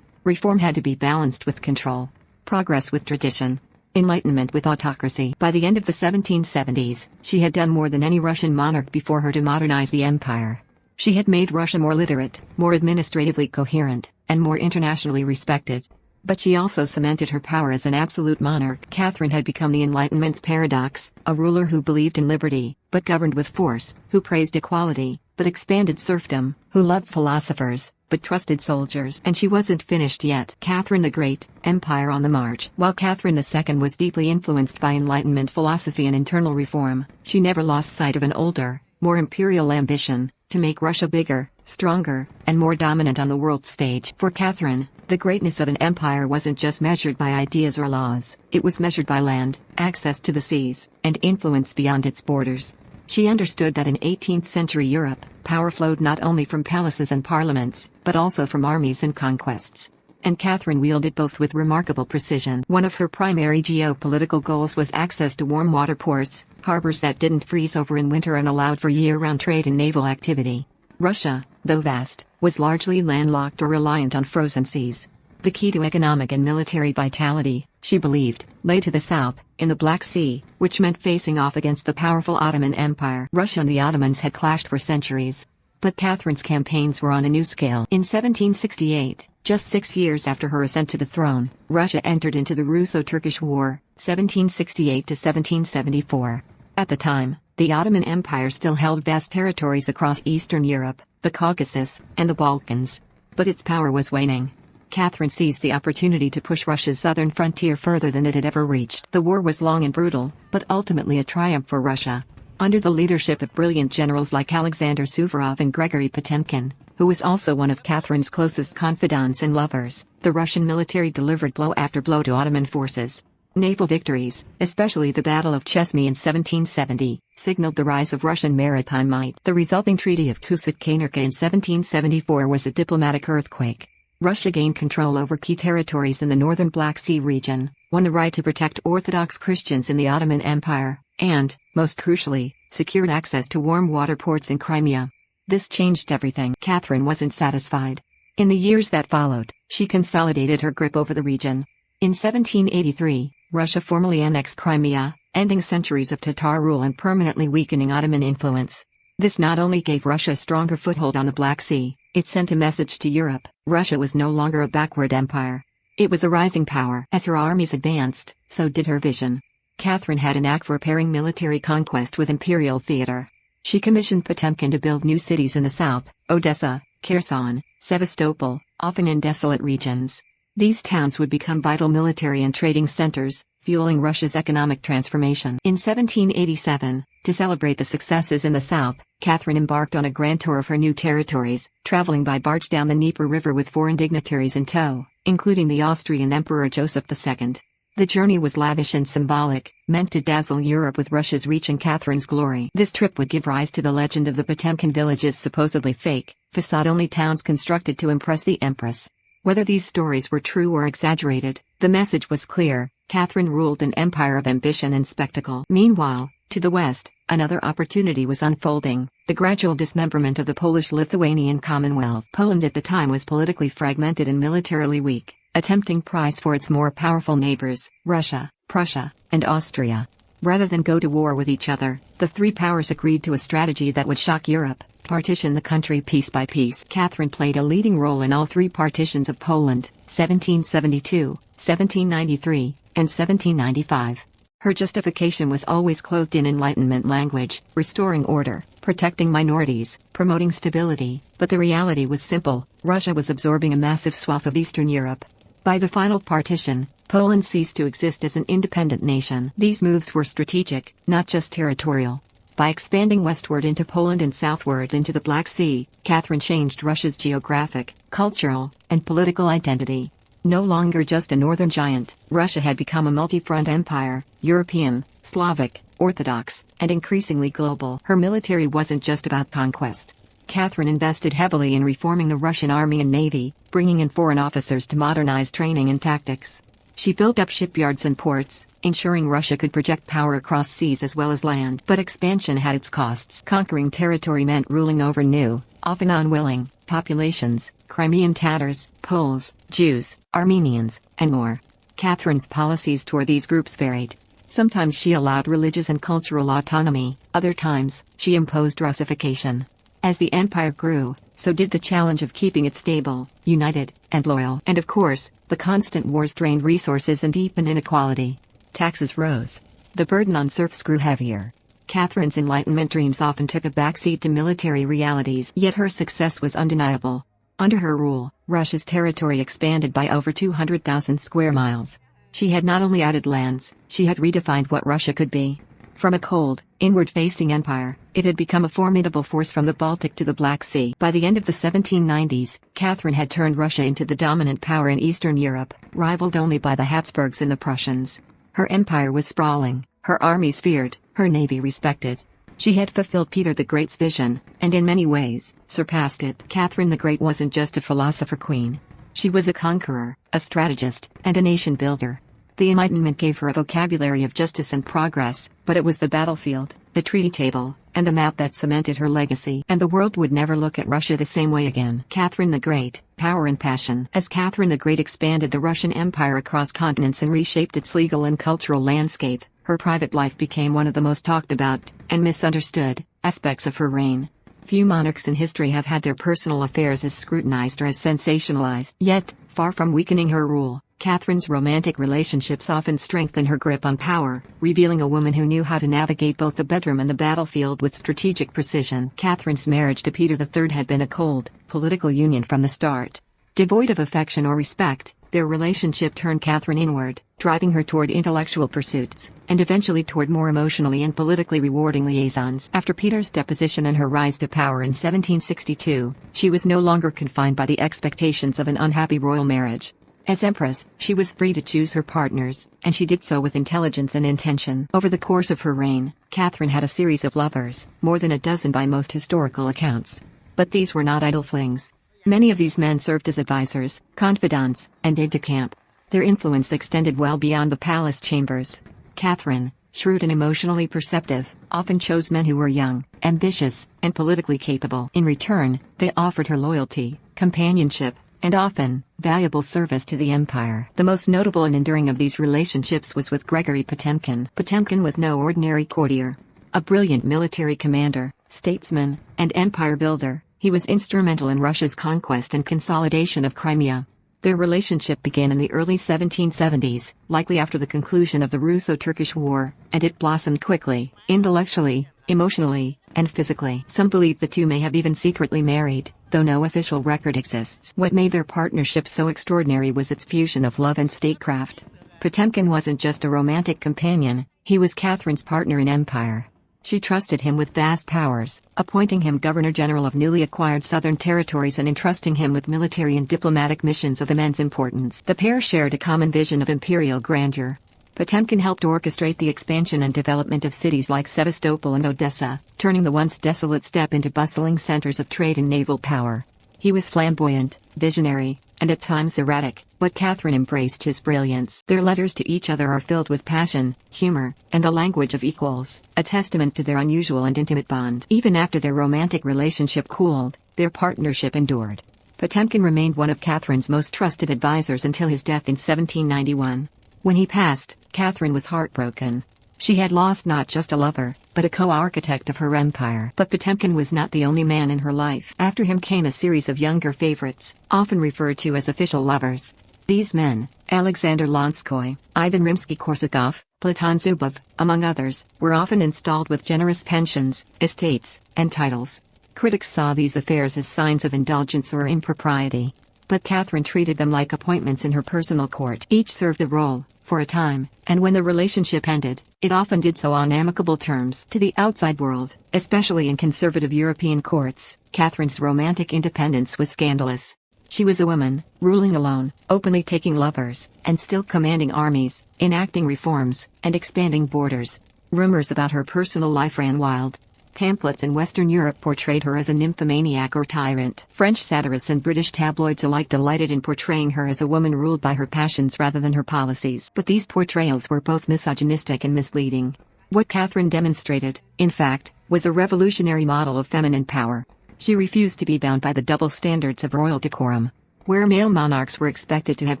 Reform had to be balanced with control. Progress with tradition. Enlightenment with autocracy. By the end of the 1770s, she had done more than any Russian monarch before her to modernize the empire. She had made Russia more literate, more administratively coherent, and more internationally respected. But she also cemented her power as an absolute monarch. Catherine had become the Enlightenment's paradox, a ruler who believed in liberty, but governed with force, who praised equality, but expanded serfdom, who loved philosophers, but trusted soldiers. And she wasn't finished yet. Catherine the Great, Empire on the March. While Catherine II was deeply influenced by Enlightenment philosophy and internal reform, she never lost sight of an older, more imperial ambition, to make Russia bigger, stronger, and more dominant on the world stage. For Catherine, the greatness of an empire wasn't just measured by ideas or laws, it was measured by land, access to the seas, and influence beyond its borders. She understood that in 18th century Europe, power flowed not only from palaces and parliaments, but also from armies and conquests. And Catherine wielded both with remarkable precision. One of her primary geopolitical goals was access to warm water ports, harbors that didn't freeze over in winter and allowed for year-round trade and naval activity. Russia, though vast, was largely landlocked or reliant on frozen seas. The key to economic and military vitality, she believed, lay to the south, in the Black Sea, which meant facing off against the powerful Ottoman Empire. Russia and the Ottomans had clashed for centuries. But Catherine's campaigns were on a new scale. In 1768, just 6 years after her ascent to the throne, Russia entered into the Russo-Turkish War, 1768 to 1774. At the time, the Ottoman Empire still held vast territories across Eastern Europe, the Caucasus, and the Balkans. But its power was waning. Catherine seized the opportunity to push Russia's southern frontier further than it had ever reached. The war was long and brutal, but ultimately a triumph for Russia. Under the leadership of brilliant generals like Alexander Suvorov and Gregory Potemkin, who was also one of Catherine's closest confidants and lovers, the Russian military delivered blow after blow to Ottoman forces. Naval victories, especially the Battle of Chesme in 1770, signaled the rise of Russian maritime might. The resulting Treaty of Kusak-Kanerka in 1774 was a diplomatic earthquake. Russia gained control over key territories in the northern Black Sea region, won the right to protect Orthodox Christians in the Ottoman Empire, and, most crucially, secured access to warm water ports in Crimea. This changed everything. Catherine wasn't satisfied. In the years that followed, she consolidated her grip over the region. In 1783, Russia formally annexed Crimea, ending centuries of Tatar rule and permanently weakening Ottoman influence. This not only gave Russia a stronger foothold on the Black Sea, it sent a message to Europe: Russia was no longer a backward empire. It was a rising power. As her armies advanced, so did her vision. Catherine had a knack for pairing military conquest with imperial theater. She commissioned Potemkin to build new cities in the south: Odessa, Kherson, Sevastopol, often in desolate regions. These towns would become vital military and trading centers, fueling Russia's economic transformation. In 1787, to celebrate the successes in the south, Catherine embarked on a grand tour of her new territories, traveling by barge down the Dnieper River with foreign dignitaries in tow, including the Austrian Emperor Joseph II. The journey was lavish and symbolic, meant to dazzle Europe with Russia's reach and Catherine's glory. This trip would give rise to the legend of the Potemkin villages, supposedly fake, facade-only towns constructed to impress the Empress. Whether these stories were true or exaggerated, the message was clear: Catherine ruled an empire of ambition and spectacle. Meanwhile, to the west, another opportunity was unfolding: the gradual dismemberment of the Polish-Lithuanian Commonwealth. Poland at the time was politically fragmented and militarily weak, a tempting prize for its more powerful neighbors, Russia, Prussia, and Austria. Rather than go to war with each other, the three powers agreed to a strategy that would shock Europe: partition the country piece by piece. Catherine played a leading role in all three partitions of Poland, 1772, 1793, and 1795. Her justification was always clothed in Enlightenment language: restoring order, protecting minorities, promoting stability. But the reality was simple: Russia was absorbing a massive swath of Eastern Europe. By the final partition, Poland ceased to exist as an independent nation. These moves were strategic, not just territorial. By expanding westward into Poland and southward into the Black Sea, Catherine changed Russia's geographic, cultural, and political identity. No longer just a northern giant, Russia had become a multi-front empire: European, Slavic, Orthodox, and increasingly global. Her military wasn't just about conquest. Catherine invested heavily in reforming the Russian army and navy, bringing in foreign officers to modernize training and tactics. She built up shipyards and ports, ensuring Russia could project power across seas as well as land. But expansion had its costs. Conquering territory meant ruling over new, often unwilling, populations, Crimean Tatars, Poles, Jews, Armenians, and more. Catherine's policies toward these groups varied. Sometimes she allowed religious and cultural autonomy, other times, she imposed Russification. As the empire grew, so did the challenge of keeping it stable, united, and loyal. And of course, the constant wars drained resources and deepened inequality. Taxes rose. The burden on serfs grew heavier. Catherine's Enlightenment dreams often took a backseat to military realities, yet her success was undeniable. Under her rule, Russia's territory expanded by over 200,000 square miles. She had not only added lands, she had redefined what Russia could be. From a cold, inward-facing empire, it had become a formidable force from the Baltic to the Black Sea. By the end of the 1790s, Catherine had turned Russia into the dominant power in Eastern Europe, rivaled only by the Habsburgs and the Prussians. Her empire was sprawling, her armies feared, her navy respected. She had fulfilled Peter the Great's vision, and in many ways, surpassed it. Catherine the Great wasn't just a philosopher queen. She was a conqueror, a strategist, and a nation builder. The Enlightenment gave her a vocabulary of justice and progress, but it was the battlefield, the treaty table, and the map that cemented her legacy. And the world would never look at Russia the same way again. Catherine the Great, power and passion. As Catherine the Great expanded the Russian Empire across continents and reshaped its legal and cultural landscape, her private life became one of the most talked about, and misunderstood, aspects of her reign. Few monarchs in history have had their personal affairs as scrutinized or as sensationalized. Yet, far from weakening her rule, Catherine's romantic relationships often strengthened her grip on power, revealing a woman who knew how to navigate both the bedroom and the battlefield with strategic precision. Catherine's marriage to Peter III had been a cold, political union from the start. Devoid of affection or respect, their relationship turned Catherine inward, driving her toward intellectual pursuits, and eventually toward more emotionally and politically rewarding liaisons. After Peter's deposition and her rise to power in 1762, she was no longer confined by the expectations of an unhappy royal marriage. As empress, she was free to choose her partners, and she did so with intelligence and intention. Over the course of her reign, Catherine had a series of lovers, more than a dozen by most historical accounts. But these were not idle flings. Many of these men served as advisors, confidants, and aides-de-camp. Their influence extended well beyond the palace chambers. Catherine, shrewd and emotionally perceptive, often chose men who were young, ambitious, and politically capable. In return, they offered her loyalty, companionship, and often, valuable service to the empire. The most notable and enduring of these relationships was with Gregory Potemkin. Potemkin was no ordinary courtier. A brilliant military commander, statesman, and empire builder, he was instrumental in Russia's conquest and consolidation of Crimea. Their relationship began in the early 1770s, likely after the conclusion of the Russo-Turkish War, and it blossomed quickly, intellectually, emotionally, and physically. Some believe the two may have even secretly married, though no official record exists. What made their partnership so extraordinary was its fusion of love and statecraft. Potemkin wasn't just a romantic companion, he was Catherine's partner in empire. She trusted him with vast powers, appointing him governor-general of newly acquired southern territories and entrusting him with military and diplomatic missions of immense importance. The pair shared a common vision of imperial grandeur. Potemkin helped orchestrate the expansion and development of cities like Sevastopol and Odessa, turning the once desolate steppe into bustling centers of trade and naval power. He was flamboyant, visionary, and at times erratic, but Catherine embraced his brilliance. Their letters to each other are filled with passion, humor, and the language of equals, a testament to their unusual and intimate bond. Even after their romantic relationship cooled, their partnership endured. Potemkin remained one of Catherine's most trusted advisors until his death in 1791. When he passed, Catherine was heartbroken. She had lost not just a lover, but a co-architect of her empire. But Potemkin was not the only man in her life. After him came a series of younger favorites, often referred to as official lovers. These men, Alexander Lonskoy, Ivan Rimsky-Korsakov, Platon Zubov, among others, were often installed with generous pensions, estates, and titles. Critics saw these affairs as signs of indulgence or impropriety. But Catherine treated them like appointments in her personal court. Each served a role, for a time, and when the relationship ended, it often did so on amicable terms. To the outside world, especially in conservative European courts, Catherine's romantic independence was scandalous. She was a woman, ruling alone, openly taking lovers, and still commanding armies, enacting reforms, and expanding borders. Rumors about her personal life ran wild. Pamphlets in Western Europe portrayed her as a nymphomaniac or tyrant. French satirists and British tabloids alike delighted in portraying her as a woman ruled by her passions rather than her policies. But these portrayals were both misogynistic and misleading. What Catherine demonstrated, in fact, was a revolutionary model of feminine power. She refused to be bound by the double standards of royal decorum. Where male monarchs were expected to have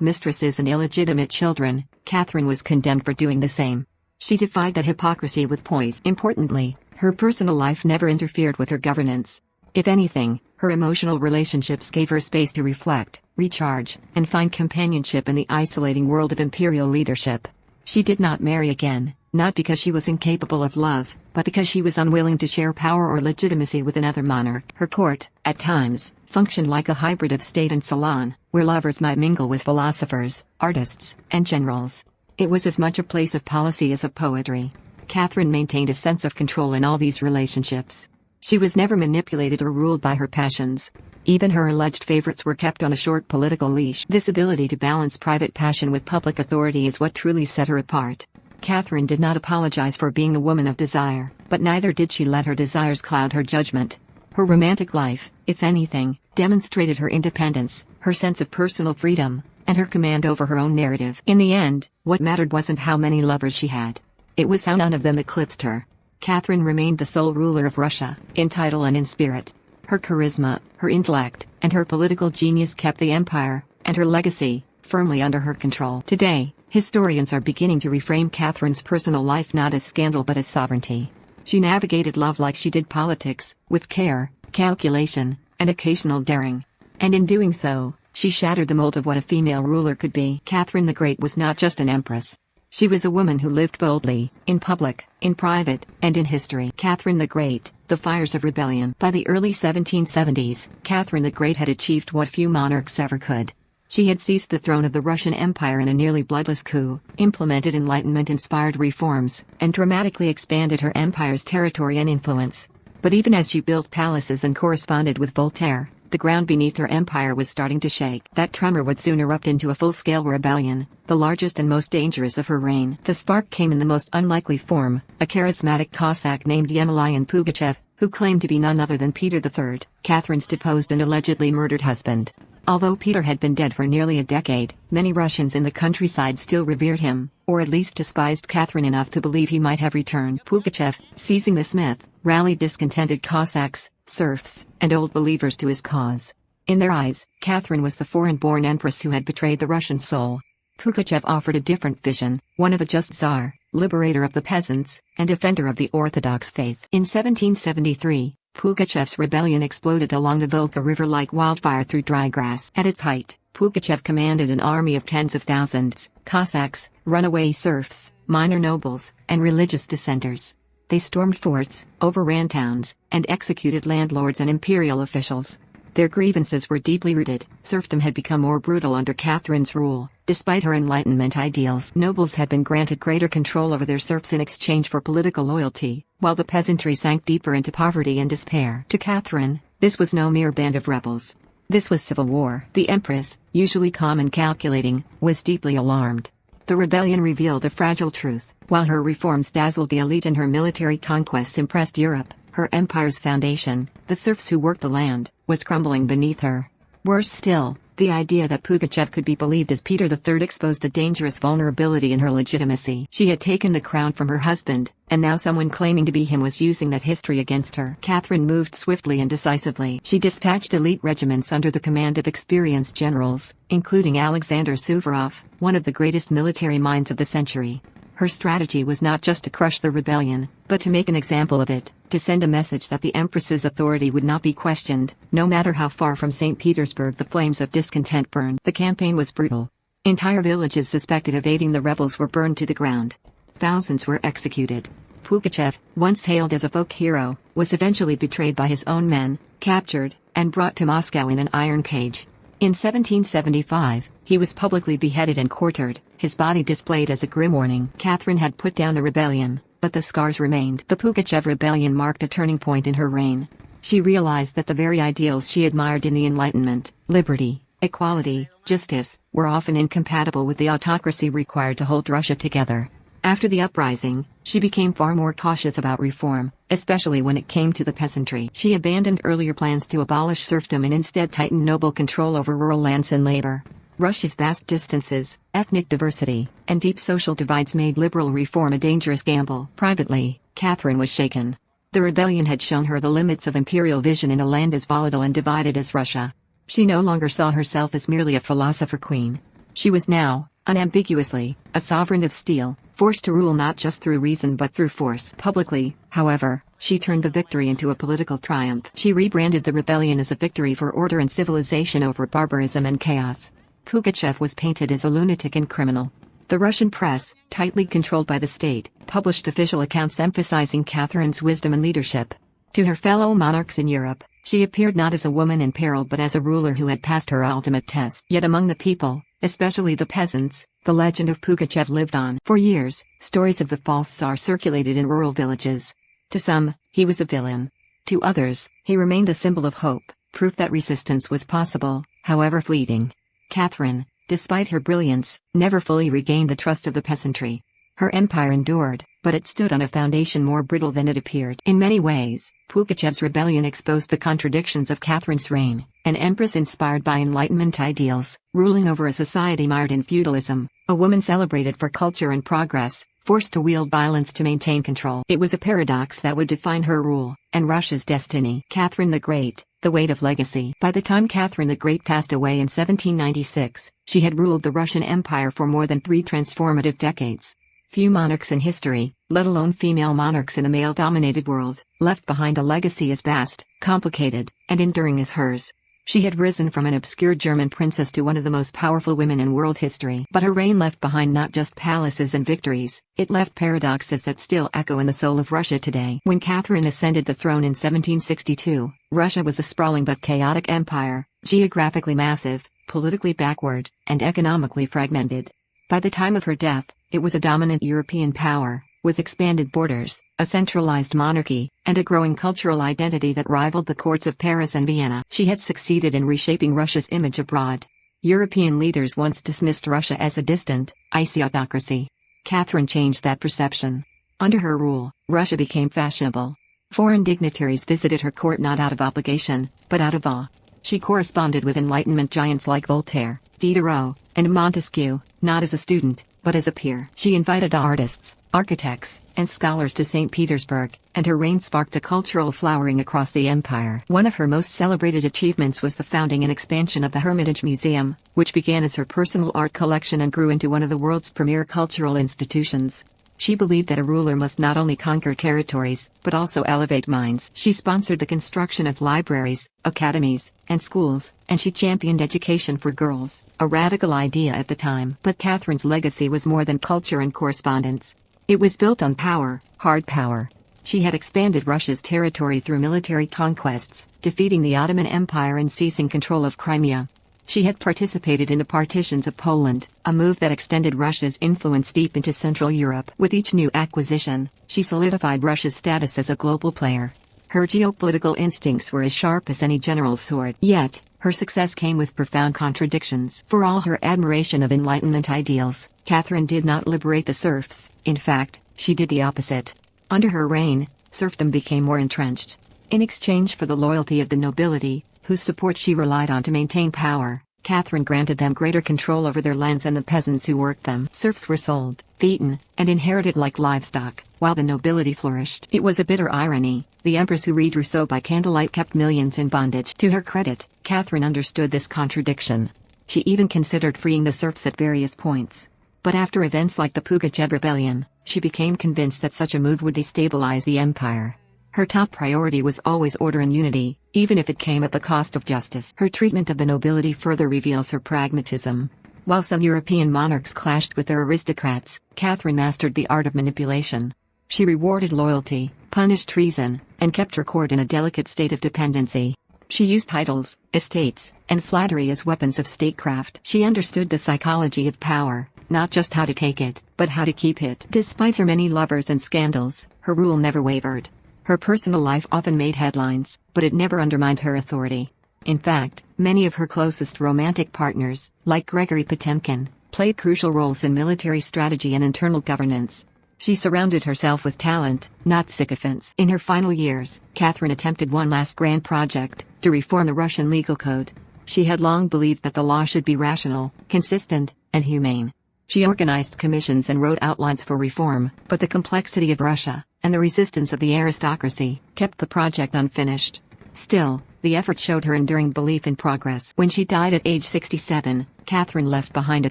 mistresses and illegitimate children, Catherine was condemned for doing the same. She defied that hypocrisy with poise. Importantly, her personal life never interfered with her governance. If anything, her emotional relationships gave her space to reflect, recharge, and find companionship in the isolating world of imperial leadership. She did not marry again, not because she was incapable of love, but because she was unwilling to share power or legitimacy with another monarch. Her court, at times, functioned like a hybrid of state and salon, where lovers might mingle with philosophers, artists, and generals. It was as much a place of policy as of poetry. Catherine maintained a sense of control in all these relationships. She was never manipulated or ruled by her passions. Even her alleged favorites were kept on a short political leash. This ability to balance private passion with public authority is what truly set her apart. Catherine did not apologize for being a woman of desire, but neither did she let her desires cloud her judgment. Her romantic life, if anything, demonstrated her independence, her sense of personal freedom, and her command over her own narrative. In the end, what mattered wasn't how many lovers she had. It was how none of them eclipsed her. Catherine remained the sole ruler of Russia, in title and in spirit. Her charisma, her intellect, and her political genius kept the empire, and her legacy, firmly under her control. Today, historians are beginning to reframe Catherine's personal life not as scandal but as sovereignty. She navigated love like she did politics, with care, calculation, and occasional daring. And in doing so, she shattered the mold of what a female ruler could be. Catherine the Great was not just an empress. She was a woman who lived boldly, in public, in private, and in history. Catherine the Great, the fires of rebellion. By the early 1770s, Catherine the Great had achieved what few monarchs ever could. She had seized the throne of the Russian Empire in a nearly bloodless coup, implemented Enlightenment-inspired reforms, and dramatically expanded her empire's territory and influence. But even as she built palaces and corresponded with Voltaire, the ground beneath her empire was starting to shake. That tremor would soon erupt into a full-scale rebellion, the largest and most dangerous of her reign. The spark came in the most unlikely form, a charismatic Cossack named Yemelyan Pugachev, who claimed to be none other than Peter III, Catherine's deposed and allegedly murdered husband. Although Peter had been dead for nearly a decade, many Russians in the countryside still revered him, or at least despised Catherine enough to believe he might have returned. Pugachev, seizing this myth, rallied discontented Cossacks, serfs, and old believers to his cause. In their eyes, Catherine was the foreign-born empress who had betrayed the Russian soul. Pugachev offered a different vision, one of a just Tsar, liberator of the peasants, and defender of the Orthodox faith. In 1773, Pugachev's rebellion exploded along the Volga River like wildfire through dry grass. At its height, Pugachev commanded an army of tens of thousands, Cossacks, runaway serfs, minor nobles, and religious dissenters. They stormed forts, overran towns, and executed landlords and imperial officials. Their grievances were deeply rooted. Serfdom had become more brutal under Catherine's rule. Despite her Enlightenment ideals, nobles had been granted greater control over their serfs in exchange for political loyalty, while the peasantry sank deeper into poverty and despair. To Catherine, this was no mere band of rebels. This was civil war. The empress, usually calm and calculating, was deeply alarmed. The rebellion revealed a fragile truth. While her reforms dazzled the elite and her military conquests impressed Europe, her empire's foundation, the serfs who worked the land, was crumbling beneath her. Worse still, the idea that Pugachev could be believed as Peter III exposed a dangerous vulnerability in her legitimacy. She had taken the crown from her husband, and now someone claiming to be him was using that history against her. Catherine moved swiftly and decisively. She dispatched elite regiments under the command of experienced generals, including Alexander Suvorov, one of the greatest military minds of the century. Her strategy was not just to crush the rebellion, but to make an example of it, to send a message that the empress's authority would not be questioned, no matter how far from St. Petersburg the flames of discontent burned. The campaign was brutal. Entire villages suspected of aiding the rebels were burned to the ground. Thousands were executed. Pugachev, once hailed as a folk hero, was eventually betrayed by his own men, captured, and brought to Moscow in an iron cage. In 1775, he was publicly beheaded and quartered, his body displayed as a grim warning. Catherine had put down the rebellion, but the scars remained. The Pugachev rebellion marked a turning point in her reign. She realized that the very ideals she admired in the Enlightenment, liberty, equality, justice, were often incompatible with the autocracy required to hold Russia together. After the uprising, she became far more cautious about reform, especially when it came to the peasantry. She abandoned earlier plans to abolish serfdom and instead tightened noble control over rural lands and labor. Russia's vast distances, ethnic diversity, and deep social divides made liberal reform a dangerous gamble. Privately, Catherine was shaken. The rebellion had shown her the limits of imperial vision in a land as volatile and divided as Russia. She no longer saw herself as merely a philosopher queen. She was now, unambiguously, a sovereign of steel, forced to rule not just through reason but through force. Publicly, however, she turned the victory into a political triumph. She rebranded the rebellion as a victory for order and civilization over barbarism and chaos. Pugachev was painted as a lunatic and criminal. The Russian press, tightly controlled by the state, published official accounts emphasizing Catherine's wisdom and leadership. To her fellow monarchs in Europe, she appeared not as a woman in peril but as a ruler who had passed her ultimate test. Yet among the people, especially the peasants, the legend of Pugachev lived on. For years, stories of the false Tsar circulated in rural villages. To some, he was a villain. To others, he remained a symbol of hope, proof that resistance was possible, however fleeting. Catherine, despite her brilliance, never fully regained the trust of the peasantry. Her empire endured, but it stood on a foundation more brittle than it appeared. In many ways, Pugachev's rebellion exposed the contradictions of Catherine's reign, an empress inspired by Enlightenment ideals, ruling over a society mired in feudalism, a woman celebrated for culture and progress, forced to wield violence to maintain control. It was a paradox that would define her rule, and Russia's destiny. Catherine the Great, the weight of legacy. By the time Catherine the Great passed away in 1796, she had ruled the Russian Empire for more than 3 transformative decades. Few monarchs in history, let alone female monarchs in a male-dominated world, left behind a legacy as vast, complicated, and enduring as hers. She had risen from an obscure German princess to one of the most powerful women in world history. But her reign left behind not just palaces and victories, it left paradoxes that still echo in the soul of Russia today. When Catherine ascended the throne in 1762, Russia was a sprawling but chaotic empire, geographically massive, politically backward, and economically fragmented. By the time of her death, it was a dominant European power, with expanded borders, a centralized monarchy, and a growing cultural identity that rivaled the courts of Paris and Vienna. She had succeeded in reshaping Russia's image abroad. European leaders once dismissed Russia as a distant, icy autocracy. Catherine changed that perception. Under her rule, Russia became fashionable. Foreign dignitaries visited her court not out of obligation, but out of awe. She corresponded with Enlightenment giants like Voltaire, Diderot, and Montesquieu, not as a student, but as a peer. She invited artists, architects, and scholars to St. Petersburg, and her reign sparked a cultural flowering across the empire. One of her most celebrated achievements was the founding and expansion of the Hermitage Museum, which began as her personal art collection and grew into one of the world's premier cultural institutions. She believed that a ruler must not only conquer territories, but also elevate minds. She sponsored the construction of libraries, academies, and schools, and she championed education for girls, a radical idea at the time. But Catherine's legacy was more than culture and correspondence. It was built on power, hard power. She had expanded Russia's territory through military conquests, defeating the Ottoman Empire and seizing control of Crimea. She had participated in the partitions of Poland, a move that extended Russia's influence deep into Central Europe. With each new acquisition, she solidified Russia's status as a global player. Her geopolitical instincts were as sharp as any general's sword. Yet, her success came with profound contradictions. For all her admiration of Enlightenment ideals, Catherine did not liberate the serfs. In fact, she did the opposite. Under her reign, serfdom became more entrenched. In exchange for the loyalty of the nobility, whose support she relied on to maintain power, Catherine granted them greater control over their lands and the peasants who worked them. Serfs were sold, beaten, and inherited like livestock, while the nobility flourished. It was a bitter irony. The empress who read Rousseau by candlelight kept millions in bondage. To her credit, Catherine understood this contradiction. She even considered freeing the serfs at various points. But after events like the Pugachev rebellion, she became convinced that such a move would destabilize the empire. Her top priority was always order and unity, even if it came at the cost of justice. Her treatment of the nobility further reveals her pragmatism. While some European monarchs clashed with their aristocrats, Catherine mastered the art of manipulation. She rewarded loyalty, punished treason, and kept her court in a delicate state of dependency. She used titles, estates, and flattery as weapons of statecraft. She understood the psychology of power, not just how to take it, but how to keep it. Despite her many lovers and scandals, her rule never wavered. Her personal life often made headlines, but it never undermined her authority. In fact, many of her closest romantic partners, like Gregory Potemkin, played crucial roles in military strategy and internal governance. She surrounded herself with talent, not sycophants. In her final years, Catherine attempted one last grand project, to reform the Russian legal code. She had long believed that the law should be rational, consistent, and humane. She organized commissions and wrote outlines for reform, but the complexity of Russia, and the resistance of the aristocracy, kept the project unfinished. Still, the effort showed her enduring belief in progress. When she died at age 67, Catherine left behind a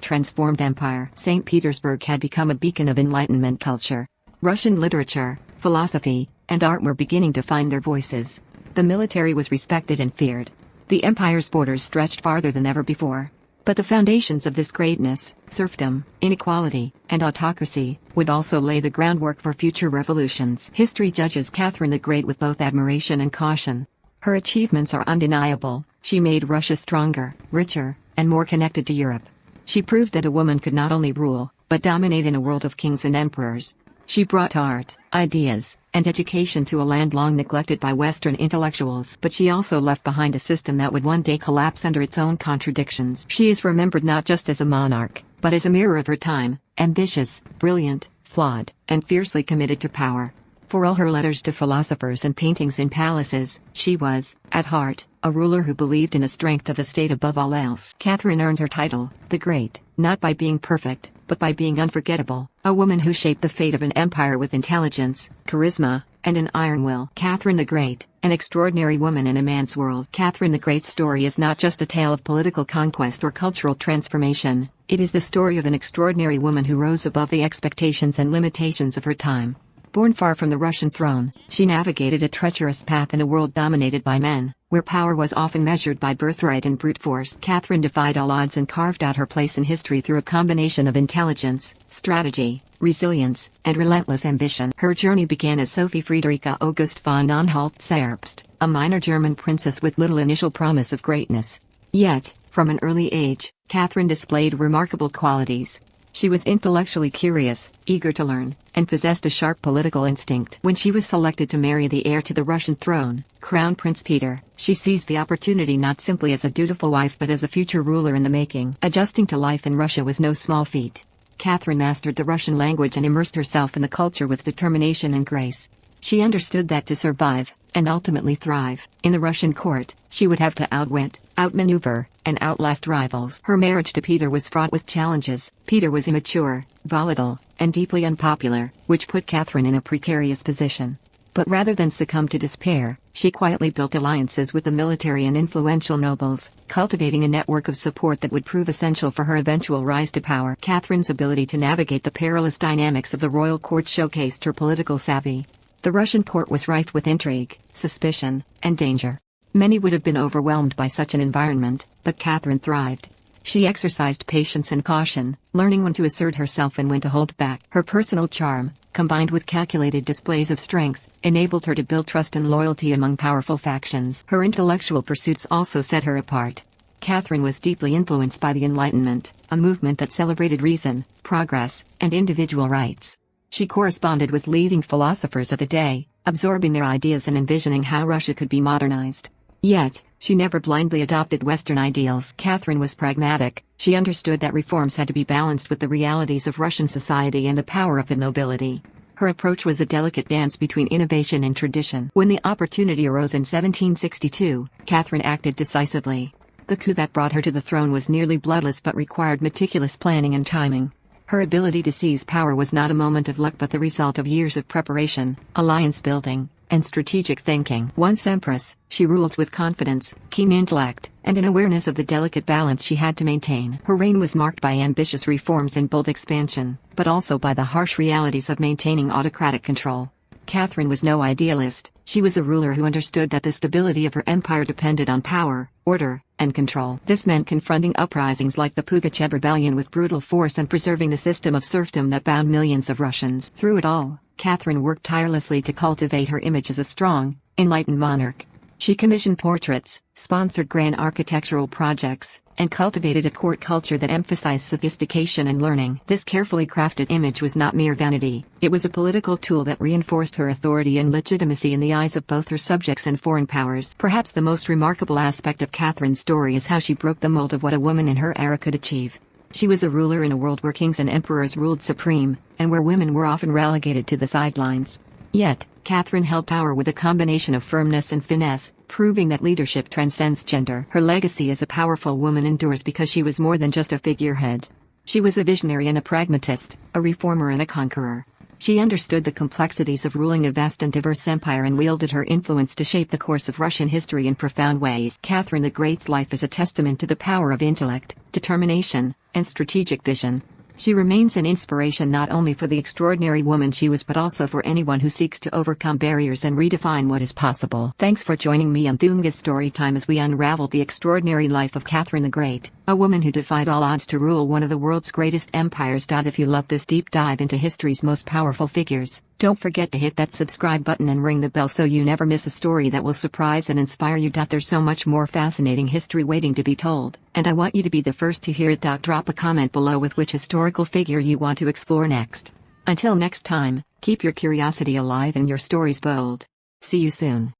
transformed empire. St. Petersburg had become a beacon of Enlightenment culture. Russian literature, philosophy, and art were beginning to find their voices. The military was respected and feared. The empire's borders stretched farther than ever before. But the foundations of this greatness, serfdom, inequality, and autocracy, would also lay the groundwork for future revolutions. History judges Catherine the Great with both admiration and caution. Her achievements are undeniable. She made Russia stronger, richer, and more connected to Europe. She proved that a woman could not only rule, but dominate in a world of kings and emperors. She brought art, ideas, and education to a land long neglected by Western intellectuals. But she also left behind a system that would one day collapse under its own contradictions. She is remembered not just as a monarch, but as a mirror of her time, ambitious, brilliant, flawed, and fiercely committed to power. For all her letters to philosophers and paintings in palaces, she was, at heart, a ruler who believed in the strength of the state above all else. Catherine earned her title, the Great, not by being perfect, but by being unforgettable, a woman who shaped the fate of an empire with intelligence, charisma, and an iron will. Catherine the Great, an extraordinary woman in a man's world. Catherine the Great's story is not just a tale of political conquest or cultural transformation, it is the story of an extraordinary woman who rose above the expectations and limitations of her time. Born far from the Russian throne, she navigated a treacherous path in a world dominated by men, where power was often measured by birthright and brute force. Catherine defied all odds and carved out her place in history through a combination of intelligence, strategy, resilience, and relentless ambition. Her journey began as Sophie Friederike August von Anhalt-Zerbst, a minor German princess with little initial promise of greatness. Yet, from an early age, Catherine displayed remarkable qualities. She was intellectually curious, eager to learn, and possessed a sharp political instinct. When she was selected to marry the heir to the Russian throne, Crown Prince Peter, she seized the opportunity not simply as a dutiful wife but as a future ruler in the making. Adjusting to life in Russia was no small feat. Catherine mastered the Russian language and immersed herself in the culture with determination and grace. She understood that to survive, and ultimately thrive, in the Russian court, she would have to outwit, outmaneuver, and outlast rivals. Her marriage to Peter was fraught with challenges. Peter was immature, volatile, and deeply unpopular, which put Catherine in a precarious position. But rather than succumb to despair, she quietly built alliances with the military and influential nobles, cultivating a network of support that would prove essential for her eventual rise to power. Catherine's ability to navigate the perilous dynamics of the royal court showcased her political savvy. The Russian court was rife with intrigue, suspicion, and danger. Many would have been overwhelmed by such an environment, but Catherine thrived. She exercised patience and caution, learning when to assert herself and when to hold back. Her personal charm, combined with calculated displays of strength, enabled her to build trust and loyalty among powerful factions. Her intellectual pursuits also set her apart. Catherine was deeply influenced by the Enlightenment, a movement that celebrated reason, progress, and individual rights. She corresponded with leading philosophers of the day, absorbing their ideas and envisioning how Russia could be modernized. Yet, she never blindly adopted Western ideals. Catherine was pragmatic. She understood that reforms had to be balanced with the realities of Russian society and the power of the nobility. Her approach was a delicate dance between innovation and tradition. When the opportunity arose in 1762, Catherine acted decisively. The coup that brought her to the throne was nearly bloodless but required meticulous planning and timing. Her ability to seize power was not a moment of luck but the result of years of preparation, alliance building, and strategic thinking. Once empress, she ruled with confidence, keen intellect, and an awareness of the delicate balance she had to maintain. Her reign was marked by ambitious reforms and bold expansion, but also by the harsh realities of maintaining autocratic control. Catherine was no idealist. She was a ruler who understood that the stability of her empire depended on power, order, and control. This meant confronting uprisings like the Pugachev rebellion with brutal force and preserving the system of serfdom that bound millions of Russians. Through it all, Catherine worked tirelessly to cultivate her image as a strong, enlightened monarch. She commissioned portraits, sponsored grand architectural projects, and cultivated a court culture that emphasized sophistication and learning. This carefully crafted image was not mere vanity, it was a political tool that reinforced her authority and legitimacy in the eyes of both her subjects and foreign powers. Perhaps the most remarkable aspect of Catherine's story is how she broke the mold of what a woman in her era could achieve. She was a ruler in a world where kings and emperors ruled supreme, and where women were often relegated to the sidelines. Yet, Catherine held power with a combination of firmness and finesse, proving that leadership transcends gender. Her legacy as a powerful woman endures because she was more than just a figurehead. She was a visionary and a pragmatist, a reformer and a conqueror. She understood the complexities of ruling a vast and diverse empire and wielded her influence to shape the course of Russian history in profound ways. Catherine the Great's life is a testament to the power of intellect, determination, and strategic vision. She remains an inspiration not only for the extraordinary woman she was but also for anyone who seeks to overcome barriers and redefine what is possible. Thanks for joining me on Thunga's Storytime as we unravel the extraordinary life of Catherine the Great, a woman who defied all odds to rule one of the world's greatest empires. If you love this deep dive into history's most powerful figures, don't forget to hit that subscribe button and ring the bell so you never miss a story that will surprise and inspire you. There's so much more fascinating history waiting to be told, and I want you to be the first to hear it. Drop a comment below with which historical figure you want to explore next. Until next time, keep your curiosity alive and your stories bold. See you soon.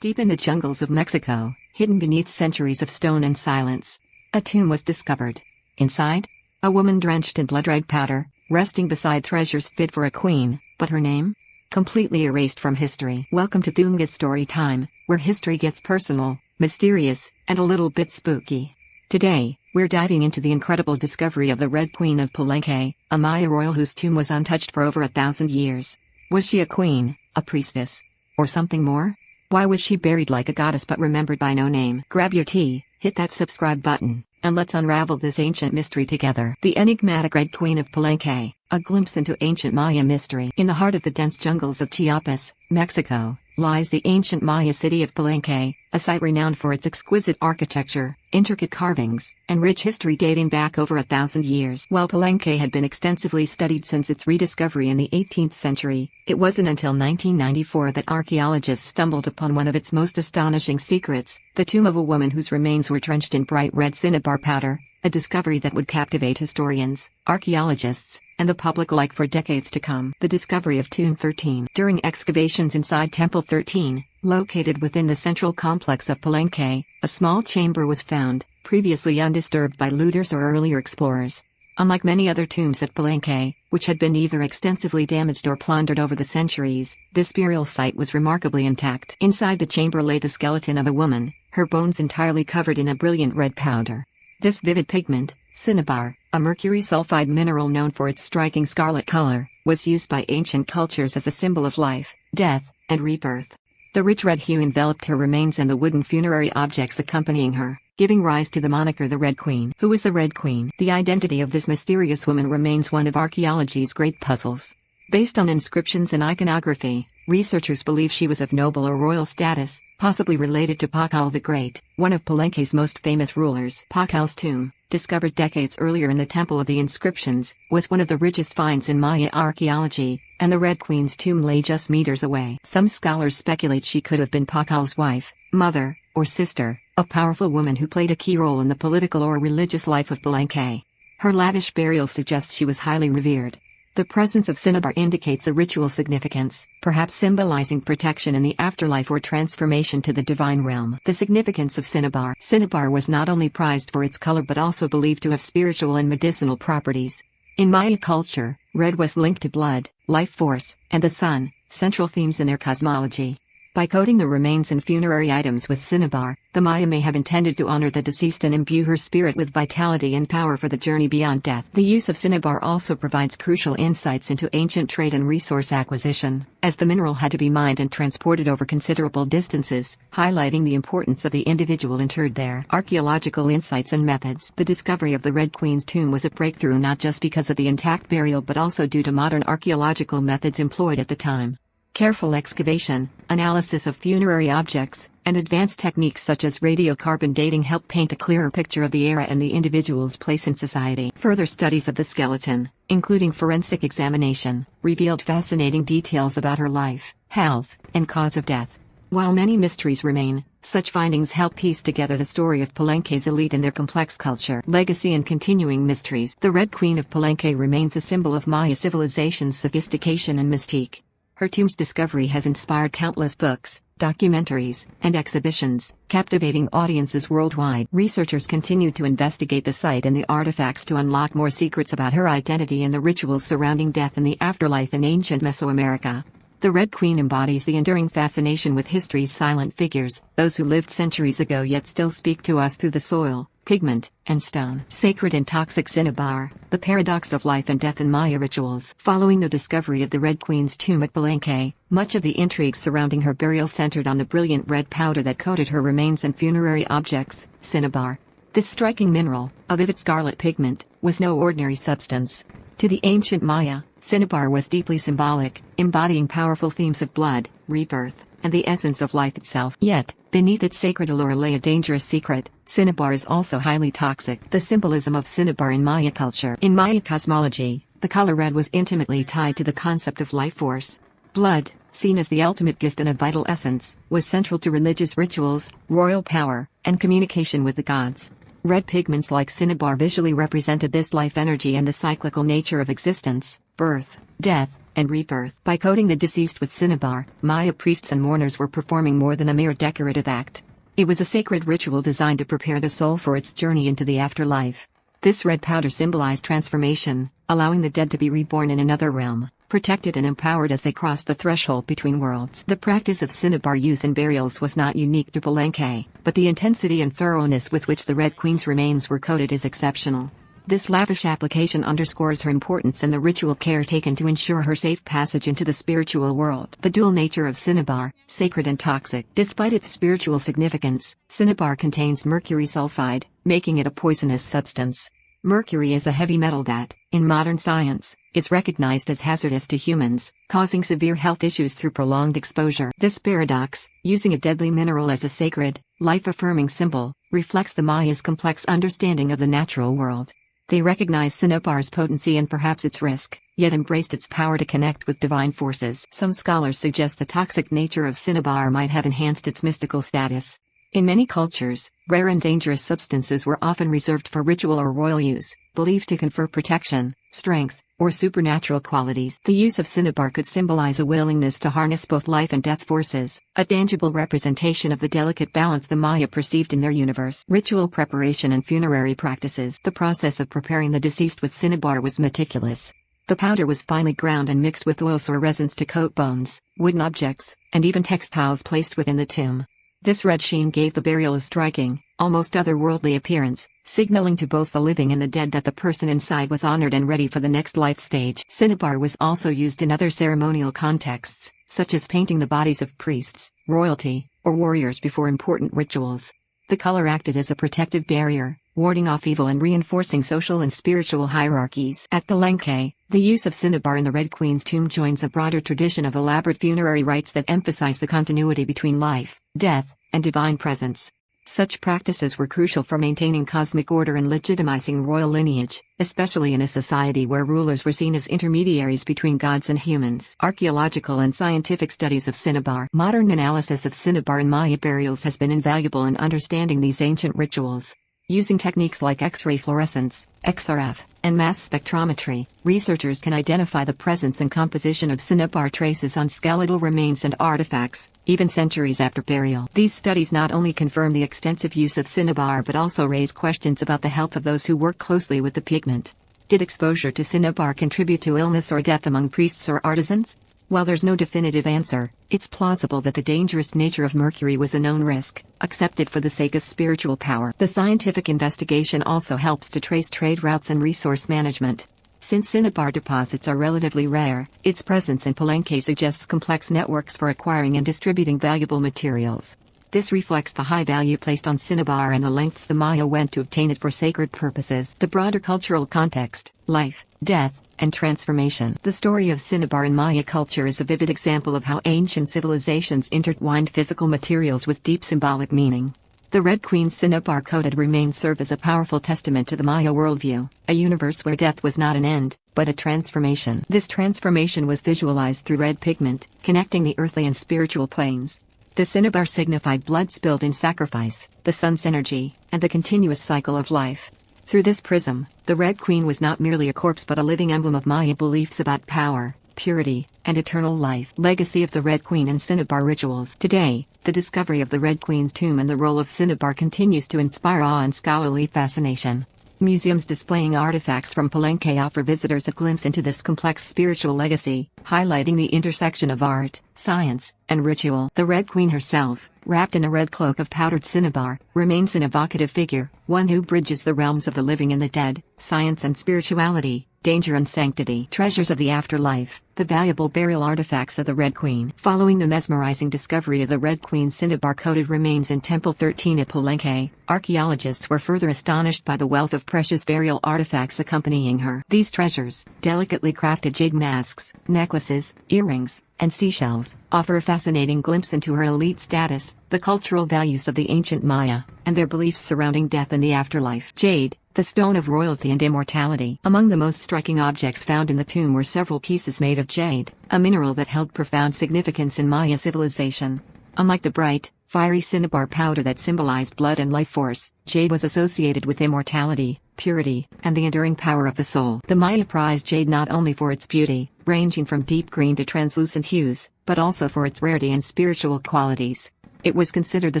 Deep in the jungles of Mexico, hidden beneath centuries of stone and silence, a tomb was discovered. Inside, a woman drenched in blood-red powder, resting beside treasures fit for a queen, but her name? Completely erased from history. Welcome to Thunga's Storytime, where history gets personal, mysterious, and a little bit spooky. Today, we're diving into the incredible discovery of the Red Queen of Palenque, a Maya royal whose tomb was untouched for over 1,000 years. Was she a queen, a priestess, or something more? Why was she buried like a goddess but remembered by no name? Grab your tea, hit that subscribe button, and let's unravel this ancient mystery together. The enigmatic Red Queen of Palenque, a glimpse into ancient Maya mystery. In the heart of the dense jungles of Chiapas, Mexico, lies the ancient Maya city of Palenque, a site renowned for its exquisite architecture, intricate carvings, and rich history dating back over 1,000 years. While Palenque had been extensively studied since its rediscovery in the 18th century, it wasn't until 1994 that archaeologists stumbled upon one of its most astonishing secrets, the tomb of a woman whose remains were drenched in bright red cinnabar powder, a discovery that would captivate historians, archaeologists, and the public alike for decades to come. The discovery of Tomb 13. During excavations inside Temple 13, located within the central complex of Palenque, a small chamber was found, previously undisturbed by looters or earlier explorers. Unlike many other tombs at Palenque, which had been either extensively damaged or plundered over the centuries, this burial site was remarkably intact. Inside the chamber lay the skeleton of a woman, her bones entirely covered in a brilliant red powder. This vivid pigment, cinnabar, a mercury sulfide mineral known for its striking scarlet color, was used by ancient cultures as a symbol of life, death, and rebirth. The rich red hue enveloped her remains and the wooden funerary objects accompanying her, giving rise to the moniker the Red Queen. Who was the Red Queen? The identity of this mysterious woman remains one of archaeology's great puzzles. Based on inscriptions and iconography, researchers believe she was of noble or royal status, possibly related to Pakal the Great, one of Palenque's most famous rulers. Pakal's tomb, discovered decades earlier in the Temple of the Inscriptions, was one of the richest finds in Maya archaeology, and the Red Queen's tomb lay just meters away. Some scholars speculate she could have been Pakal's wife, mother, or sister, a powerful woman who played a key role in the political or religious life of Palenque. Her lavish burial suggests she was highly revered. The presence of cinnabar indicates a ritual significance, perhaps symbolizing protection in the afterlife or transformation to the divine realm. The significance of cinnabar. Cinnabar was not only prized for its color but also believed to have spiritual and medicinal properties. In Maya culture, red was linked to blood, life force, and the sun, central themes in their cosmology. By coating the remains and funerary items with cinnabar, the Maya may have intended to honor the deceased and imbue her spirit with vitality and power for the journey beyond death. The use of cinnabar also provides crucial insights into ancient trade and resource acquisition, as the mineral had to be mined and transported over considerable distances, highlighting the importance of the individual interred there. Archaeological insights and methods. The discovery of the Red Queen's tomb was a breakthrough not just because of the intact burial but also due to modern archaeological methods employed at the time. Careful excavation, analysis of funerary objects, and advanced techniques such as radiocarbon dating help paint a clearer picture of the era and the individual's place in society. Further studies of the skeleton, including forensic examination, revealed fascinating details about her life, health, and cause of death. While many mysteries remain, such findings help piece together the story of Palenque's elite and their complex culture. Legacy and continuing mysteries. The Red Queen of Palenque remains a symbol of Maya civilization's sophistication and mystique. Her tomb's discovery has inspired countless books, documentaries, and exhibitions, captivating audiences worldwide. Researchers continued to investigate the site and the artifacts to unlock more secrets about her identity and the rituals surrounding death and the afterlife in ancient Mesoamerica. The Red Queen embodies the enduring fascination with history's silent figures, those who lived centuries ago yet still speak to us through the soil, pigment, and stone. Sacred and toxic cinnabar, the paradox of life and death in Maya rituals. Following the discovery of the Red Queen's tomb at Palenque, much of the intrigue surrounding her burial centered on the brilliant red powder that coated her remains and funerary objects, cinnabar. This striking mineral, a vivid scarlet pigment, was no ordinary substance. To the ancient Maya, cinnabar was deeply symbolic, embodying powerful themes of blood, rebirth, and the essence of life itself. Yet, beneath its sacred allure lay a dangerous secret: cinnabar is also highly toxic. The symbolism of cinnabar in Maya culture. In Maya cosmology, the color red was intimately tied to the concept of life force. Blood, seen as the ultimate gift and a vital essence, was central to religious rituals, royal power, and communication with the gods. Red pigments like cinnabar visually represented this life energy and the cyclical nature of existence, birth, death, and rebirth. By coating the deceased with cinnabar, Maya priests and mourners were performing more than a mere decorative act. It was a sacred ritual designed to prepare the soul for its journey into the afterlife. This red powder symbolized transformation, allowing the dead to be reborn in another realm, protected and empowered as they crossed the threshold between worlds. The practice of cinnabar use in burials was not unique to Palenque, but the intensity and thoroughness with which the Red Queen's remains were coated is exceptional. This lavish application underscores her importance and the ritual care taken to ensure her safe passage into the spiritual world. The dual nature of cinnabar, sacred and toxic. Despite its spiritual significance, cinnabar contains mercury sulfide, making it a poisonous substance. Mercury is a heavy metal that, in modern science, is recognized as hazardous to humans, causing severe health issues through prolonged exposure. This paradox, using a deadly mineral as a sacred, life-affirming symbol, reflects the Maya's complex understanding of the natural world. They recognized cinnabar's potency and perhaps its risk, yet embraced its power to connect with divine forces. Some scholars suggest the toxic nature of cinnabar might have enhanced its mystical status. In many cultures, rare and dangerous substances were often reserved for ritual or royal use, believed to confer protection, strength, or supernatural qualities. The use of cinnabar could symbolize a willingness to harness both life and death forces, a tangible representation of the delicate balance the Maya perceived in their universe. Ritual preparation and funerary practices. The process of preparing the deceased with cinnabar was meticulous. The powder was finely ground and mixed with oils or resins to coat bones, wooden objects, and even textiles placed within the tomb. This red sheen gave the burial a striking, almost otherworldly appearance, signaling to both the living and the dead that the person inside was honored and ready for the next life stage. Cinnabar was also used in other ceremonial contexts, such as painting the bodies of priests, royalty, or warriors before important rituals. The color acted as a protective barrier, warding off evil and reinforcing social and spiritual hierarchies. At Palenque, the use of cinnabar in the Red Queen's tomb joins a broader tradition of elaborate funerary rites that emphasize the continuity between life, death, and divine presence. Such practices were crucial for maintaining cosmic order and legitimizing royal lineage, especially in a society where rulers were seen as intermediaries between gods and humans. Archaeological and scientific studies of cinnabar. Modern analysis of cinnabar in Maya burials has been invaluable in understanding these ancient rituals. Using techniques like X-ray fluorescence, XRF, and mass spectrometry, researchers can identify the presence and composition of cinnabar traces on skeletal remains and artifacts, even centuries after burial. These studies not only confirm the extensive use of cinnabar but also raise questions about the health of those who work closely with the pigment. Did exposure to cinnabar contribute to illness or death among priests or artisans? While there's no definitive answer, it's plausible that the dangerous nature of mercury was a known risk, accepted for the sake of spiritual power. The scientific investigation also helps to trace trade routes and resource management. Since cinnabar deposits are relatively rare, its presence in Palenque suggests complex networks for acquiring and distributing valuable materials. This reflects the high value placed on cinnabar and the lengths the Maya went to obtain it for sacred purposes. The broader cultural context, life, death, and transformation. The story of cinnabar in Maya culture is a vivid example of how ancient civilizations intertwined physical materials with deep symbolic meaning. The Red Queen's cinnabar-coated remains serve as a powerful testament to the Maya worldview, a universe where death was not an end, but a transformation. This transformation was visualized through red pigment, connecting the earthly and spiritual planes. The cinnabar signified blood spilled in sacrifice, the sun's energy, and the continuous cycle of life. Through this prism, the Red Queen was not merely a corpse but a living emblem of Maya beliefs about power, purity, and eternal life. Legacy of the Red Queen and Cinnabar rituals. Today, the discovery of the Red Queen's tomb and the role of Cinnabar continues to inspire awe and scholarly fascination. Museums displaying artifacts from Palenque offer visitors a glimpse into this complex spiritual legacy, highlighting the intersection of art, science, and ritual. The Red Queen herself, wrapped in a red cloak of powdered cinnabar, remains an evocative figure, one who bridges the realms of the living and the dead, science and spirituality, danger and sanctity. Treasures of the afterlife, the valuable burial artifacts of the Red Queen. Following the mesmerizing discovery of the Red Queen's cinnabar-coated remains in Temple 13 at Palenque, archaeologists were further astonished by the wealth of precious burial artifacts accompanying her. These treasures, delicately crafted jade masks, necklaces, earrings, and seashells, offer a fascinating glimpse into her elite status, the cultural values of the ancient Maya, and their beliefs surrounding death and the afterlife. Jade, the stone of royalty and immortality. Among the most striking objects found in the tomb were several pieces made of jade, a mineral that held profound significance in Maya civilization. Unlike the bright, fiery cinnabar powder that symbolized blood and life force, jade was associated with immortality, purity, and the enduring power of the soul. The Maya prized jade not only for its beauty, ranging from deep green to translucent hues, but also for its rarity and spiritual qualities. It was considered the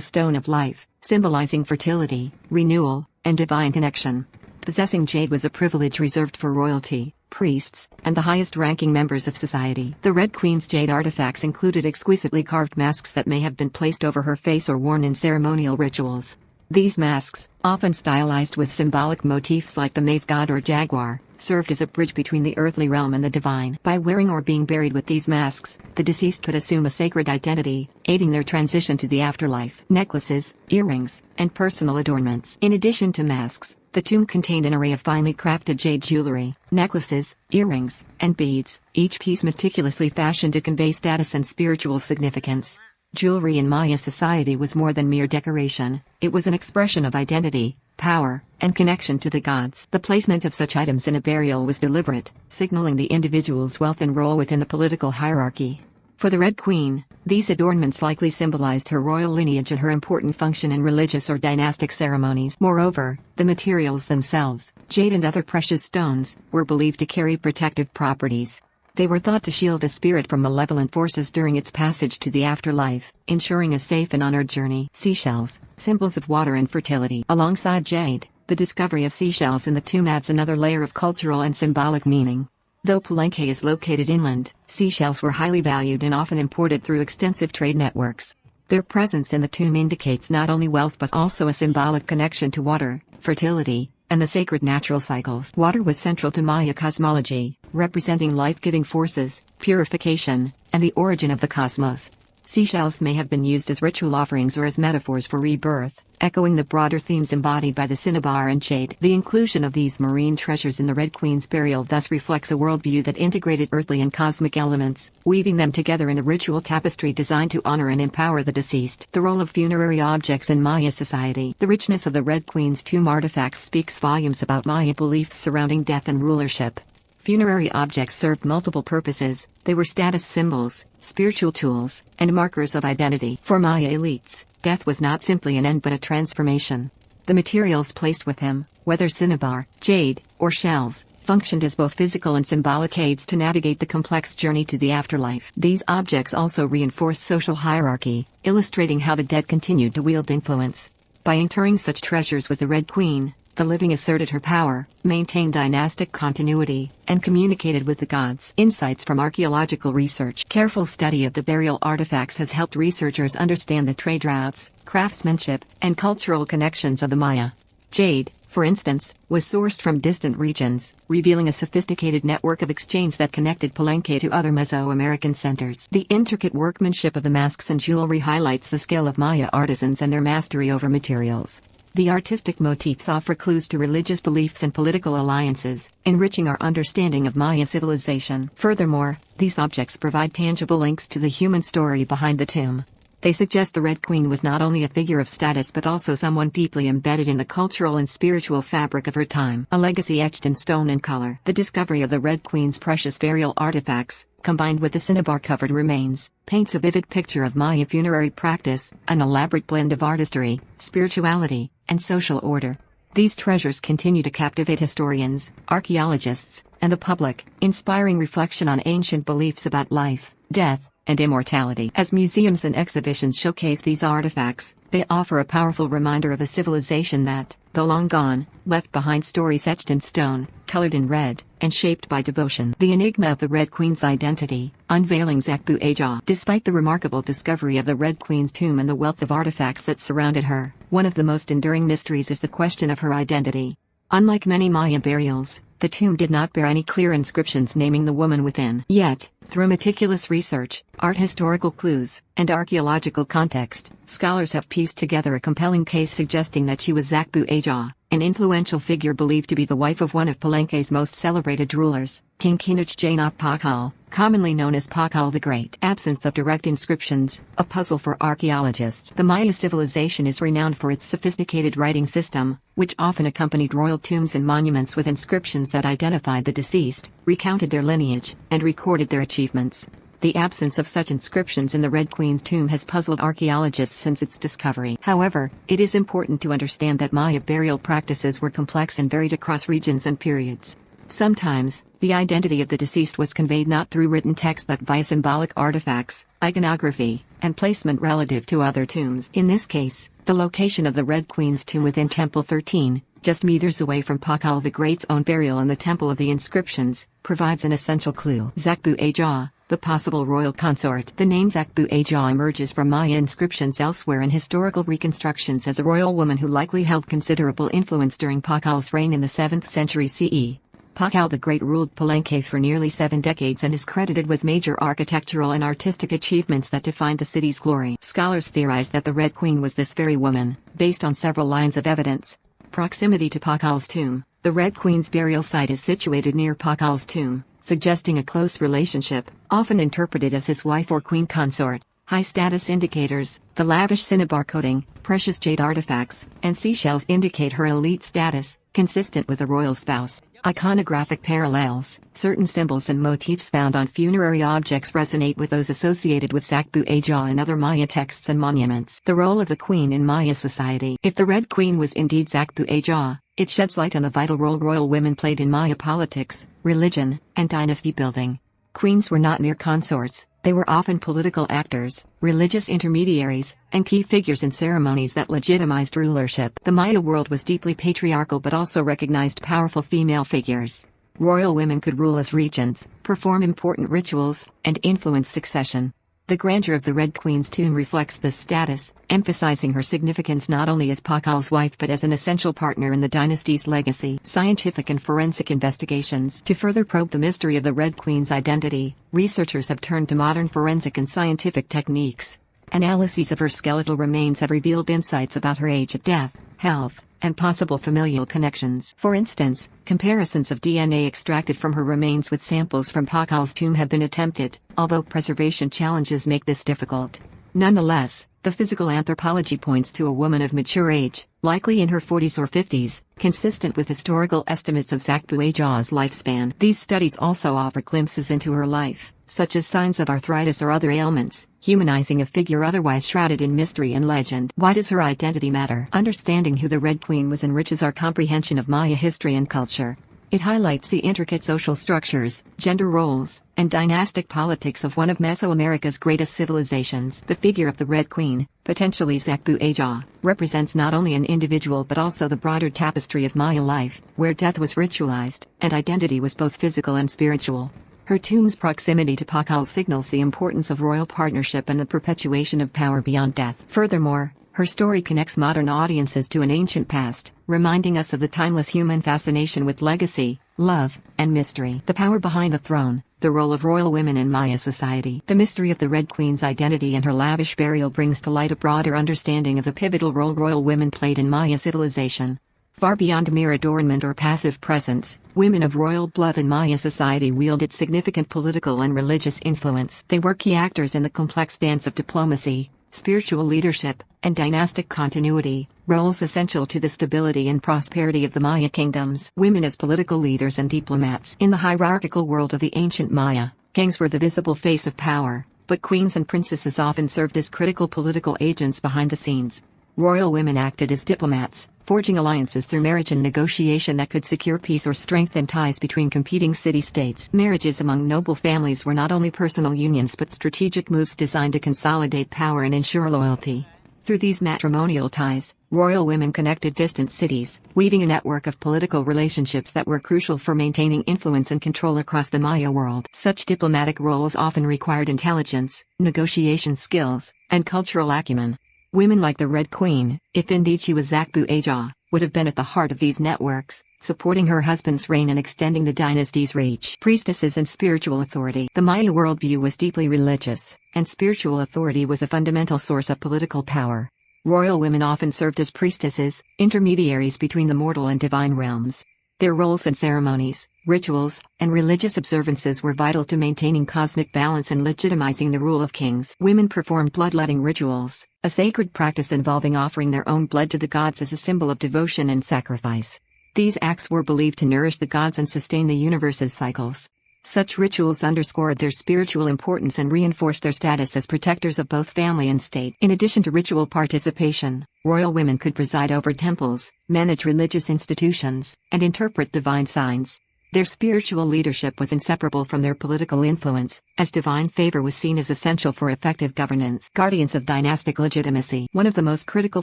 stone of life, symbolizing fertility, renewal, and divine connection. Possessing jade was a privilege reserved for royalty, priests, and the highest-ranking members of society. The Red Queen's jade artifacts included exquisitely carved masks that may have been placed over her face or worn in ceremonial rituals. These masks, often stylized with symbolic motifs like the maize god or jaguar, served as a bridge between the earthly realm and the divine. By wearing or being buried with these masks, the deceased could assume a sacred identity, aiding their transition to the afterlife. Necklaces, earrings, and personal adornments. In addition to masks, the tomb contained an array of finely crafted jade jewelry, necklaces, earrings, and beads, each piece meticulously fashioned to convey status and spiritual significance. Jewelry in Maya society was more than mere decoration, it was an expression of identity, power, and connection to the gods. The placement of such items in a burial was deliberate, signaling the individual's wealth and role within the political hierarchy. For the Red Queen, these adornments likely symbolized her royal lineage and her important function in religious or dynastic ceremonies. Moreover, the materials themselves, jade and other precious stones, were believed to carry protective properties. They were thought to shield a spirit from malevolent forces during its passage to the afterlife, ensuring a safe and honored journey. Seashells, symbols of water and fertility. Alongside jade, the discovery of seashells in the tomb adds another layer of cultural and symbolic meaning. Though Palenque is located inland, seashells were highly valued and often imported through extensive trade networks. Their presence in the tomb indicates not only wealth but also a symbolic connection to water, fertility, and the sacred natural cycles. Water was central to Maya cosmology, representing life-giving forces, purification, and the origin of the cosmos. Seashells may have been used as ritual offerings or as metaphors for rebirth, echoing the broader themes embodied by the cinnabar and jade. The inclusion of these marine treasures in the Red Queen's burial thus reflects a worldview that integrated earthly and cosmic elements, weaving them together in a ritual tapestry designed to honor and empower the deceased. The role of funerary objects in Maya society. The richness of the Red Queen's tomb artifacts speaks volumes about Maya beliefs surrounding death and rulership. Funerary objects served multiple purposes. They were status symbols, spiritual tools, and markers of identity. For Maya elites, death was not simply an end but a transformation. The materials placed with him, whether cinnabar, jade, or shells, functioned as both physical and symbolic aids to navigate the complex journey to the afterlife. These objects also reinforced social hierarchy, illustrating how the dead continued to wield influence. By interring such treasures with the Red Queen, the living asserted her power, maintained dynastic continuity, and communicated with the gods. Insights from archaeological research. Careful study of the burial artifacts has helped researchers understand the trade routes, craftsmanship, and cultural connections of the Maya. Jade, for instance, was sourced from distant regions, revealing a sophisticated network of exchange that connected Palenque to other Mesoamerican centers. The intricate workmanship of the masks and jewelry highlights the skill of Maya artisans and their mastery over materials. The artistic motifs offer clues to religious beliefs and political alliances, enriching our understanding of Maya civilization. Furthermore, these objects provide tangible links to the human story behind the tomb. They suggest the Red Queen was not only a figure of status but also someone deeply embedded in the cultural and spiritual fabric of her time. A legacy etched in stone and color. The discovery of the Red Queen's precious burial artifacts, combined with the cinnabar-covered remains, paints a vivid picture of Maya funerary practice, an elaborate blend of artistry, spirituality, and social order. These treasures continue to captivate historians, archaeologists, and the public, inspiring reflection on ancient beliefs about life, death, and immortality. As museums and exhibitions showcase these artifacts, they offer a powerful reminder of a civilization that, though long gone, left behind stories etched in stone, colored in red, and shaped by devotion. The enigma of the Red Queen's identity, unveiling Zakbu-Aja. Despite the remarkable discovery of the Red Queen's tomb and the wealth of artifacts that surrounded her, one of the most enduring mysteries is the question of her identity. Unlike many Maya burials, the tomb did not bear any clear inscriptions naming the woman within. Yet, through meticulous research, art historical clues, and archaeological context, scholars have pieced together a compelling case suggesting that she was Zakbu-Aja, an influential figure believed to be the wife of one of Palenque's most celebrated rulers, King Kinuch Jainop Pakal, commonly known as Pakal the Great. Absence of direct inscriptions, a puzzle for archaeologists. The Maya civilization is renowned for its sophisticated writing system, which often accompanied royal tombs and monuments with inscriptions that identified the deceased, recounted their lineage, and recorded their achievements. The absence of such inscriptions in the Red Queen's tomb has puzzled archaeologists since its discovery. However, it is important to understand that Maya burial practices were complex and varied across regions and periods. Sometimes, the identity of the deceased was conveyed not through written text but via symbolic artifacts, iconography, and placement relative to other tombs. In this case, the location of the Red Queen's tomb within Temple 13, just meters away from Pakal the Great's own burial in the Temple of the Inscriptions, provides an essential clue. Zakbu-Aja, the possible royal consort. The name Zakbu-Aja emerges from Maya inscriptions elsewhere in historical reconstructions as a royal woman who likely held considerable influence during Pakal's reign in the 7th century CE. Pakal the Great ruled Palenque for nearly 7 decades and is credited with major architectural and artistic achievements that defined the city's glory. Scholars theorize that the Red Queen was this very woman, based on several lines of evidence. Proximity to Pakal's tomb. The Red Queen's burial site is situated near Pakal's tomb, suggesting a close relationship, often interpreted as his wife or queen consort. High status indicators, the lavish cinnabar coating, precious jade artifacts, and seashells indicate her elite status, consistent with a royal spouse. Iconographic parallels, certain symbols and motifs found on funerary objects resonate with those associated with Zakbu-Aja and other Maya texts and monuments. The role of the queen in Maya society. If the Red Queen was indeed Zakbu-Aja, it sheds light on the vital role royal women played in Maya politics, religion, and dynasty building. Queens were not mere consorts, they were often political actors, religious intermediaries, and key figures in ceremonies that legitimized rulership. The Maya world was deeply patriarchal but also recognized powerful female figures. Royal women could rule as regents, perform important rituals, and influence succession. The grandeur of the Red Queen's tomb reflects this status, emphasizing her significance not only as Pakal's wife but as an essential partner in the dynasty's legacy. Scientific and forensic investigations. To further probe the mystery of the Red Queen's identity, researchers have turned to modern forensic and scientific techniques. Analyses of her skeletal remains have revealed insights about her age, death, health, and possible familial connections. For instance, comparisons of DNA extracted from her remains with samples from Pakal's tomb have been attempted, although preservation challenges make this difficult. Nonetheless, the physical anthropology points to a woman of mature age, likely in her 40s or 50s, consistent with historical estimates of Zakbu-Aja's lifespan. These studies also offer glimpses into her life, such as signs of arthritis or other ailments, humanizing a figure otherwise shrouded in mystery and legend. Why does her identity matter? Understanding who the Red Queen was enriches our comprehension of Maya history and culture. It highlights the intricate social structures, gender roles, and dynastic politics of one of Mesoamerica's greatest civilizations. The figure of the Red Queen, potentially Zakbu-Aja, represents not only an individual but also the broader tapestry of Maya life, where death was ritualized, and identity was both physical and spiritual. Her tomb's proximity to Pakal signals the importance of royal partnership and the perpetuation of power beyond death. Furthermore, her story connects modern audiences to an ancient past, reminding us of the timeless human fascination with legacy, love, and mystery. The power behind the throne, the role of royal women in Maya society. The mystery of the Red Queen's identity and her lavish burial brings to light a broader understanding of the pivotal role royal women played in Maya civilization. Far beyond mere adornment or passive presence, women of royal blood in Maya society wielded significant political and religious influence. They were key actors in the complex dance of diplomacy, spiritual leadership, and dynastic continuity, roles essential to the stability and prosperity of the Maya kingdoms. Women as political leaders and diplomats. In the hierarchical world of the ancient Maya, kings were the visible face of power, but queens and princesses often served as critical political agents behind the scenes. Royal women acted as diplomats, forging alliances through marriage and negotiation that could secure peace or strengthen ties between competing city-states. Marriages among noble families were not only personal unions but strategic moves designed to consolidate power and ensure loyalty. Through these matrimonial ties, royal women connected distant cities, weaving a network of political relationships that were crucial for maintaining influence and control across the Maya world. Such diplomatic roles often required intelligence, negotiation skills, and cultural acumen. Women like the Red Queen, if indeed she was Zakbu Aja, would have been at the heart of these networks, supporting her husband's reign and extending the dynasty's reach. Priestesses and spiritual authority. The Maya worldview was deeply religious, and spiritual authority was a fundamental source of political power. Royal women often served as priestesses, intermediaries between the mortal and divine realms. Their roles in ceremonies, rituals, and religious observances were vital to maintaining cosmic balance and legitimizing the rule of kings. Women performed bloodletting rituals, a sacred practice involving offering their own blood to the gods as a symbol of devotion and sacrifice. These acts were believed to nourish the gods and sustain the universe's cycles. Such rituals underscored their spiritual importance and reinforced their status as protectors of both family and state. In addition to ritual participation, royal women could preside over temples, manage religious institutions, and interpret divine signs. Their spiritual leadership was inseparable from their political influence, as divine favor was seen as essential for effective governance. Guardians of dynastic legitimacy. One of the most critical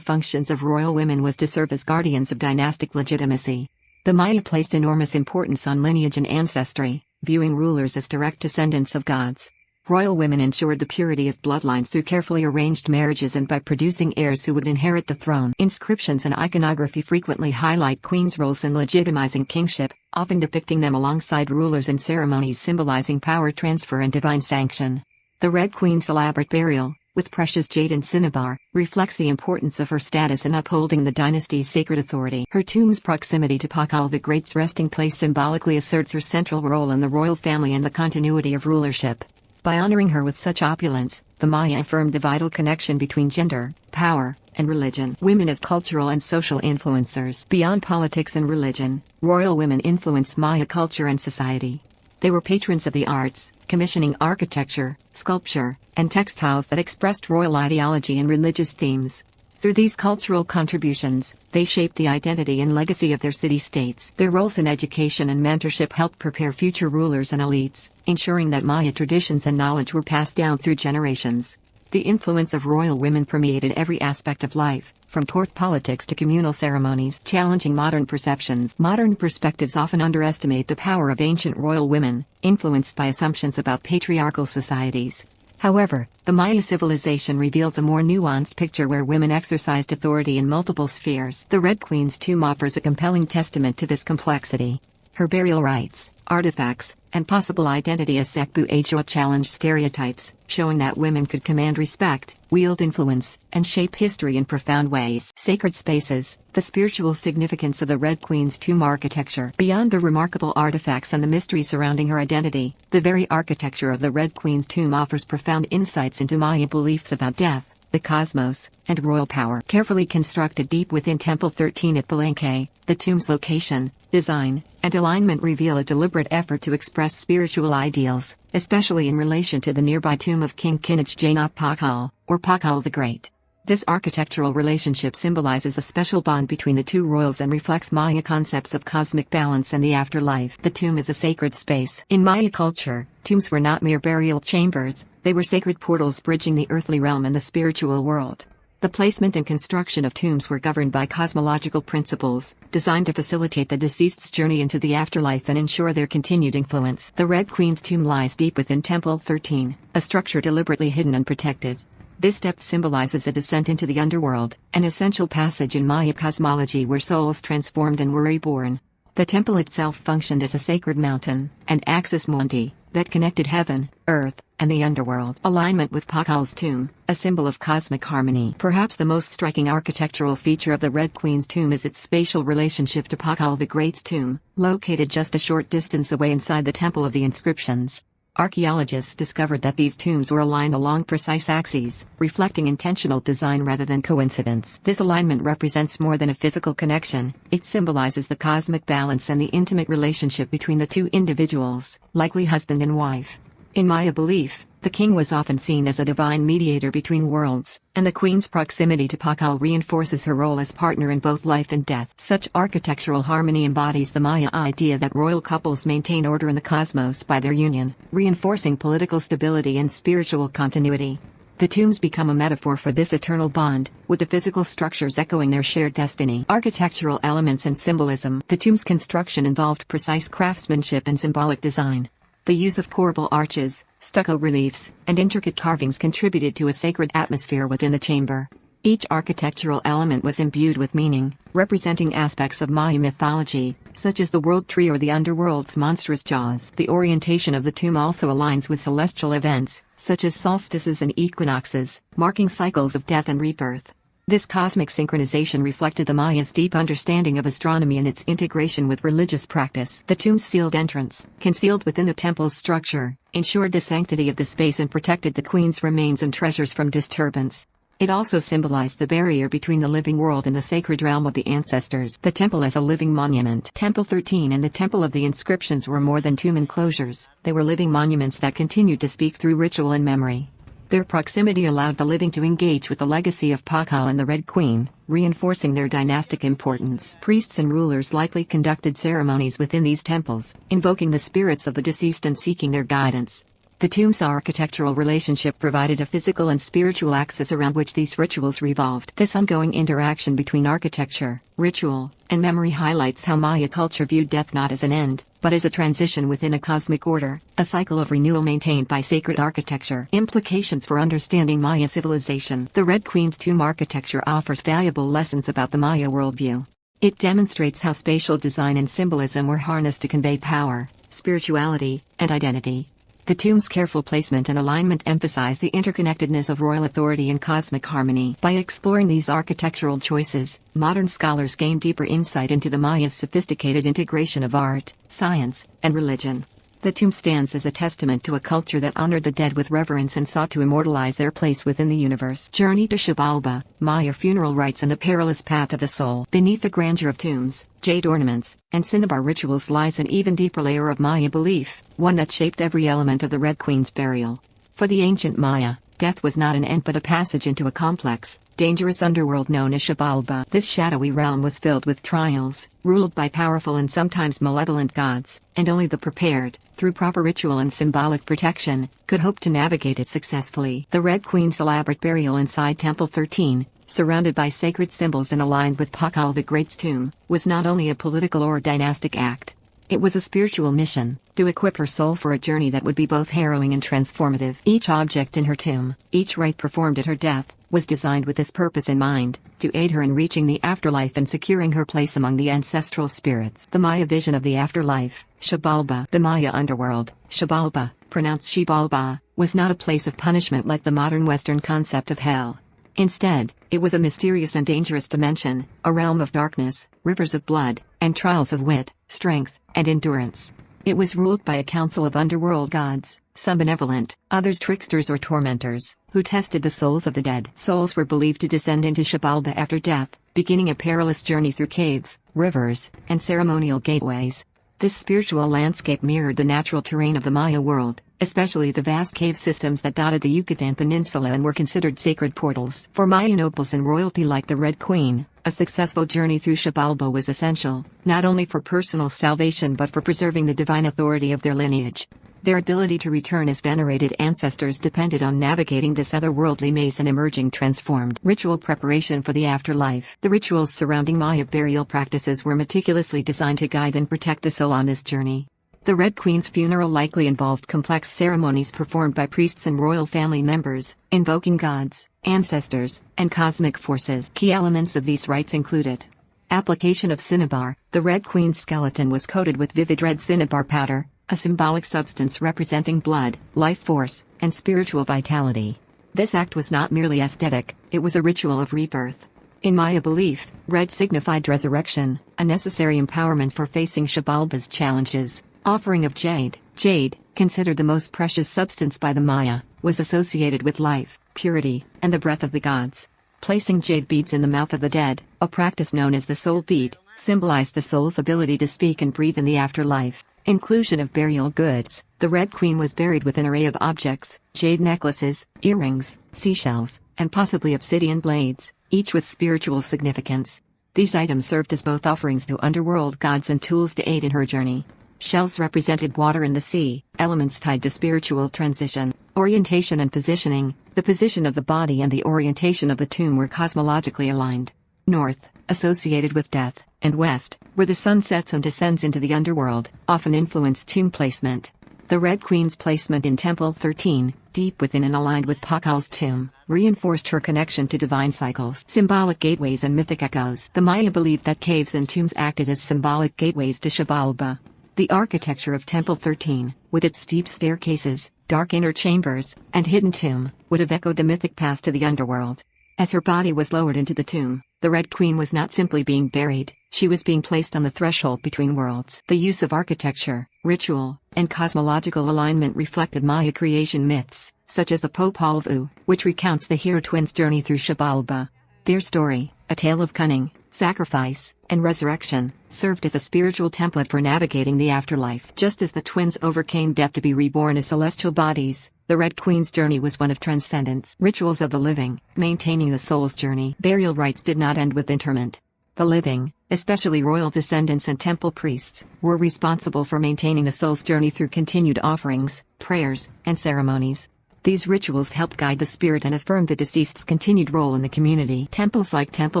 functions of royal women was to serve as guardians of dynastic legitimacy. The Maya placed enormous importance on lineage and ancestry, viewing rulers as direct descendants of gods. Royal women ensured the purity of bloodlines through carefully arranged marriages and by producing heirs who would inherit the throne. Inscriptions and iconography frequently highlight queens' roles in legitimizing kingship, often depicting them alongside rulers in ceremonies symbolizing power transfer and divine sanction. The Red Queen's elaborate burial, with precious jade and cinnabar, reflects the importance of her status in upholding the dynasty's sacred authority. Her tomb's proximity to Pakal the Great's resting place symbolically asserts her central role in the royal family and the continuity of rulership. By honoring her with such opulence, the Maya affirmed the vital connection between gender, power, and religion. Women as cultural and social influencers. Beyond politics and religion, royal women influenced Maya culture and society. They were patrons of the arts, commissioning architecture, sculpture, and textiles that expressed royal ideology and religious themes. Through these cultural contributions, they shaped the identity and legacy of their city-states. Their roles in education and mentorship helped prepare future rulers and elites, ensuring that Maya traditions and knowledge were passed down through generations. The influence of royal women permeated every aspect of life, from court politics to communal ceremonies, challenging modern perceptions. Modern perspectives often underestimate the power of ancient royal women, influenced by assumptions about patriarchal societies. However, the Maya civilization reveals a more nuanced picture where women exercised authority in multiple spheres. The Red Queen's tomb offers a compelling testament to this complexity. Her burial rites, artifacts, and possible identity as Sekbu Ajwa challenged stereotypes, showing that women could command respect, wield influence, and shape history in profound ways. Sacred spaces. The spiritual significance of the Red Queen's tomb architecture. Beyond the remarkable artifacts and the mystery surrounding her identity, the very architecture of the Red Queen's tomb offers profound insights into Maya beliefs about death, the cosmos, and royal power. Carefully constructed deep within Temple 13 at Palenque, the tomb's location, design, and alignment reveal a deliberate effort to express spiritual ideals, especially in relation to the nearby tomb of King Kinich Jainop Pakal, or Pakal the Great. This architectural relationship symbolizes a special bond between the two royals and reflects Maya concepts of cosmic balance and the afterlife. The tomb is a sacred space. In Maya culture, tombs were not mere burial chambers, they were sacred portals bridging the earthly realm and the spiritual world. The placement and construction of tombs were governed by cosmological principles, designed to facilitate the deceased's journey into the afterlife and ensure their continued influence. The Red Queen's tomb lies deep within Temple 13, a structure deliberately hidden and protected. This depth symbolizes a descent into the underworld, an essential passage in Maya cosmology where souls transformed and were reborn. The temple itself functioned as a sacred mountain, an axis mundi, that connected heaven, earth, and the underworld. Alignment with Pakal's tomb, a symbol of cosmic harmony. Perhaps the most striking architectural feature of the Red Queen's tomb is its spatial relationship to Pakal the Great's tomb, located just a short distance away inside the Temple of the Inscriptions. Archaeologists discovered that these tombs were aligned along precise axes, reflecting intentional design rather than coincidence. This alignment represents more than a physical connection, it symbolizes the cosmic balance and the intimate relationship between the two individuals, likely husband and wife. In Maya belief, the king was often seen as a divine mediator between worlds, and the queen's proximity to Pakal reinforces her role as partner in both life and death. Such architectural harmony embodies the Maya idea that royal couples maintain order in the cosmos by their union, reinforcing political stability and spiritual continuity. The tombs become a metaphor for this eternal bond, with the physical structures echoing their shared destiny. Architectural elements and symbolism. The tomb's construction involved precise craftsmanship and symbolic design. The use of corbel arches, stucco reliefs, and intricate carvings contributed to a sacred atmosphere within the chamber. Each architectural element was imbued with meaning, representing aspects of Maya mythology, such as the world tree or the underworld's monstrous jaws. The orientation of the tomb also aligns with celestial events, such as solstices and equinoxes, marking cycles of death and rebirth. This cosmic synchronization reflected the Maya's deep understanding of astronomy and its integration with religious practice. The tomb's sealed entrance, concealed within the temple's structure, ensured the sanctity of the space and protected the queen's remains and treasures from disturbance. It also symbolized the barrier between the living world and the sacred realm of the ancestors. The temple as a living monument. Temple 13 and the Temple of the Inscriptions were more than tomb enclosures. They were living monuments that continued to speak through ritual and memory. Their proximity allowed the living to engage with the legacy of Pakal and the Red Queen, reinforcing their dynastic importance. Priests and rulers likely conducted ceremonies within these temples, invoking the spirits of the deceased and seeking their guidance. The tomb's architectural relationship provided a physical and spiritual axis around which these rituals revolved. This ongoing interaction between architecture, ritual, and memory highlights how Maya culture viewed death not as an end, but as a transition within a cosmic order, a cycle of renewal maintained by sacred architecture. Implications for understanding Maya civilization. The Red Queen's tomb architecture offers valuable lessons about the Maya worldview. It demonstrates how spatial design and symbolism were harnessed to convey power, spirituality, and identity. The tomb's careful placement and alignment emphasize the interconnectedness of royal authority and cosmic harmony. By exploring these architectural choices, modern scholars gain deeper insight into the Maya's sophisticated integration of art, science, and religion. The tomb stands as a testament to a culture that honored the dead with reverence and sought to immortalize their place within the universe. Journey to Xibalba, Maya funeral rites and the perilous path of the soul. Beneath the grandeur of tombs, jade ornaments, and cinnabar rituals lies an even deeper layer of Maya belief, one that shaped every element of the Red Queen's burial. For the ancient Maya, death was not an end but a passage into a complex, dangerous underworld known as Xibalba. This shadowy realm was filled with trials, ruled by powerful and sometimes malevolent gods, and only the prepared, through proper ritual and symbolic protection, could hope to navigate it successfully. The Red Queen's elaborate burial inside Temple 13, surrounded by sacred symbols and aligned with Pakal the Great's tomb, was not only a political or dynastic act. It was a spiritual mission, to equip her soul for a journey that would be both harrowing and transformative. Each object in her tomb, each rite performed at her death, was designed with this purpose in mind, to aid her in reaching the afterlife and securing her place among the ancestral spirits. The Maya vision of the afterlife, Xibalba. The Maya underworld, Xibalba, pronounced Xibalba, was not a place of punishment like the modern Western concept of hell. Instead, it was a mysterious and dangerous dimension, a realm of darkness, rivers of blood, and trials of wit, strength, and endurance. It was ruled by a council of underworld gods, some benevolent, others tricksters or tormentors, who tested the souls of the dead. Souls were believed to descend into Xibalba after death, beginning a perilous journey through caves, rivers, and ceremonial gateways. This spiritual landscape mirrored the natural terrain of the Maya world, especially the vast cave systems that dotted the Yucatan Peninsula and were considered sacred portals. For Maya nobles and royalty like the Red Queen, a successful journey through Xibalba was essential, not only for personal salvation but for preserving the divine authority of their lineage. Their ability to return as venerated ancestors depended on navigating this otherworldly maze and emerging transformed. Ritual preparation for the afterlife. The rituals surrounding Maya burial practices were meticulously designed to guide and protect the soul on this journey. The Red Queen's funeral likely involved complex ceremonies performed by priests and royal family members, invoking gods, ancestors, and cosmic forces. Key elements of these rites included application of cinnabar. The Red Queen's skeleton was coated with vivid red cinnabar powder, a symbolic substance representing blood, life force, and spiritual vitality. This act was not merely aesthetic, it was a ritual of rebirth. In Maya belief, red signified resurrection, a necessary empowerment for facing Xibalba's challenges. Offering of jade. Jade, considered the most precious substance by the Maya, was associated with life, purity, and the breath of the gods. Placing jade beads in the mouth of the dead, a practice known as the soul bead, symbolized the soul's ability to speak and breathe in the afterlife. Inclusion of burial goods. The Red Queen was buried with an array of objects, jade necklaces, earrings, seashells, and possibly obsidian blades, each with spiritual significance. These items served as both offerings to underworld gods and tools to aid in her journey. Shells represented water and the sea, elements tied to spiritual transition, orientation and positioning. The position of the body and the orientation of the tomb were cosmologically aligned. North, associated with death, and west, where the sun sets and descends into the underworld, often influenced tomb placement. The Red Queen's placement in Temple 13, deep within and aligned with Pakal's tomb, reinforced her connection to divine cycles, symbolic gateways and mythic echoes. The Maya believed that caves and tombs acted as symbolic gateways to Xibalba. The architecture of Temple 13, with its steep staircases, dark inner chambers, and hidden tomb, would have echoed the mythic path to the underworld. As her body was lowered into the tomb, the Red Queen was not simply being buried, she was being placed on the threshold between worlds. The use of architecture, ritual, and cosmological alignment reflected Maya creation myths, such as the Popol Vuh, which recounts the hero twins' journey through Xibalba. Their story, a tale of cunning, sacrifice, and resurrection, served as a spiritual template for navigating the afterlife. Just as the twins overcame death to be reborn as celestial bodies, the Red Queen's journey was one of transcendence. Rituals of the living, maintaining the soul's journey. Burial rites did not end with interment. The living, especially royal descendants and temple priests, were responsible for maintaining the soul's journey through continued offerings, prayers, and ceremonies. These rituals helped guide the spirit and affirm the deceased's continued role in the community. Temples like Temple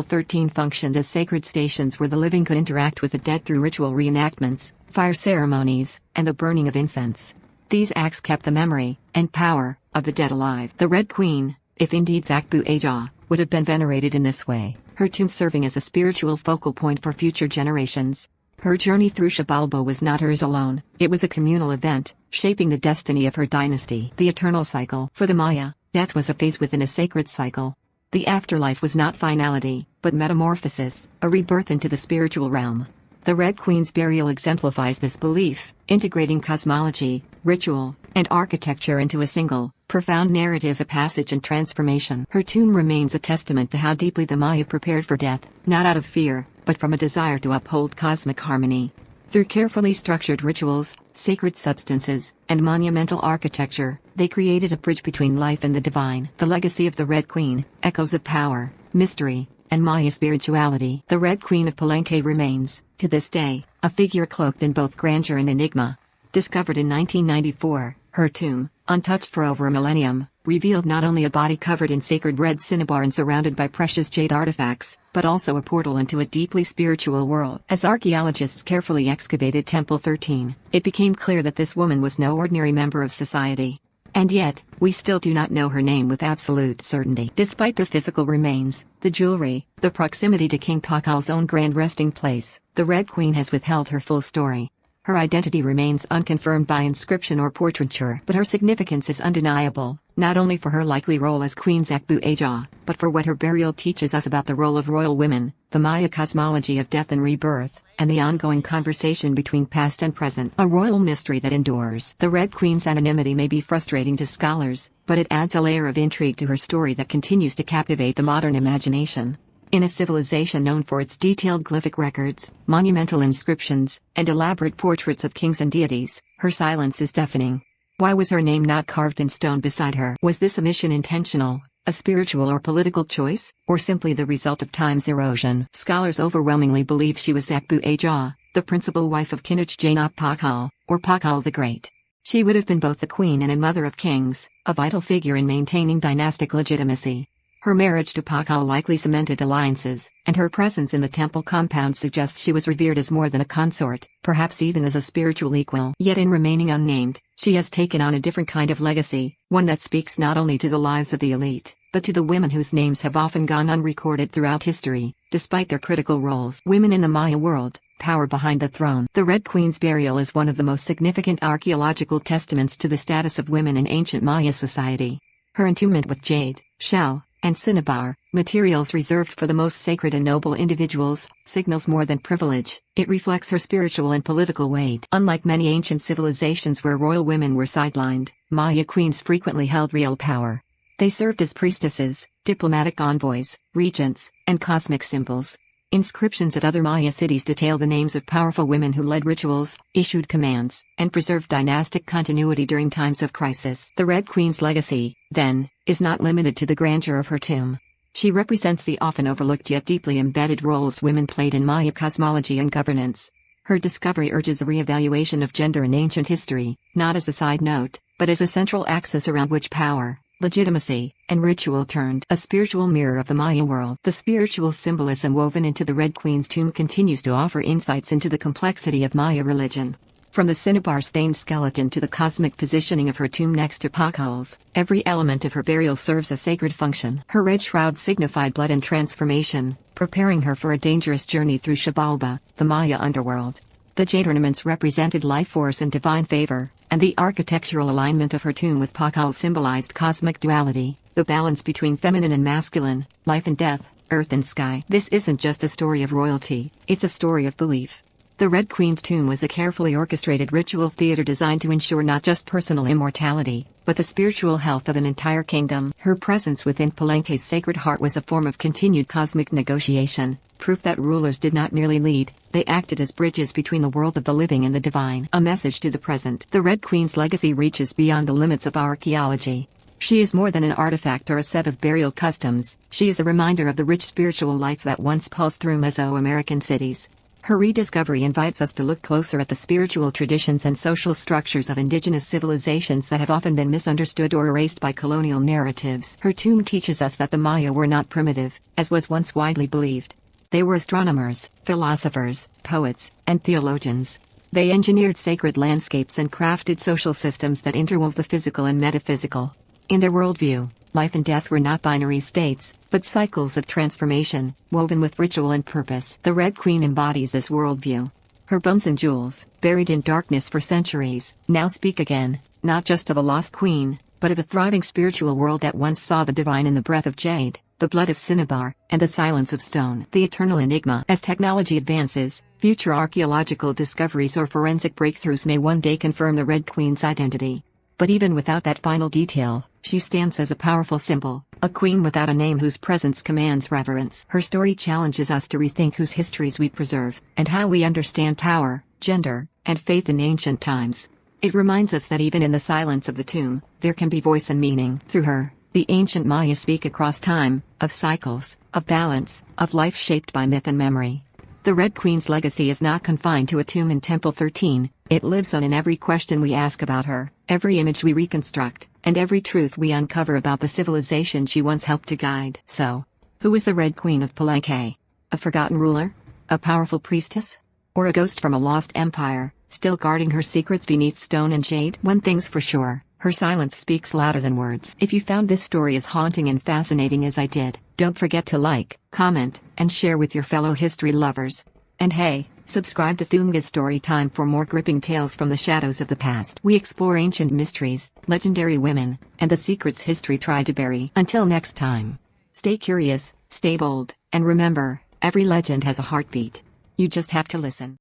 13 functioned as sacred stations where the living could interact with the dead through ritual reenactments, fire ceremonies, and the burning of incense. These acts kept the memory and power of the dead alive. The Red Queen, if indeed Zakbu Aja, would have been venerated in this way, her tomb serving as a spiritual focal point for future generations. Her journey through Xibalba was not hers alone, it was a communal event, shaping the destiny of her dynasty. The eternal cycle. For the Maya, death was a phase within a sacred cycle. The afterlife was not finality, but metamorphosis, a rebirth into the spiritual realm. The Red Queen's burial exemplifies this belief, integrating cosmology, ritual, and architecture into a single, profound narrative of passage and transformation. Her tomb remains a testament to how deeply the Maya prepared for death, not out of fear, but from a desire to uphold cosmic harmony. Through carefully structured rituals, sacred substances, and monumental architecture, they created a bridge between life and the divine. The legacy of the Red Queen, echoes of power, mystery, and Maya spirituality. The Red Queen of Palenque remains, to this day, a figure cloaked in both grandeur and enigma. Discovered in 1994, her tomb, untouched for over a millennium, revealed not only a body covered in sacred red cinnabar and surrounded by precious jade artifacts, but also a portal into a deeply spiritual world. As archaeologists carefully excavated Temple 13, it became clear that this woman was no ordinary member of society. And yet, we still do not know her name with absolute certainty. Despite the physical remains, the jewelry, the proximity to King Pakal's own grand resting place, the Red Queen has withheld her full story. Her identity remains unconfirmed by inscription or portraiture, but her significance is undeniable, not only for her likely role as Queen Zakbu Aja, but for what her burial teaches us about the role of royal women, the Maya cosmology of death and rebirth, and the ongoing conversation between past and present. A royal mystery that endures. The Red Queen's anonymity may be frustrating to scholars, but it adds a layer of intrigue to her story that continues to captivate the modern imagination. In a civilization known for its detailed glyphic records, monumental inscriptions, and elaborate portraits of kings and deities, her silence is deafening. Why was her name not carved in stone beside her? Was this omission intentional, a spiritual or political choice, or simply the result of time's erosion? Scholars overwhelmingly believe she was Zakbu Aja, the principal wife of Kinuch Jainop Pakal, or Pakal the Great. She would have been both the queen and a mother of kings, a vital figure in maintaining dynastic legitimacy. Her marriage to Pakal likely cemented alliances, and her presence in the temple compound suggests she was revered as more than a consort, perhaps even as a spiritual equal. Yet in remaining unnamed, she has taken on a different kind of legacy, one that speaks not only to the lives of the elite, but to the women whose names have often gone unrecorded throughout history, despite their critical roles. Women in the Maya world, power behind the throne. The Red Queen's burial is one of the most significant archaeological testaments to the status of women in ancient Maya society. Her entombment with jade, shell, and cinnabar, materials reserved for the most sacred and noble individuals, signals more than privilege, it reflects her spiritual and political weight. Unlike many ancient civilizations where royal women were sidelined, Maya queens frequently held real power. They served as priestesses, diplomatic envoys, regents, and cosmic symbols. Inscriptions at other Maya cities detail the names of powerful women who led rituals, issued commands, and preserved dynastic continuity during times of crisis. The Red Queen's legacy, then, is not limited to the grandeur of her tomb. She represents the often overlooked yet deeply embedded roles women played in Maya cosmology and governance. Her discovery urges a re-evaluation of gender in ancient history, not as a side note, but as a central axis around which power, legitimacy, and ritual turned. A spiritual mirror of the Maya world. The spiritual symbolism woven into the Red Queen's tomb continues to offer insights into the complexity of Maya religion. From the cinnabar-stained skeleton to the cosmic positioning of her tomb next to Pakal's, every element of her burial serves a sacred function. Her red shroud signified blood and transformation, preparing her for a dangerous journey through Xibalba, the Maya underworld. The jade ornaments represented life force and divine favor, and the architectural alignment of her tomb with Pakal symbolized cosmic duality, the balance between feminine and masculine, life and death, earth and sky. This isn't just a story of royalty, it's a story of belief. The Red Queen's tomb was a carefully orchestrated ritual theater designed to ensure not just personal immortality, but the spiritual health of an entire kingdom. Her presence within Palenque's Sacred Heart was a form of continued cosmic negotiation, proof that rulers did not merely lead, they acted as bridges between the world of the living and the divine. A message to the present. The Red Queen's legacy reaches beyond the limits of archaeology. She is more than an artifact or a set of burial customs, she is a reminder of the rich spiritual life that once pulsed through Mesoamerican cities. Her rediscovery invites us to look closer at the spiritual traditions and social structures of indigenous civilizations that have often been misunderstood or erased by colonial narratives. Her tomb teaches us that the Maya were not primitive, as was once widely believed. They were astronomers, philosophers, poets, and theologians. They engineered sacred landscapes and crafted social systems that interwove the physical and metaphysical. In their worldview, life and death were not binary states, but cycles of transformation, woven with ritual and purpose. The Red Queen embodies this worldview. Her bones and jewels, buried in darkness for centuries, now speak again, not just of a lost queen, but of a thriving spiritual world that once saw the divine in the breath of jade, the blood of cinnabar, and the silence of stone. The eternal enigma. As technology advances, future archaeological discoveries or forensic breakthroughs may one day confirm the Red Queen's identity. But even without that final detail, she stands as a powerful symbol, a queen without a name whose presence commands reverence. Her story challenges us to rethink whose histories we preserve, and how we understand power, gender, and faith in ancient times. It reminds us that even in the silence of the tomb, there can be voice and meaning. Through her, the ancient Maya speak across time, of cycles, of balance, of life shaped by myth and memory. The Red Queen's legacy is not confined to a tomb in Temple 13, it lives on in every question we ask about her, every image we reconstruct, and every truth we uncover about the civilization she once helped to guide. So, who was the Red Queen of Palenque? A forgotten ruler? A powerful priestess? Or a ghost from a lost empire, still guarding her secrets beneath stone and jade? One thing's for sure. Her silence speaks louder than words. If you found this story as haunting and fascinating as I did, don't forget to like, comment, and share with your fellow history lovers. And hey, subscribe to Thunga's Storytime for more gripping tales from the shadows of the past. We explore ancient mysteries, legendary women, and the secrets history tried to bury. Until next time, stay curious, stay bold, and remember, every legend has a heartbeat. You just have to listen.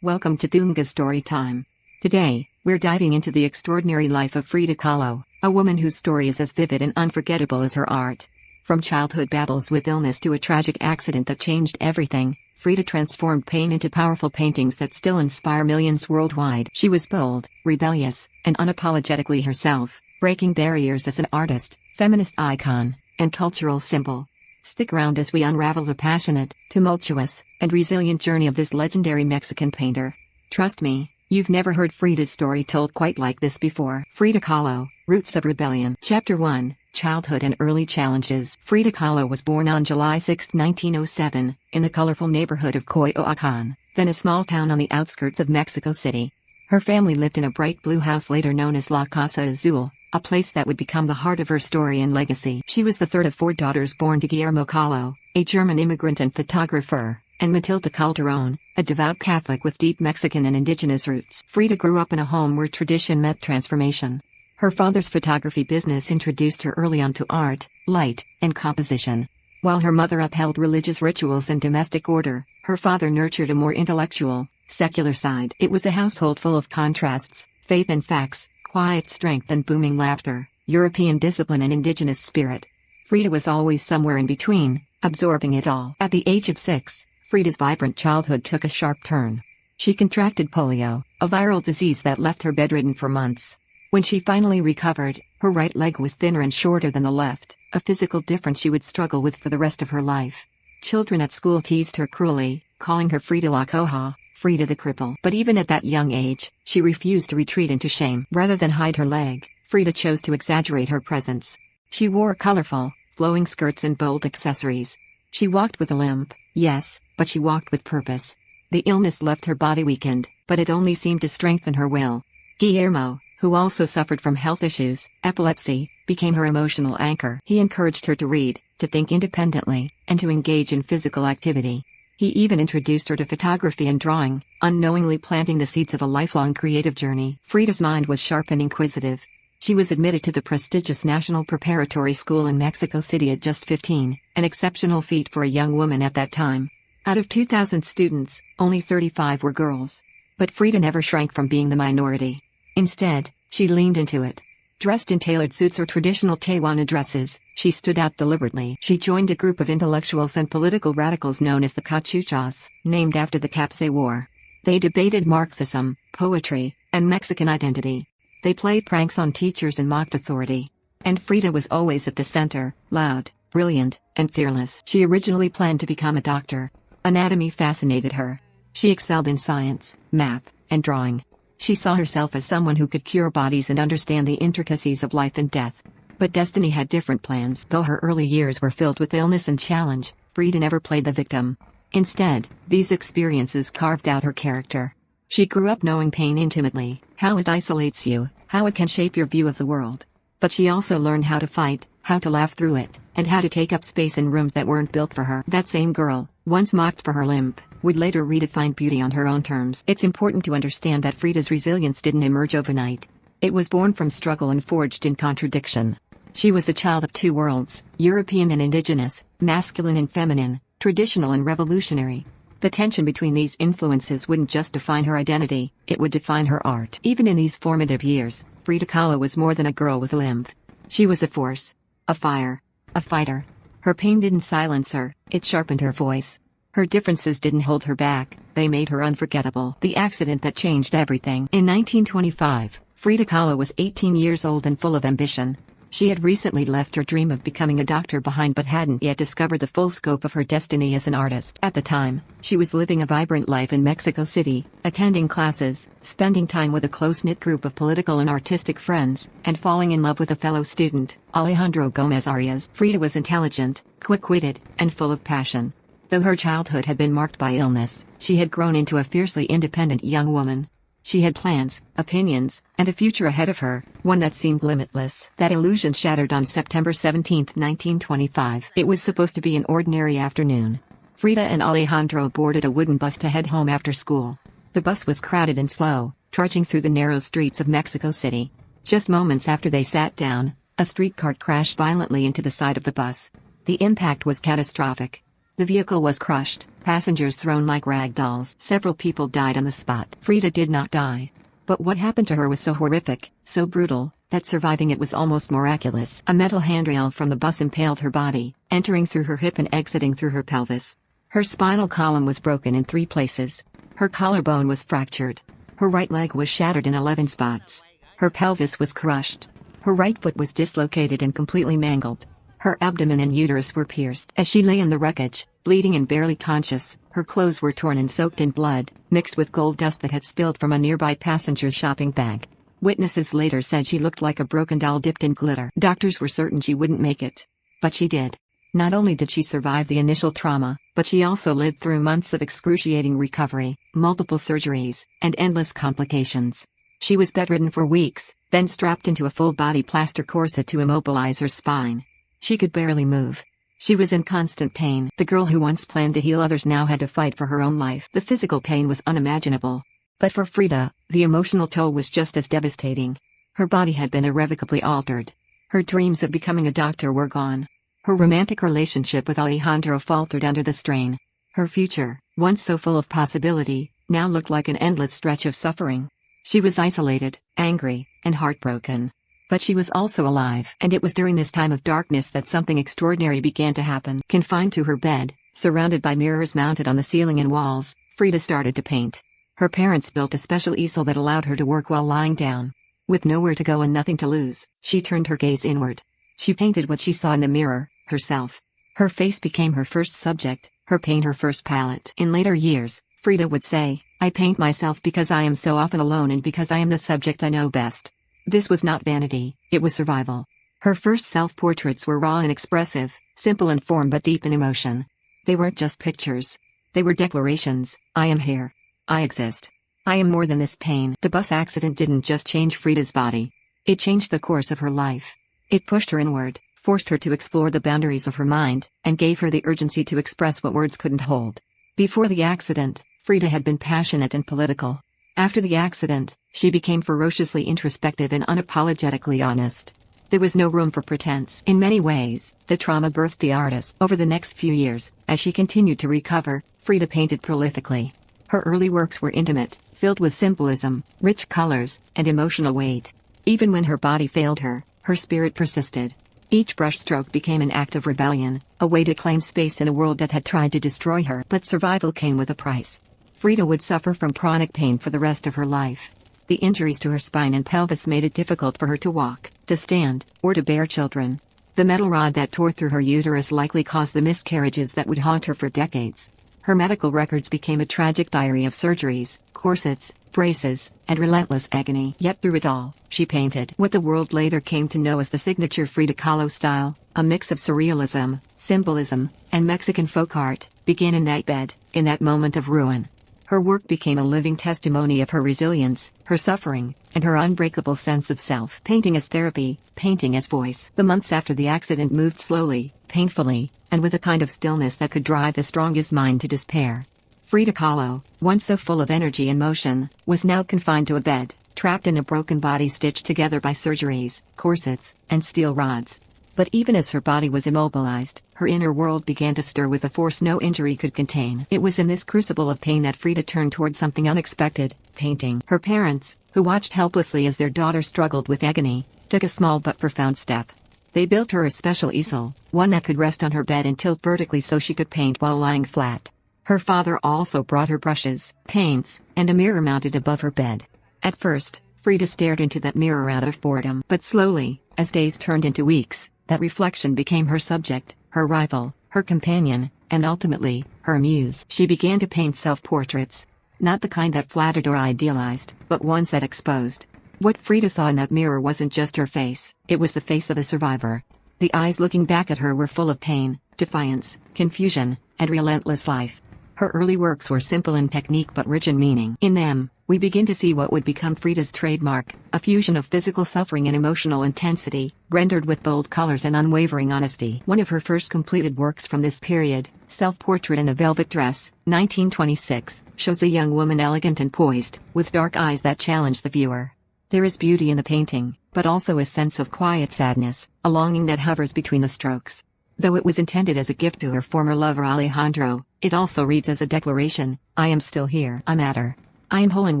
Welcome to Thunga's Storytime. Today, we're diving into the extraordinary life of Frida Kahlo, a woman whose story is as vivid and unforgettable as her art. From childhood battles with illness to a tragic accident that changed everything, Frida transformed pain into powerful paintings that still inspire millions worldwide. She was bold, rebellious, and unapologetically herself, breaking barriers as an artist, feminist icon, and cultural symbol. Stick around as we unravel the passionate, tumultuous, and resilient journey of this legendary Mexican painter. Trust me, you've never heard Frida's story told quite like this before. Frida Kahlo, Roots of Rebellion. Chapter 1, Childhood and Early Challenges. Frida Kahlo was born on July 6, 1907, in the colorful neighborhood of Coyoacán, then a small town on the outskirts of Mexico City. Her family lived in a bright blue house later known as La Casa Azul, a place that would become the heart of her story and legacy. She was the third of 4 daughters born to Guillermo Kahlo, a German immigrant and photographer, and Matilda Calderón, a devout Catholic with deep Mexican and indigenous roots. Frida grew up in a home where tradition met transformation. Her father's photography business introduced her early on to art, light, and composition. While her mother upheld religious rituals and domestic order, her father nurtured a more intellectual, secular side. It was a household full of contrasts, faith and facts, quiet strength and booming laughter, European discipline and indigenous spirit. Frida was always somewhere in between, absorbing it all. At the age of 6, Frida's vibrant childhood took a sharp turn. She contracted polio, a viral disease that left her bedridden for months. When she finally recovered, her right leg was thinner and shorter than the left, a physical difference she would struggle with for the rest of her life. Children at school teased her cruelly, calling her Frida la Coja, Frida the cripple. But even at that young age, she refused to retreat into shame. Rather than hide her leg, Frida chose to exaggerate her presence. She wore colorful, flowing skirts and bold accessories. She walked with a limp, yes, but she walked with purpose. The illness left her body weakened, but it only seemed to strengthen her will. Guillermo, who also suffered from health issues, epilepsy, became her emotional anchor. He encouraged her to read, to think independently, and to engage in physical activity. He even introduced her to photography and drawing, unknowingly planting the seeds of a lifelong creative journey. Frida's mind was sharp and inquisitive. She was admitted to the prestigious National Preparatory School in Mexico City at just 15, an exceptional feat for a young woman at that time. Out of 2,000 students, only 35 were girls. But Frida never shrank from being the minority. Instead, she leaned into it. Dressed in tailored suits or traditional Tehuana dresses, she stood out deliberately. She joined a group of intellectuals and political radicals known as the Cachuchas, named after the caps they wore. They debated Marxism, poetry, and Mexican identity. They played pranks on teachers and mocked authority. And Frida was always at the center, loud, brilliant, and fearless. She originally planned to become a doctor. Anatomy fascinated her. She excelled in science, math, and drawing. She saw herself as someone who could cure bodies and understand the intricacies of life and death. But destiny had different plans. Though her early years were filled with illness and challenge, Frida never played the victim. Instead, these experiences carved out her character. She grew up knowing pain intimately, how it isolates you, how it can shape your view of the world. But she also learned how to fight, how to laugh through it, and how to take up space in rooms that weren't built for her. That same girl, once mocked for her limp, would later redefine beauty on her own terms. It's important to understand that Frida's resilience didn't emerge overnight. It was born from struggle and forged in contradiction. She was a child of two worlds, European and indigenous, masculine and feminine, traditional and revolutionary. The tension between these influences wouldn't just define her identity, it would define her art. Even in these formative years, Frida Kahlo was more than a girl with a limp. She was a force, a fire, a fighter. Her pain didn't silence her, it sharpened her voice. Her differences didn't hold her back, they made her unforgettable. The accident that changed everything. In 1925, Frida Kahlo was 18 years old and full of ambition. She had recently left her dream of becoming a doctor behind but hadn't yet discovered the full scope of her destiny as an artist. At the time, she was living a vibrant life in Mexico City, attending classes, spending time with a close-knit group of political and artistic friends, and falling in love with a fellow student, Alejandro Gomez Arias. Frida was intelligent, quick-witted, and full of passion. Though her childhood had been marked by illness, she had grown into a fiercely independent young woman. She had plans, opinions, and a future ahead of her, one that seemed limitless. That illusion shattered on September 17, 1925. It was supposed to be an ordinary afternoon. Frida and Alejandro boarded a wooden bus to head home after school. The bus was crowded and slow, trudging through the narrow streets of Mexico City. Just moments after they sat down, a streetcar crashed violently into the side of the bus. The impact was catastrophic. The vehicle was crushed, passengers thrown like rag dolls. Several people died on the spot. Frida did not die. But what happened to her was so horrific, so brutal, that surviving it was almost miraculous. A metal handrail from the bus impaled her body, entering through her hip and exiting through her pelvis. Her spinal column was broken in 3 places. Her collarbone was fractured. Her right leg was shattered in 11 spots. Her pelvis was crushed. Her right foot was dislocated and completely mangled. Her abdomen and uterus were pierced. As she lay in the wreckage, bleeding and barely conscious, her clothes were torn and soaked in blood, mixed with gold dust that had spilled from a nearby passenger's shopping bag. Witnesses later said she looked like a broken doll dipped in glitter. Doctors were certain she wouldn't make it. But she did. Not only did she survive the initial trauma, but she also lived through months of excruciating recovery, multiple surgeries, and endless complications. She was bedridden for weeks, then strapped into a full-body plaster corset to immobilize her spine. She could barely move. She was in constant pain. The girl who once planned to heal others now had to fight for her own life. The physical pain was unimaginable. But for Frida, the emotional toll was just as devastating. Her body had been irrevocably altered. Her dreams of becoming a doctor were gone. Her romantic relationship with Alejandro faltered under the strain. Her future, once so full of possibility, now looked like an endless stretch of suffering. She was isolated, angry, and heartbroken. But she was also alive, and it was during this time of darkness that something extraordinary began to happen. Confined to her bed, surrounded by mirrors mounted on the ceiling and walls, Frida started to paint. Her parents built a special easel that allowed her to work while lying down. With nowhere to go and nothing to lose, she turned her gaze inward. She painted what she saw in the mirror, herself. Her face became her first subject, her pain her first palette. In later years, Frida would say, "I paint myself because I am so often alone and because I am the subject I know best." This was not vanity, it was survival. Her first self-portraits were raw and expressive, simple in form but deep in emotion. They weren't just pictures. They were declarations. I am here. I exist. I am more than this pain. The bus accident didn't just change Frida's body. It changed the course of her life. It pushed her inward, forced her to explore the boundaries of her mind, and gave her the urgency to express what words couldn't hold. Before the accident, Frida had been passionate and political. After the accident, she became ferociously introspective and unapologetically honest. There was no room for pretense. In many ways, the trauma birthed the artist. Over the next few years, as she continued to recover, Frida painted prolifically. Her early works were intimate, filled with symbolism, rich colors, and emotional weight. Even when her body failed her, her spirit persisted. Each brushstroke became an act of rebellion, a way to claim space in a world that had tried to destroy her. But survival came with a price. Frida would suffer from chronic pain for the rest of her life. The injuries to her spine and pelvis made it difficult for her to walk, to stand, or to bear children. The metal rod that tore through her uterus likely caused the miscarriages that would haunt her for decades. Her medical records became a tragic diary of surgeries, corsets, braces, and relentless agony. Yet through it all, she painted what the world later came to know as the signature Frida Kahlo style, a mix of surrealism, symbolism, and Mexican folk art, began in that bed, in that moment of ruin. Her work became a living testimony of her resilience, her suffering, and her unbreakable sense of self. Painting as therapy, painting as voice. The months after the accident moved slowly, painfully, and with a kind of stillness that could drive the strongest mind to despair. Frida Kahlo, once so full of energy and motion, was now confined to a bed, trapped in a broken body stitched together by surgeries, corsets, and steel rods. But even as her body was immobilized, her inner world began to stir with a force no injury could contain. It was in this crucible of pain that Frida turned toward something unexpected: painting. Her parents, who watched helplessly as their daughter struggled with agony, took a small but profound step. They built her a special easel, one that could rest on her bed and tilt vertically so she could paint while lying flat. Her father also brought her brushes, paints, and a mirror mounted above her bed. At first, Frida stared into that mirror out of boredom. But slowly, as days turned into weeks, that reflection became her subject, her rival, her companion, and ultimately, her muse. She began to paint self-portraits. Not the kind that flattered or idealized, but ones that exposed. What Frida saw in that mirror wasn't just her face, it was the face of a survivor. The eyes looking back at her were full of pain, defiance, confusion, and relentless life. Her early works were simple in technique but rich in meaning. In them, we begin to see what would become Frida's trademark, a fusion of physical suffering and emotional intensity, rendered with bold colors and unwavering honesty. One of her first completed works from this period, Self-Portrait in a Velvet Dress, 1926, shows a young woman elegant and poised, with dark eyes that challenge the viewer. There is beauty in the painting, but also a sense of quiet sadness, a longing that hovers between the strokes. Though it was intended as a gift to her former lover Alejandro, it also reads as a declaration: I am still here. I matter. I am whole in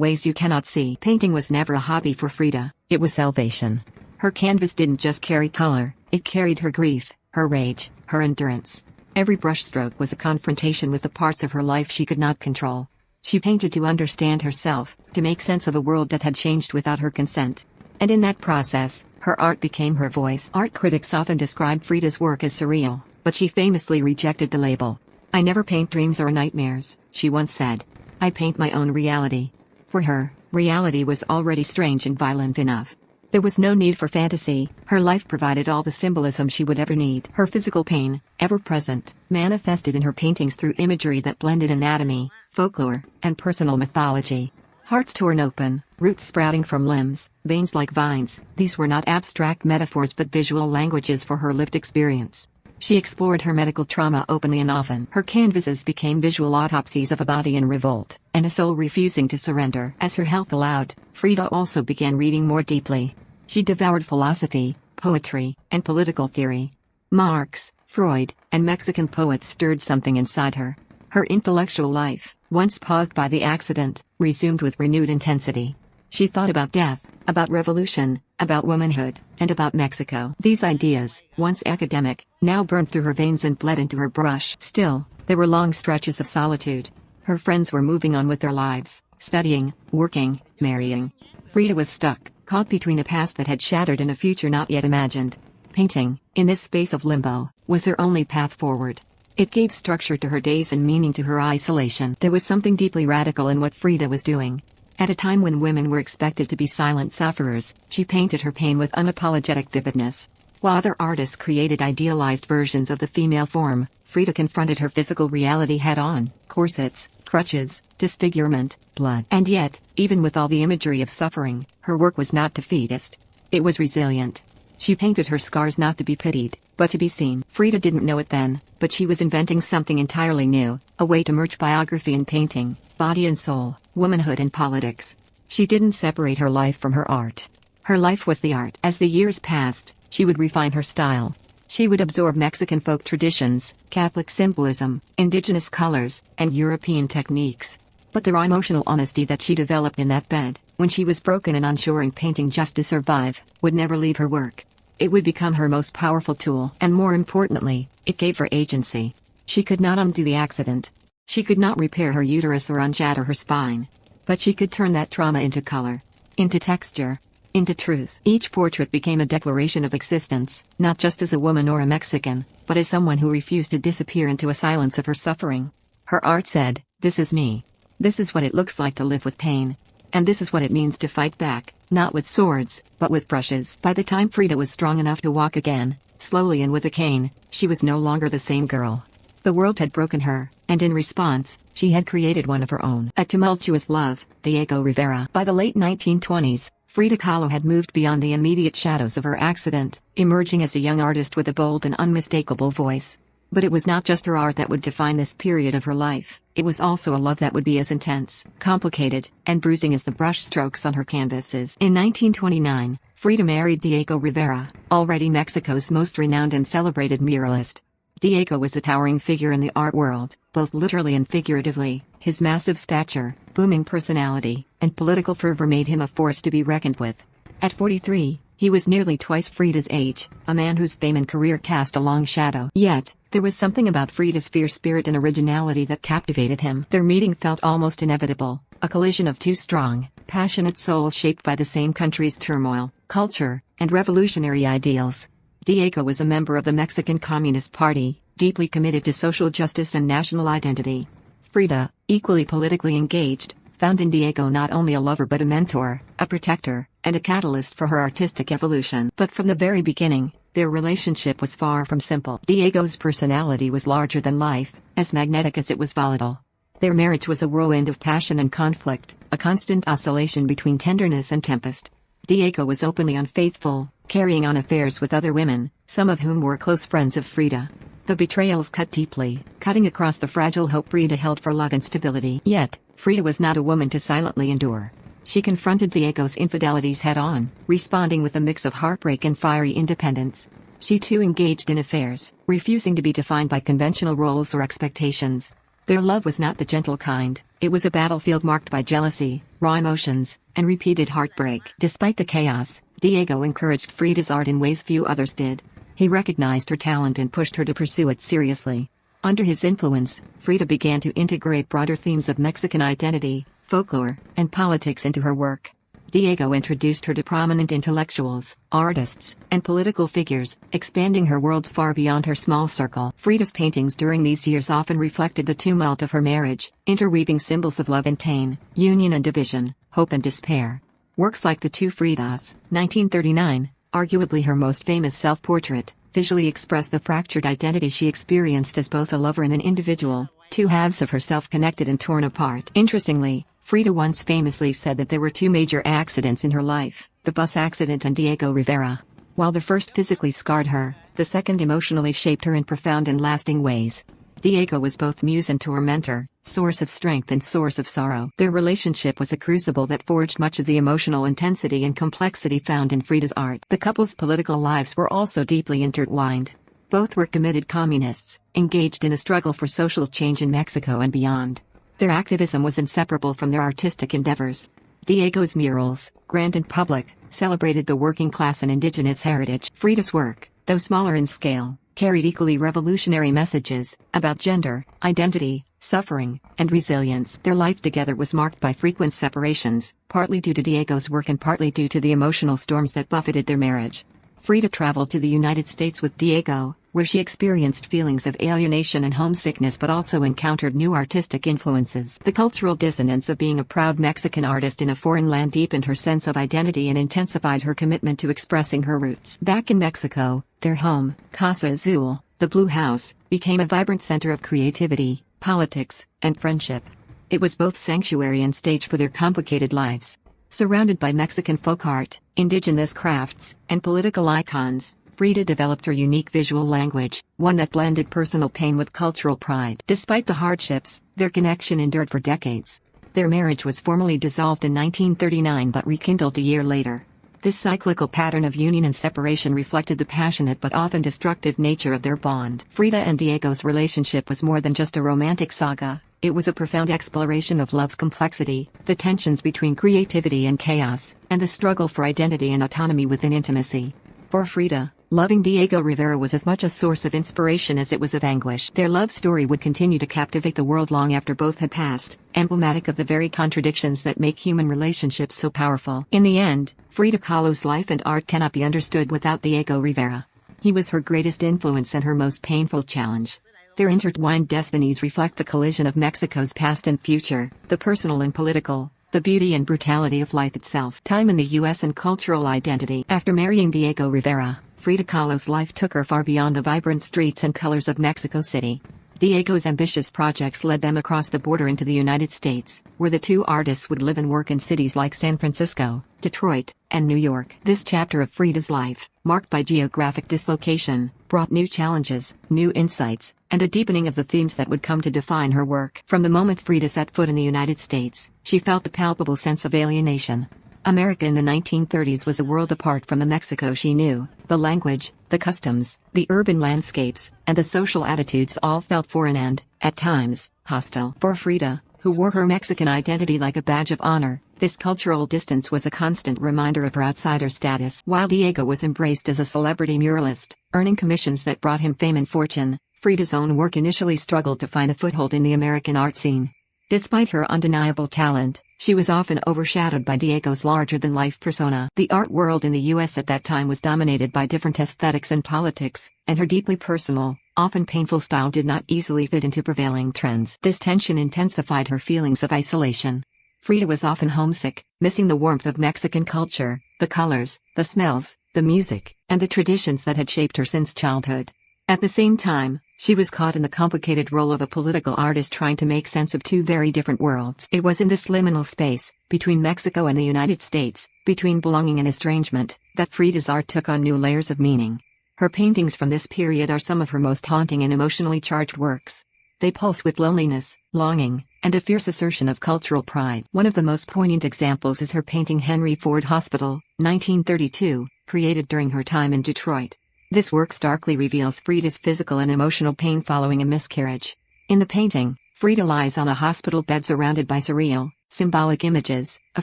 ways you cannot see. Painting was never a hobby for Frida, it was salvation. Her canvas didn't just carry color, it carried her grief, her rage, her endurance. Every brushstroke was a confrontation with the parts of her life she could not control. She painted to understand herself, to make sense of a world that had changed without her consent. And in that process, her art became her voice. Art critics often describe Frida's work as surreal, but she famously rejected the label. I never paint dreams or nightmares, she once said. I paint my own reality. For her, reality was already strange and violent enough. There was no need for fantasy, her life provided all the symbolism she would ever need. Her physical pain, ever present, manifested in her paintings through imagery that blended anatomy, folklore, and personal mythology. Hearts torn open, roots sprouting from limbs, veins like vines, these were not abstract metaphors but visual languages for her lived experience. She explored her medical trauma openly and often. Her canvases became visual autopsies of a body in revolt, and a soul refusing to surrender. As her health allowed, Frida also began reading more deeply. She devoured philosophy, poetry, and political theory. Marx, Freud, and Mexican poets stirred something inside her. Her intellectual life, once paused by the accident, resumed with renewed intensity. She thought about death, about revolution, about womanhood, and about Mexico. These ideas, once academic, now burned through her veins and bled into her brush. Still, there were long stretches of solitude. Her friends were moving on with their lives, studying, working, marrying. Frida was stuck, caught between a past that had shattered and a future not yet imagined. Painting, in this space of limbo, was her only path forward. It gave structure to her days and meaning to her isolation. There was something deeply radical in what Frida was doing. At a time when women were expected to be silent sufferers, she painted her pain with unapologetic vividness. While other artists created idealized versions of the female form, Frida confronted her physical reality head-on: corsets, crutches, disfigurement, blood. And yet, even with all the imagery of suffering, her work was not defeatist. It was resilient. She painted her scars not to be pitied, but to be seen. Frida didn't know it then, but she was inventing something entirely new, a way to merge biography and painting, body and soul, womanhood and politics. She didn't separate her life from her art. Her life was the art. As the years passed, she would refine her style. She would absorb Mexican folk traditions, Catholic symbolism, indigenous colors, and European techniques. But the raw emotional honesty that she developed in that bed, when she was broken and unsure and painting just to survive, would never leave her work. It would become her most powerful tool. And more importantly, it gave her agency. She could not undo the accident. She could not repair her uterus or unshatter her spine. But she could turn that trauma into color, into texture, into truth. Each portrait became a declaration of existence, not just as a woman or a Mexican, but as someone who refused to disappear into a silence of her suffering. Her art said, "This is me. This is what it looks like to live with pain. And this is what it means to fight back, not with swords, but with brushes." By the time Frida was strong enough to walk again, slowly and with a cane, she was no longer the same girl. The world had broken her, and in response, she had created one of her own. A tumultuous love, Diego Rivera. By the late 1920s, Frida Kahlo had moved beyond the immediate shadows of her accident, emerging as a young artist with a bold and unmistakable voice. But it was not just her art that would define this period of her life, it was also a love that would be as intense, complicated, and bruising as the brush strokes on her canvases. In 1929, Frida married Diego Rivera, already Mexico's most renowned and celebrated muralist. Diego was a towering figure in the art world, both literally and figuratively. His massive stature, booming personality, and political fervor made him a force to be reckoned with. At 43, he was nearly twice Frida's age, a man whose fame and career cast a long shadow. Yet, there was something about Frida's fierce spirit and originality that captivated him. Their meeting felt almost inevitable, a collision of two strong, passionate souls shaped by the same country's turmoil, culture, and revolutionary ideals. Diego was a member of the Mexican Communist Party, deeply committed to social justice and national identity. Frida, equally politically engaged, found in Diego not only a lover but a mentor, a protector, and a catalyst for her artistic evolution. But from the very beginning, their relationship was far from simple. Diego's personality was larger than life, as magnetic as it was volatile. Their marriage was a whirlwind of passion and conflict, a constant oscillation between tenderness and tempest. Diego was openly unfaithful, carrying on affairs with other women, some of whom were close friends of Frida. The betrayals cut deeply, cutting across the fragile hope Frida held for love and stability. Yet, Frida was not a woman to silently endure. She confronted Diego's infidelities head-on, responding with a mix of heartbreak and fiery independence. She too engaged in affairs, refusing to be defined by conventional roles or expectations. Their love was not the gentle kind, it was a battlefield marked by jealousy, raw emotions, and repeated heartbreak. Despite the chaos, Diego encouraged Frida's art in ways few others did. He recognized her talent and pushed her to pursue it seriously. Under his influence, Frida began to integrate broader themes of Mexican identity, folklore, and politics into her work. Diego introduced her to prominent intellectuals, artists, and political figures, expanding her world far beyond her small circle. Frida's paintings during these years often reflected the tumult of her marriage, interweaving symbols of love and pain, union and division, hope and despair. Works like The Two Fridas, 1939, arguably her most famous self-portrait, visually express the fractured identity she experienced as both a lover and an individual, two halves of herself connected and torn apart. Interestingly, Frida once famously said that there were two major accidents in her life, the bus accident and Diego Rivera. While the first physically scarred her, the second emotionally shaped her in profound and lasting ways. Diego was both muse and tormentor, source of strength and source of sorrow. Their relationship was a crucible that forged much of the emotional intensity and complexity found in Frida's art. The couple's political lives were also deeply intertwined. Both were committed communists, engaged in a struggle for social change in Mexico and beyond. Their activism was inseparable from their artistic endeavors. Diego's murals, grand and public, celebrated the working class and indigenous heritage. Frida's work, though smaller in scale, carried equally revolutionary messages about gender, identity, suffering, and resilience. Their life together was marked by frequent separations, partly due to Diego's work and partly due to the emotional storms that buffeted their marriage. Frida traveled to the United States with Diego, where she experienced feelings of alienation and homesickness but also encountered new artistic influences. The cultural dissonance of being a proud Mexican artist in a foreign land deepened her sense of identity and intensified her commitment to expressing her roots. Back in Mexico, their home, Casa Azul, the Blue House, became a vibrant center of creativity, politics, and friendship. It was both sanctuary and stage for their complicated lives. Surrounded by Mexican folk art, indigenous crafts, and political icons, Frida developed her unique visual language, one that blended personal pain with cultural pride. Despite the hardships, their connection endured for decades. Their marriage was formally dissolved in 1939 but rekindled a year later. This cyclical pattern of union and separation reflected the passionate but often destructive nature of their bond. Frida and Diego's relationship was more than just a romantic saga. It was a profound exploration of love's complexity, the tensions between creativity and chaos, and the struggle for identity and autonomy within intimacy. For Frida, loving Diego Rivera was as much a source of inspiration as it was of anguish. Their love story would continue to captivate the world long after both had passed, emblematic of the very contradictions that make human relationships so powerful. In the end, Frida Kahlo's life and art cannot be understood without Diego Rivera. He was her greatest influence and her most painful challenge. Their intertwined destinies reflect the collision of Mexico's past and future, the personal and political, the beauty and brutality of life itself. Time in the U.S. and cultural identity. After marrying Diego Rivera, Frida Kahlo's life took her far beyond the vibrant streets and colors of Mexico City. Diego's ambitious projects led them across the border into the United States, where the two artists would live and work in cities like San Francisco, Detroit, and New York. This chapter of Frida's life, marked by geographic dislocation, brought new challenges, new insights, and a deepening of the themes that would come to define her work. From the moment Frida set foot in the United States, she felt a palpable sense of alienation. America in the 1930s was a world apart from the Mexico she knew. The language, the customs, the urban landscapes, and the social attitudes all felt foreign and, at times, hostile. For Frida, who wore her Mexican identity like a badge of honor, this cultural distance was a constant reminder of her outsider status. While Diego was embraced as a celebrity muralist, earning commissions that brought him fame and fortune, Frida's own work initially struggled to find a foothold in the American art scene. Despite her undeniable talent, she was often overshadowed by Diego's larger-than-life persona. The art world in the U.S. at that time was dominated by different aesthetics and politics, and her deeply personal, often painful style did not easily fit into prevailing trends. This tension intensified her feelings of isolation. Frida was often homesick, missing the warmth of Mexican culture, the colors, the smells, the music, and the traditions that had shaped her since childhood. At the same time, she was caught in the complicated role of a political artist trying to make sense of two very different worlds. It was in this liminal space, between Mexico and the United States, between belonging and estrangement, that Frida's art took on new layers of meaning. Her paintings from this period are some of her most haunting and emotionally charged works. They pulse with loneliness, longing, and a fierce assertion of cultural pride. One of the most poignant examples is her painting Henry Ford Hospital, 1932, created during her time in Detroit. This work starkly reveals Frida's physical and emotional pain following a miscarriage. In the painting, Frida lies on a hospital bed surrounded by surreal, symbolic images, a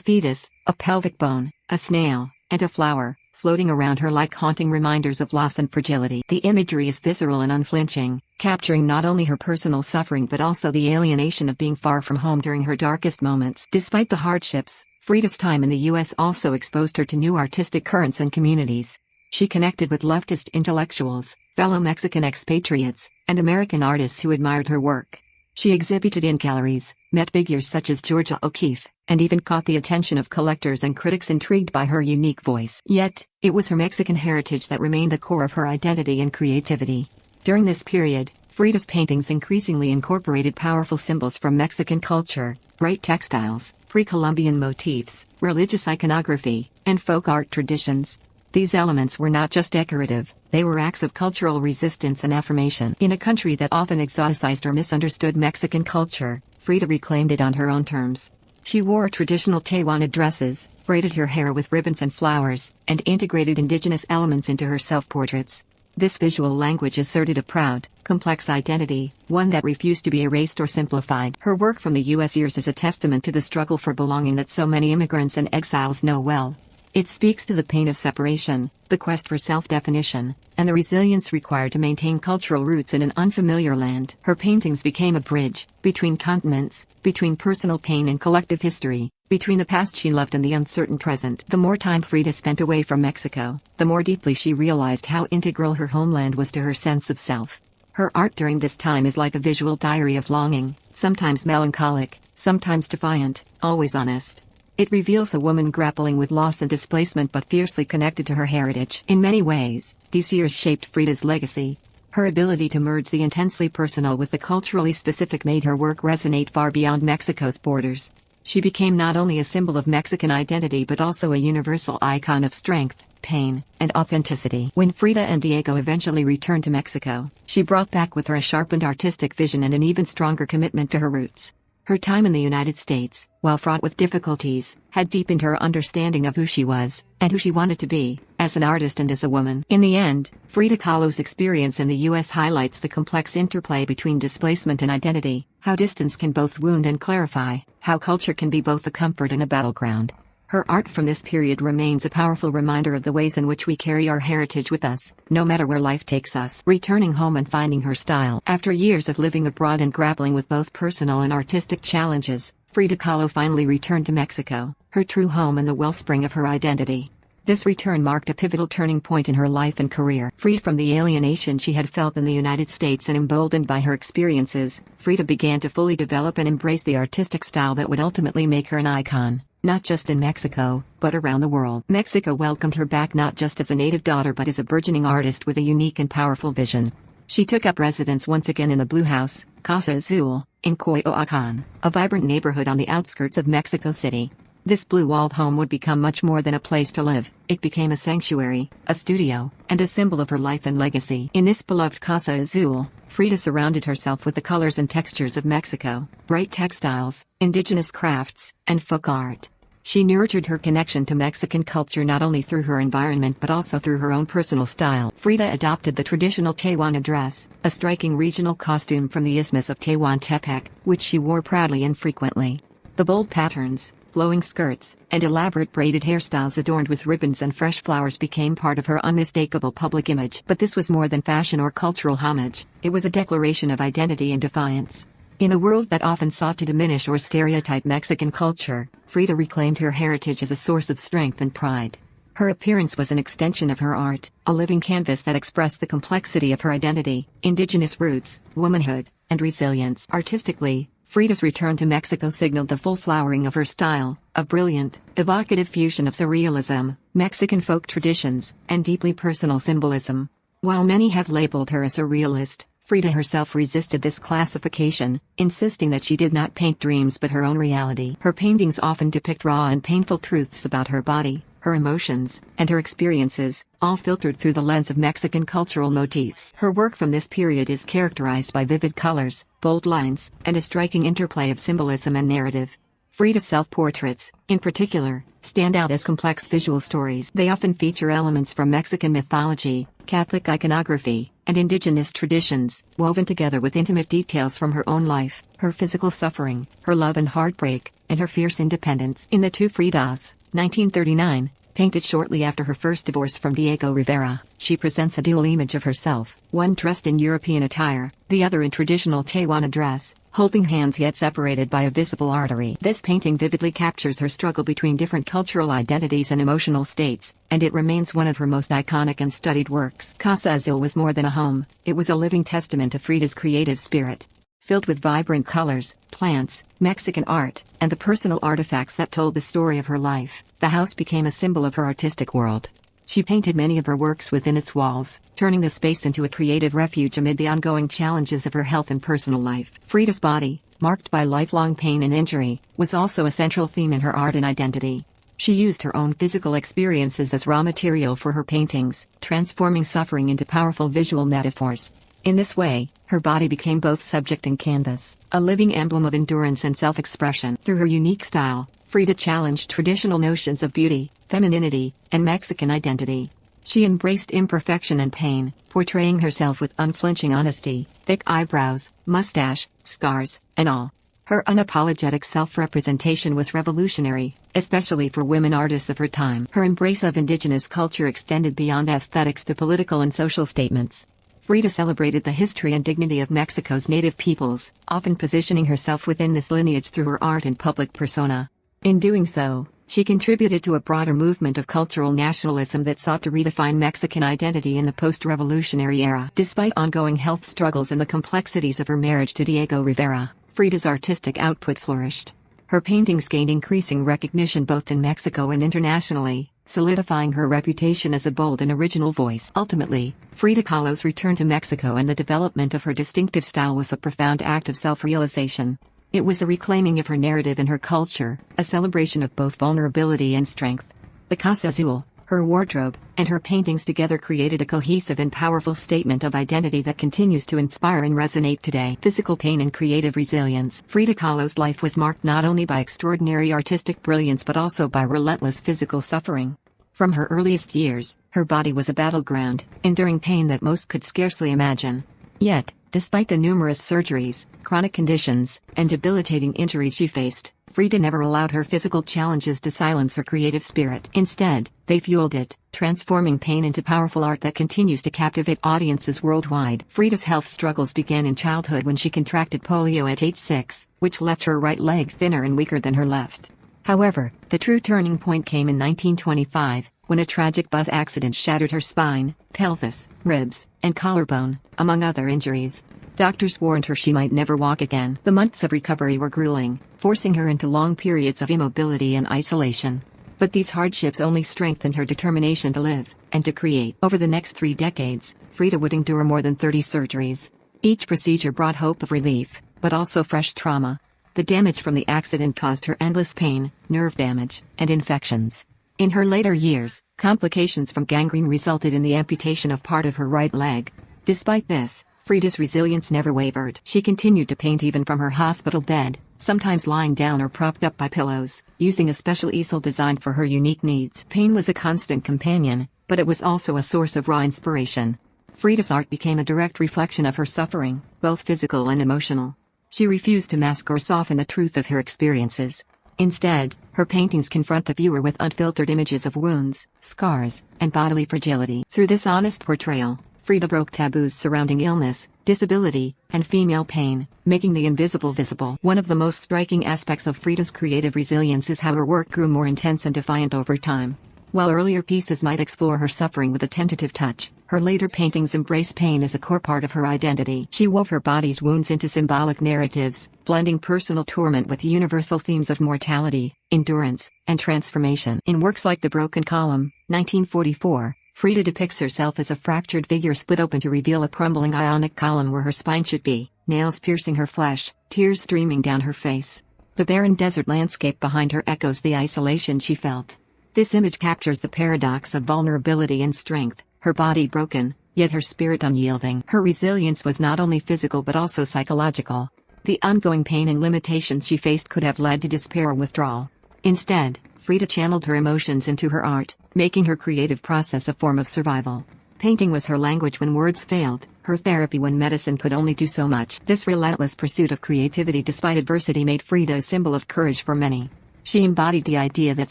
fetus, a pelvic bone, a snail, and a flower, floating around her like haunting reminders of loss and fragility. The imagery is visceral and unflinching, capturing not only her personal suffering but also the alienation of being far from home during her darkest moments. Despite the hardships, Frida's time in the U.S. also exposed her to new artistic currents and communities. She connected with leftist intellectuals, fellow Mexican expatriates, and American artists who admired her work. She exhibited in galleries, met figures such as Georgia O'Keeffe, and even caught the attention of collectors and critics intrigued by her unique voice. Yet, it was her Mexican heritage that remained the core of her identity and creativity. During this period, Frida's paintings increasingly incorporated powerful symbols from Mexican culture, bright textiles, pre-Columbian motifs, religious iconography, and folk art traditions. These elements were not just decorative, they were acts of cultural resistance and affirmation. In a country that often exoticized or misunderstood Mexican culture, Frida reclaimed it on her own terms. She wore traditional Tehuana dresses, braided her hair with ribbons and flowers, and integrated indigenous elements into her self-portraits. This visual language asserted a proud, complex identity, one that refused to be erased or simplified. Her work from the U.S. years is a testament to the struggle for belonging that so many immigrants and exiles know well. It speaks to the pain of separation, the quest for self-definition, and the resilience required to maintain cultural roots in an unfamiliar land. Her paintings became a bridge between continents, between personal pain and collective history, between the past she loved and the uncertain present. The more time Frida spent away from Mexico, the more deeply she realized how integral her homeland was to her sense of self. Her art during this time is like a visual diary of longing, sometimes melancholic, sometimes defiant, always honest. It reveals a woman grappling with loss and displacement but fiercely connected to her heritage. In many ways, these years shaped Frida's legacy. Her ability to merge the intensely personal with the culturally specific made her work resonate far beyond Mexico's borders. She became not only a symbol of Mexican identity but also a universal icon of strength, pain, and authenticity. When Frida and Diego eventually returned to Mexico, she brought back with her a sharpened artistic vision and an even stronger commitment to her roots. Her time in the United States, while fraught with difficulties, had deepened her understanding of who she was, and who she wanted to be, as an artist and as a woman. In the end, Frida Kahlo's experience in the U.S. highlights the complex interplay between displacement and identity, how distance can both wound and clarify, how culture can be both a comfort and a battleground. Her art from this period remains a powerful reminder of the ways in which we carry our heritage with us, no matter where life takes us. Returning home and finding her style. After years of living abroad and grappling with both personal and artistic challenges, Frida Kahlo finally returned to Mexico, her true home and the wellspring of her identity. This return marked a pivotal turning point in her life and career. Freed from the alienation she had felt in the United States and emboldened by her experiences, Frida began to fully develop and embrace the artistic style that would ultimately make her an icon, not just in Mexico, but around the world. Mexico welcomed her back not just as a native daughter but as a burgeoning artist with a unique and powerful vision. She took up residence once again in the Blue House, Casa Azul, in Coyoacán, a vibrant neighborhood on the outskirts of Mexico City. This blue-walled home would become much more than a place to live. It became a sanctuary, a studio, and a symbol of her life and legacy. In this beloved Casa Azul, Frida surrounded herself with the colors and textures of Mexico, bright textiles, indigenous crafts, and folk art. She nurtured her connection to Mexican culture not only through her environment but also through her own personal style. Frida adopted the traditional Tehuana dress, a striking regional costume from the Isthmus of Tehuantepec, which she wore proudly and frequently. The bold patterns, flowing skirts, and elaborate braided hairstyles adorned with ribbons and fresh flowers became part of her unmistakable public image. But this was more than fashion or cultural homage, it was a declaration of identity and defiance. In a world that often sought to diminish or stereotype Mexican culture, Frida reclaimed her heritage as a source of strength and pride. Her appearance was an extension of her art, a living canvas that expressed the complexity of her identity, indigenous roots, womanhood, and resilience. Artistically, Frida's return to Mexico signaled the full flowering of her style, a brilliant, evocative fusion of surrealism, Mexican folk traditions, and deeply personal symbolism. While many have labeled her a surrealist, Frida herself resisted this classification, insisting that she did not paint dreams but her own reality. Her paintings often depict raw and painful truths about her body, her emotions, and her experiences, all filtered through the lens of Mexican cultural motifs. Her work from this period is characterized by vivid colors, bold lines, and a striking interplay of symbolism and narrative. Frida's self-portraits, in particular, stand out as complex visual stories. They often feature elements from Mexican mythology, Catholic iconography, and indigenous traditions, woven together with intimate details from her own life, her physical suffering, her love and heartbreak, and her fierce independence. In The Two Fridas, 1939, painted shortly after her first divorce from Diego Rivera, she presents a dual image of herself, one dressed in European attire, the other in traditional Tehuana dress, holding hands yet separated by a visible artery. This painting vividly captures her struggle between different cultural identities and emotional states, and it remains one of her most iconic and studied works. Casa Azul was more than a home, it was a living testament to Frida's creative spirit. Filled with vibrant colors, plants, Mexican art, and the personal artifacts that told the story of her life, the house became a symbol of her artistic world. She painted many of her works within its walls, turning the space into a creative refuge amid the ongoing challenges of her health and personal life. Frida's body, marked by lifelong pain and injury, was also a central theme in her art and identity. She used her own physical experiences as raw material for her paintings, transforming suffering into powerful visual metaphors. In this way, her body became both subject and canvas, a living emblem of endurance and self-expression. Through her unique style, Frida challenged traditional notions of beauty, femininity, and Mexican identity. She embraced imperfection and pain, portraying herself with unflinching honesty, thick eyebrows, mustache, scars, and all. Her unapologetic self-representation was revolutionary, especially for women artists of her time. Her embrace of indigenous culture extended beyond aesthetics to political and social statements. Frida celebrated the history and dignity of Mexico's native peoples, often positioning herself within this lineage through her art and public persona. In doing so, she contributed to a broader movement of cultural nationalism that sought to redefine Mexican identity in the post-revolutionary era. Despite ongoing health struggles and the complexities of her marriage to Diego Rivera, Frida's artistic output flourished. Her paintings gained increasing recognition both in Mexico and internationally, solidifying her reputation as a bold and original voice. Ultimately, Frida Kahlo's return to Mexico and the development of her distinctive style was a profound act of self-realization. It was a reclaiming of her narrative and her culture, a celebration of both vulnerability and strength. The Casa Azul, her wardrobe, and her paintings together created a cohesive and powerful statement of identity that continues to inspire and resonate today. Physical pain and creative resilience. Frida Kahlo's life was marked not only by extraordinary artistic brilliance but also by relentless physical suffering. From her earliest years, her body was a battleground, enduring pain that most could scarcely imagine. Yet, despite the numerous surgeries, chronic conditions, and debilitating injuries she faced, Frida never allowed her physical challenges to silence her creative spirit. Instead, they fueled it, transforming pain into powerful art that continues to captivate audiences worldwide. Frida's health struggles began in childhood when she contracted polio at age 6, which left her right leg thinner and weaker than her left. However, the true turning point came in 1925, when a tragic bus accident shattered her spine, pelvis, ribs, and collarbone, among other injuries. Doctors warned her she might never walk again. The months of recovery were grueling, forcing her into long periods of immobility and isolation. But these hardships only strengthened her determination to live and to create. Over the next 3 decades, Frida would endure more than 30 surgeries. Each procedure brought hope of relief, but also fresh trauma. The damage from the accident caused her endless pain, nerve damage, and infections. In her later years, complications from gangrene resulted in the amputation of part of her right leg. Despite this, Frida's resilience never wavered. She continued to paint even from her hospital bed, sometimes lying down or propped up by pillows, using a special easel designed for her unique needs. Pain was a constant companion, but it was also a source of raw inspiration. Frida's art became a direct reflection of her suffering, both physical and emotional. She refused to mask or soften the truth of her experiences. Instead, her paintings confront the viewer with unfiltered images of wounds, scars, and bodily fragility. Through this honest portrayal, Frida broke taboos surrounding illness, disability, and female pain, making the invisible visible. One of the most striking aspects of Frida's creative resilience is how her work grew more intense and defiant over time. While earlier pieces might explore her suffering with a tentative touch, her later paintings embrace pain as a core part of her identity. She wove her body's wounds into symbolic narratives, blending personal torment with universal themes of mortality, endurance, and transformation. In works like The Broken Column, 1944, Frida depicts herself as a fractured figure split open to reveal a crumbling ionic column where her spine should be, nails piercing her flesh, tears streaming down her face. The barren desert landscape behind her echoes the isolation she felt. This image captures the paradox of vulnerability and strength, her body broken, yet her spirit unyielding. Her resilience was not only physical but also psychological. The ongoing pain and limitations she faced could have led to despair or withdrawal. Instead, Frida channeled her emotions into her art, making her creative process a form of survival. Painting was her language when words failed, her therapy when medicine could only do so much. This relentless pursuit of creativity despite adversity made Frida a symbol of courage for many. She embodied the idea that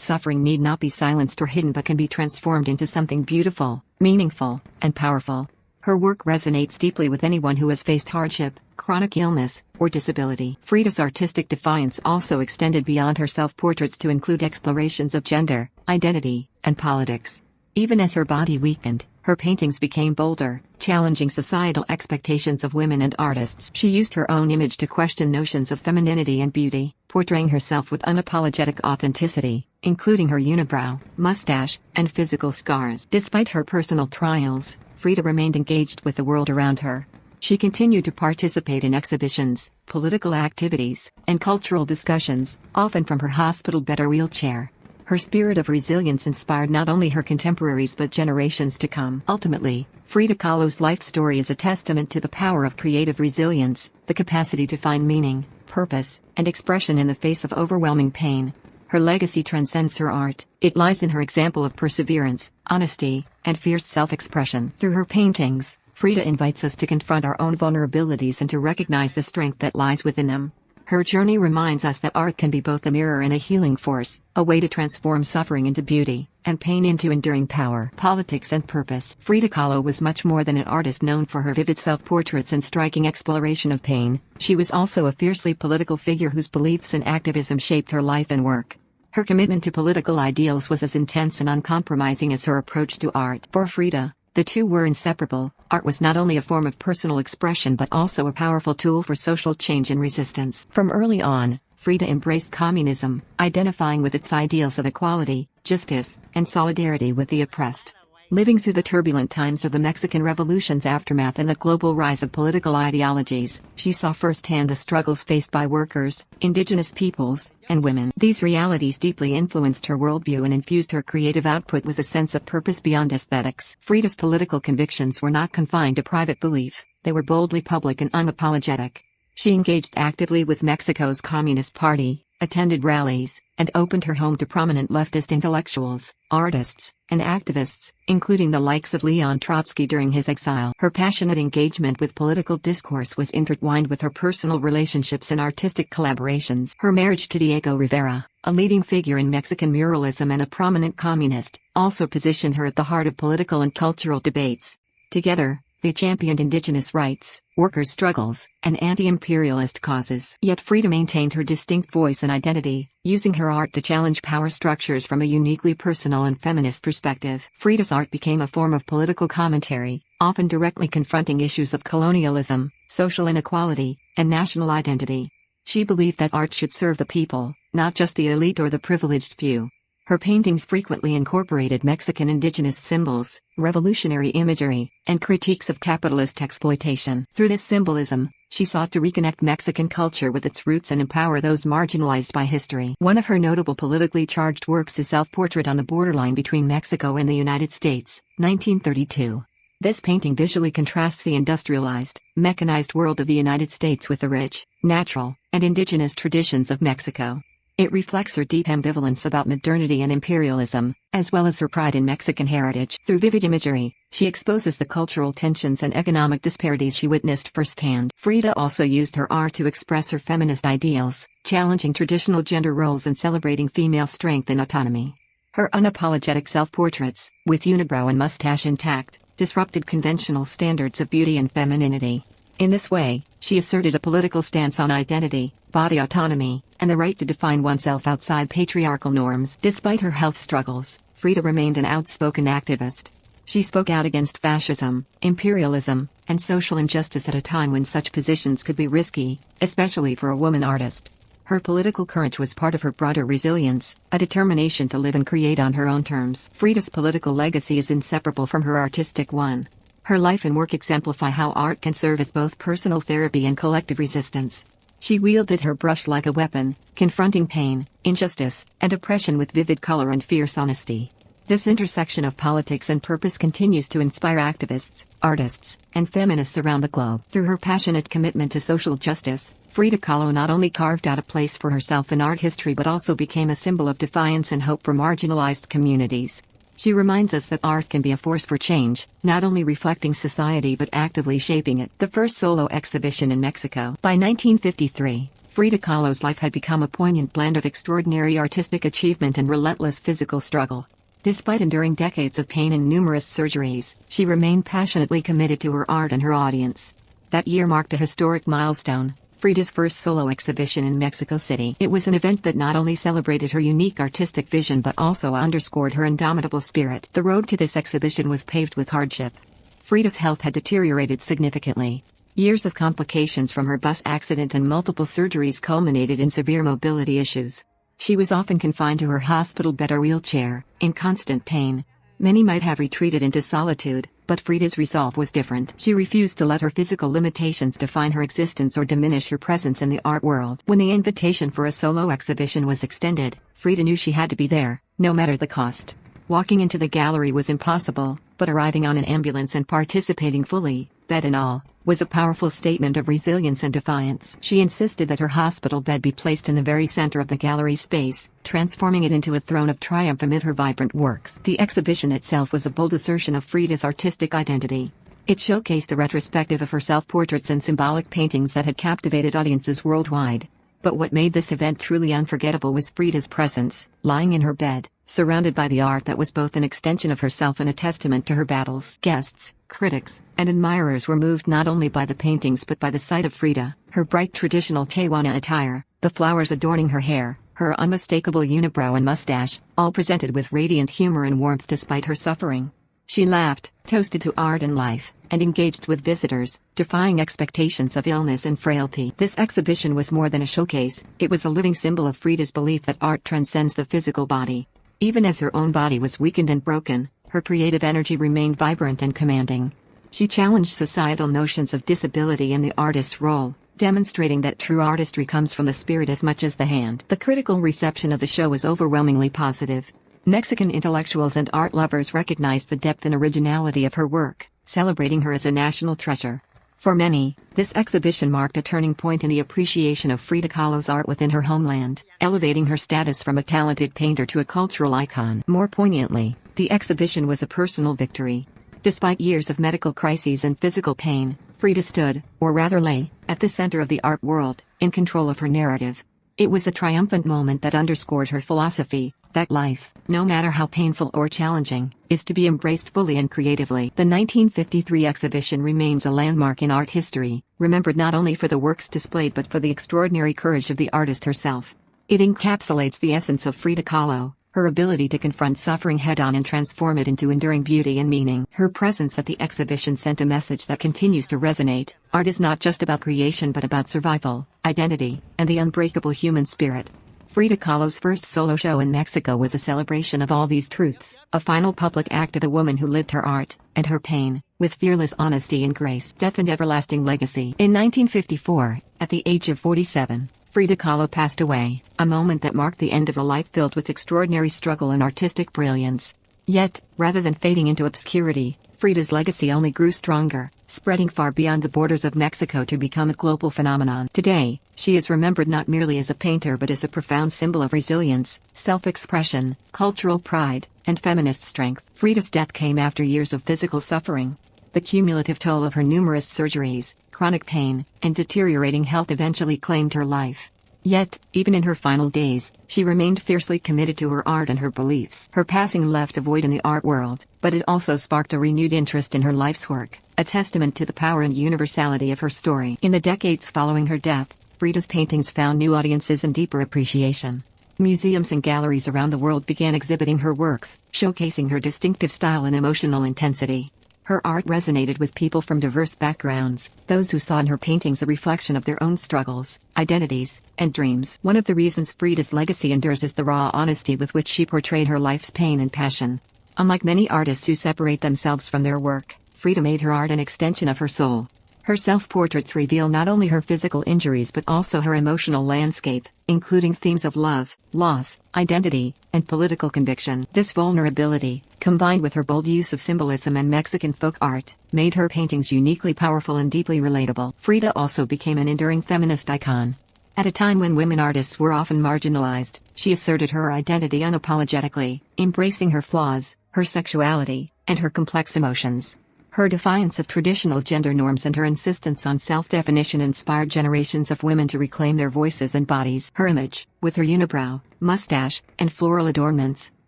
suffering need not be silenced or hidden but can be transformed into something beautiful, meaningful, and powerful. Her work resonates deeply with anyone who has faced hardship, chronic illness, or disability. Frida's artistic defiance also extended beyond her self-portraits to include explorations of gender, identity, and politics. Even as her body weakened, her paintings became bolder, challenging societal expectations of women and artists. She used her own image to question notions of femininity and beauty, portraying herself with unapologetic authenticity, including her unibrow, mustache, and physical scars. Despite her personal trials, Frida remained engaged with the world around her. She continued to participate in exhibitions, political activities, and cultural discussions, often from her hospital bed or wheelchair. Her spirit of resilience inspired not only her contemporaries but generations to come. Ultimately, Frida Kahlo's life story is a testament to the power of creative resilience, the capacity to find meaning, purpose, and expression in the face of overwhelming pain. Her legacy transcends her art. It lies in her example of perseverance, honesty, and fierce self-expression. Through her paintings, Frida invites us to confront our own vulnerabilities and to recognize the strength that lies within them. Her journey reminds us that art can be both a mirror and a healing force, a way to transform suffering into beauty, and pain into enduring power. Politics and purpose. Frida Kahlo was much more than an artist known for her vivid self-portraits and striking exploration of pain. She was also a fiercely political figure whose beliefs and activism shaped her life and work. Her commitment to political ideals was as intense and uncompromising as her approach to art. For Frida, the two were inseparable. Art was not only a form of personal expression but also a powerful tool for social change and resistance. From early on, Frida embraced communism, identifying with its ideals of equality, justice, and solidarity with the oppressed. Living through the turbulent times of the Mexican Revolution's aftermath and the global rise of political ideologies, she saw firsthand the struggles faced by workers, indigenous peoples, and women. These realities deeply influenced her worldview and infused her creative output with a sense of purpose beyond aesthetics. Frida's political convictions were not confined to private belief, they were boldly public and unapologetic. She engaged actively with Mexico's Communist Party, attended rallies, and opened her home to prominent leftist intellectuals, artists, and activists, including the likes of Leon Trotsky during his exile. Her passionate engagement with political discourse was intertwined with her personal relationships and artistic collaborations. Her marriage to Diego Rivera, a leading figure in Mexican muralism and a prominent communist, also positioned her at the heart of political and cultural debates. Together, they championed indigenous rights, workers' struggles, and anti-imperialist causes. Yet Frida maintained her distinct voice and identity, using her art to challenge power structures from a uniquely personal and feminist perspective. Frida's art became a form of political commentary, often directly confronting issues of colonialism, social inequality, and national identity. She believed that art should serve the people, not just the elite or the privileged few. Her paintings frequently incorporated Mexican indigenous symbols, revolutionary imagery, and critiques of capitalist exploitation. Through this symbolism, she sought to reconnect Mexican culture with its roots and empower those marginalized by history. One of her notable politically charged works is Self-Portrait on the Borderline Between Mexico and the United States, 1932. This painting visually contrasts the industrialized, mechanized world of the United States with the rich, natural, and indigenous traditions of Mexico. It reflects her deep ambivalence about modernity and imperialism, as well as her pride in Mexican heritage. Through vivid imagery, she exposes the cultural tensions and economic disparities she witnessed firsthand. Frida also used her art to express her feminist ideals, challenging traditional gender roles and celebrating female strength and autonomy. Her unapologetic self-portraits, with unibrow and mustache intact, disrupted conventional standards of beauty and femininity. In this way, she asserted a political stance on identity, body autonomy, and the right to define oneself outside patriarchal norms. Despite her health struggles, Frida remained an outspoken activist. She spoke out against fascism, imperialism, and social injustice at a time when such positions could be risky, especially for a woman artist. Her political courage was part of her broader resilience, a determination to live and create on her own terms. Frida's political legacy is inseparable from her artistic one. Her life and work exemplify how art can serve as both personal therapy and collective resistance. She wielded her brush like a weapon, confronting pain, injustice, and oppression with vivid color and fierce honesty. This intersection of politics and purpose continues to inspire activists, artists, and feminists around the globe. Through her passionate commitment to social justice, Frida Kahlo not only carved out a place for herself in art history but also became a symbol of defiance and hope for marginalized communities. She reminds us that art can be a force for change, not only reflecting society but actively shaping it. The first solo exhibition in Mexico. By 1953, Frida Kahlo's life had become a poignant blend of extraordinary artistic achievement and relentless physical struggle. Despite enduring decades of pain and numerous surgeries, she remained passionately committed to her art and her audience. That year marked a historic milestone, Frida's first solo exhibition in Mexico City. It was an event that not only celebrated her unique artistic vision but also underscored her indomitable spirit. The road to this exhibition was paved with hardship. Frida's health had deteriorated significantly. Years of complications from her bus accident and multiple surgeries culminated in severe mobility issues. She was often confined to her hospital bed or wheelchair, in constant pain. Many might have retreated into solitude, but Frida's resolve was different. She refused to let her physical limitations define her existence or diminish her presence in the art world. When the invitation for a solo exhibition was extended, Frida knew she had to be there, no matter the cost. Walking into the gallery was impossible, but arriving on an ambulance and participating fully, bed and all, was a powerful statement of resilience and defiance. She insisted that her hospital bed be placed in the very center of the gallery space, transforming it into a throne of triumph amid her vibrant works. The exhibition itself was a bold assertion of Frida's artistic identity. It showcased a retrospective of her self-portraits and symbolic paintings that had captivated audiences worldwide. But what made this event truly unforgettable was Frida's presence, lying in her bed, surrounded by the art that was both an extension of herself and a testament to her battles. Guests, critics, and admirers were moved not only by the paintings but by the sight of Frida, her bright traditional Tewana attire, the flowers adorning her hair, her unmistakable unibrow and mustache, all presented with radiant humor and warmth despite her suffering. She laughed, toasted to art and life, and engaged with visitors, defying expectations of illness and frailty. This exhibition was more than a showcase, it was a living symbol of Frida's belief that art transcends the physical body. Even as her own body was weakened and broken, her creative energy remained vibrant and commanding. She challenged societal notions of disability and the artist's role, demonstrating that true artistry comes from the spirit as much as the hand. The critical reception of the show was overwhelmingly positive. Mexican intellectuals and art lovers recognized the depth and originality of her work, celebrating her as a national treasure. For many, this exhibition marked a turning point in the appreciation of Frida Kahlo's art within her homeland, elevating her status from a talented painter to a cultural icon. More poignantly, the exhibition was a personal victory. Despite years of medical crises and physical pain, Frida stood, or rather lay, at the center of the art world, in control of her narrative. It was a triumphant moment that underscored her philosophy, that life, no matter how painful or challenging, is to be embraced fully and creatively. The 1953 exhibition remains a landmark in art history, remembered not only for the works displayed but for the extraordinary courage of the artist herself. It encapsulates the essence of Frida Kahlo, her ability to confront suffering head-on and transform it into enduring beauty and meaning. Her presence at the exhibition sent a message that continues to resonate. Art is not just about creation but about survival, identity, and the unbreakable human spirit. Frida Kahlo's first solo show in Mexico was a celebration of all these truths, a final public act of the woman who lived her art, and her pain, with fearless honesty and grace. Death and everlasting legacy. In 1954, at the age of 47, Frida Kahlo passed away, a moment that marked the end of a life filled with extraordinary struggle and artistic brilliance. Yet, rather than fading into obscurity, Frida's legacy only grew stronger, spreading far beyond the borders of Mexico to become a global phenomenon. Today, she is remembered not merely as a painter but as a profound symbol of resilience, self-expression, cultural pride, and feminist strength. Frida's death came after years of physical suffering. The cumulative toll of her numerous surgeries, chronic pain, and deteriorating health eventually claimed her life. Yet, even in her final days, she remained fiercely committed to her art and her beliefs. Her passing left a void in the art world, but it also sparked a renewed interest in her life's work, a testament to the power and universality of her story. In the decades following her death, Frida's paintings found new audiences and deeper appreciation. Museums and galleries around the world began exhibiting her works, showcasing her distinctive style and emotional intensity. Her art resonated with people from diverse backgrounds, those who saw in her paintings a reflection of their own struggles, identities, and dreams. One of the reasons Frida's legacy endures is the raw honesty with which she portrayed her life's pain and passion. Unlike many artists who separate themselves from their work, Frida made her art an extension of her soul. Her self-portraits reveal not only her physical injuries but also her emotional landscape, including themes of love, loss, identity, and political conviction. This vulnerability, combined with her bold use of symbolism and Mexican folk art, made her paintings uniquely powerful and deeply relatable. Frida also became an enduring feminist icon. At a time when women artists were often marginalized, she asserted her identity unapologetically, embracing her flaws, her sexuality, and her complex emotions. Her defiance of traditional gender norms and her insistence on self-definition inspired generations of women to reclaim their voices and bodies. Her image, with her unibrow, mustache, and floral adornments,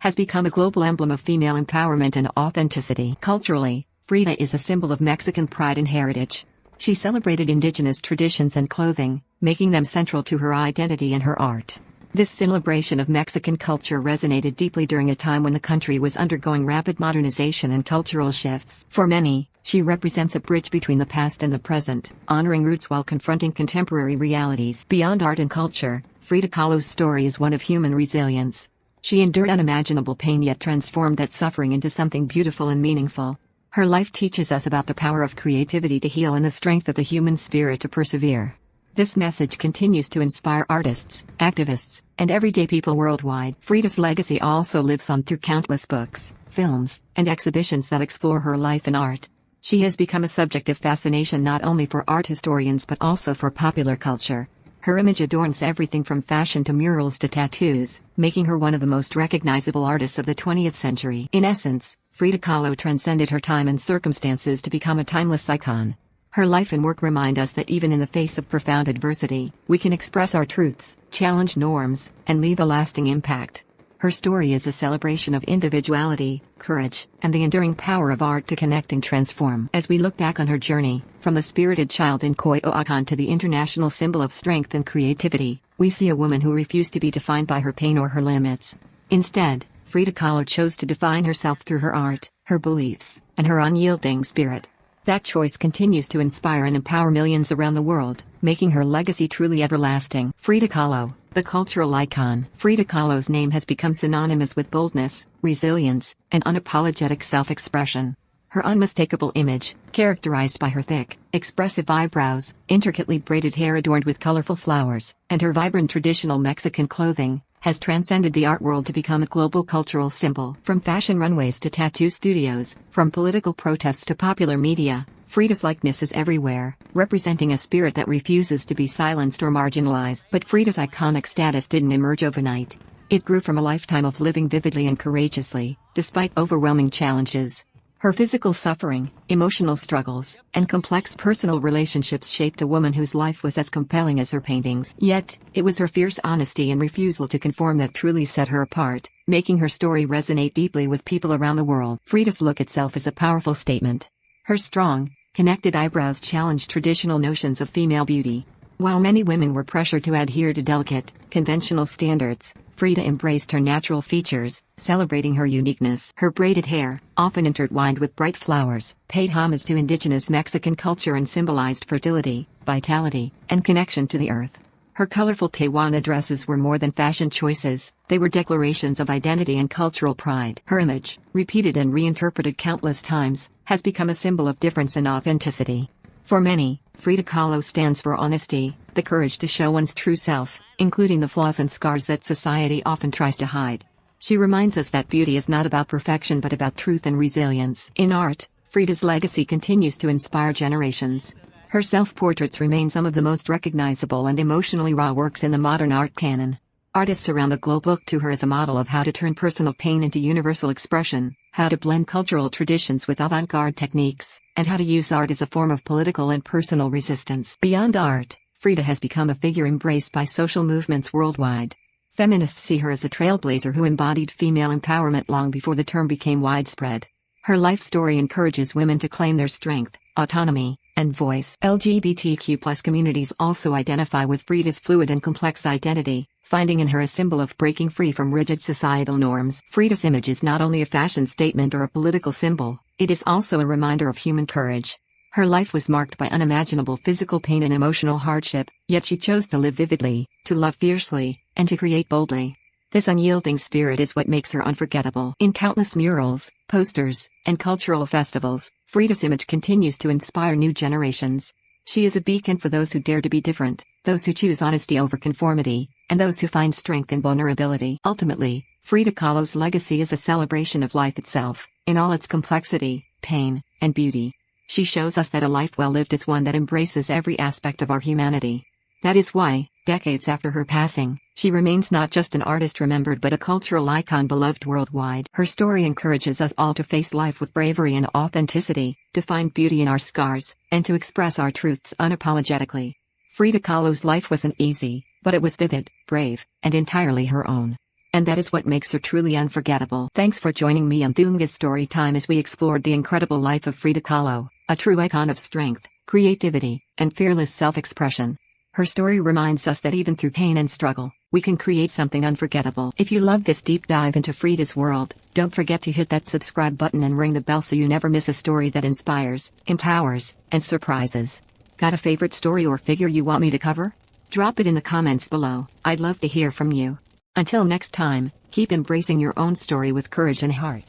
has become a global emblem of female empowerment and authenticity. Culturally, Frida is a symbol of Mexican pride and heritage. She celebrated indigenous traditions and clothing, making them central to her identity and her art. This celebration of Mexican culture resonated deeply during a time when the country was undergoing rapid modernization and cultural shifts. For many, she represents a bridge between the past and the present, honoring roots while confronting contemporary realities. Beyond art and culture, Frida Kahlo's story is one of human resilience. She endured unimaginable pain yet transformed that suffering into something beautiful and meaningful. Her life teaches us about the power of creativity to heal and the strength of the human spirit to persevere. This message continues to inspire artists, activists, and everyday people worldwide. Frida's legacy also lives on through countless books, films, and exhibitions that explore her life and art. She has become a subject of fascination not only for art historians but also for popular culture. Her image adorns everything from fashion to murals to tattoos, making her one of the most recognizable artists of the 20th century. In essence, Frida Kahlo transcended her time and circumstances to become a timeless icon. Her life and work remind us that even in the face of profound adversity, we can express our truths, challenge norms, and leave a lasting impact. Her story is a celebration of individuality, courage, and the enduring power of art to connect and transform. As we look back on her journey, from the spirited child in Coyoacan to the international symbol of strength and creativity, we see a woman who refused to be defined by her pain or her limits. Instead, Frida Kahlo chose to define herself through her art, her beliefs, and her unyielding spirit. That choice continues to inspire and empower millions around the world, making her legacy truly everlasting. Frida Kahlo, the cultural icon. Frida Kahlo's name has become synonymous with boldness, resilience, and unapologetic self-expression. Her unmistakable image, characterized by her thick, expressive eyebrows, intricately braided hair adorned with colorful flowers, and her vibrant traditional Mexican clothing, has transcended the art world to become a global cultural symbol. From fashion runways to tattoo studios, from political protests to popular media, Frida's likeness is everywhere, representing a spirit that refuses to be silenced or marginalized. But Frida's iconic status didn't emerge overnight. It grew from a lifetime of living vividly and courageously, despite overwhelming challenges. Her physical suffering, emotional struggles, and complex personal relationships shaped a woman whose life was as compelling as her paintings. Yet, it was her fierce honesty and refusal to conform that truly set her apart, making her story resonate deeply with people around the world. Frida's look itself is a powerful statement. Her strong, connected eyebrows challenged traditional notions of female beauty. While many women were pressured to adhere to delicate, conventional standards, Frida embraced her natural features, celebrating her uniqueness. Her braided hair, often intertwined with bright flowers, paid homage to indigenous Mexican culture and symbolized fertility, vitality, and connection to the earth. Her colorful Tehuana dresses were more than fashion choices, they were declarations of identity and cultural pride. Her image, repeated and reinterpreted countless times, has become a symbol of difference and authenticity. For many, Frida Kahlo stands for honesty, the courage to show one's true self, including the flaws and scars that society often tries to hide. She reminds us that beauty is not about perfection but about truth and resilience. In art, Frida's legacy continues to inspire generations. Her self-portraits remain some of the most recognizable and emotionally raw works in the modern art canon. Artists around the globe look to her as a model of how to turn personal pain into universal expression, how to blend cultural traditions with avant-garde techniques, and how to use art as a form of political and personal resistance. Beyond art, Frida has become a figure embraced by social movements worldwide. Feminists see her as a trailblazer who embodied female empowerment long before the term became widespread. Her life story encourages women to claim their strength, autonomy, and voice. LGBTQ+ communities also identify with Frida's fluid and complex identity, finding in her a symbol of breaking free from rigid societal norms. Frida's image is not only a fashion statement or a political symbol, it is also a reminder of human courage. Her life was marked by unimaginable physical pain and emotional hardship, yet she chose to live vividly, to love fiercely, and to create boldly. This unyielding spirit is what makes her unforgettable. In countless murals, posters, and cultural festivals, Frida's image continues to inspire new generations. She is a beacon for those who dare to be different, those who choose honesty over conformity, and those who find strength in vulnerability. Ultimately, Frida Kahlo's legacy is a celebration of life itself, in all its complexity, pain, and beauty. She shows us that a life well lived is one that embraces every aspect of our humanity. That is why, decades after her passing, she remains not just an artist remembered but a cultural icon beloved worldwide. Her story encourages us all to face life with bravery and authenticity, to find beauty in our scars, and to express our truths unapologetically. Frida Kahlo's life wasn't easy, but it was vivid, brave, and entirely her own. And that is what makes her truly unforgettable. Thanks for joining me on Thunga's Story Time as we explored the incredible life of Frida Kahlo, a true icon of strength, creativity, and fearless self-expression. Her story reminds us that even through pain and struggle, we can create something unforgettable. If you love this deep dive into Frida's world, don't forget to hit that subscribe button and ring the bell so you never miss a story that inspires, empowers, and surprises. Got a favorite story or figure you want me to cover? Drop it in the comments below. I'd love to hear from you. Until next time, keep embracing your own story with courage and heart.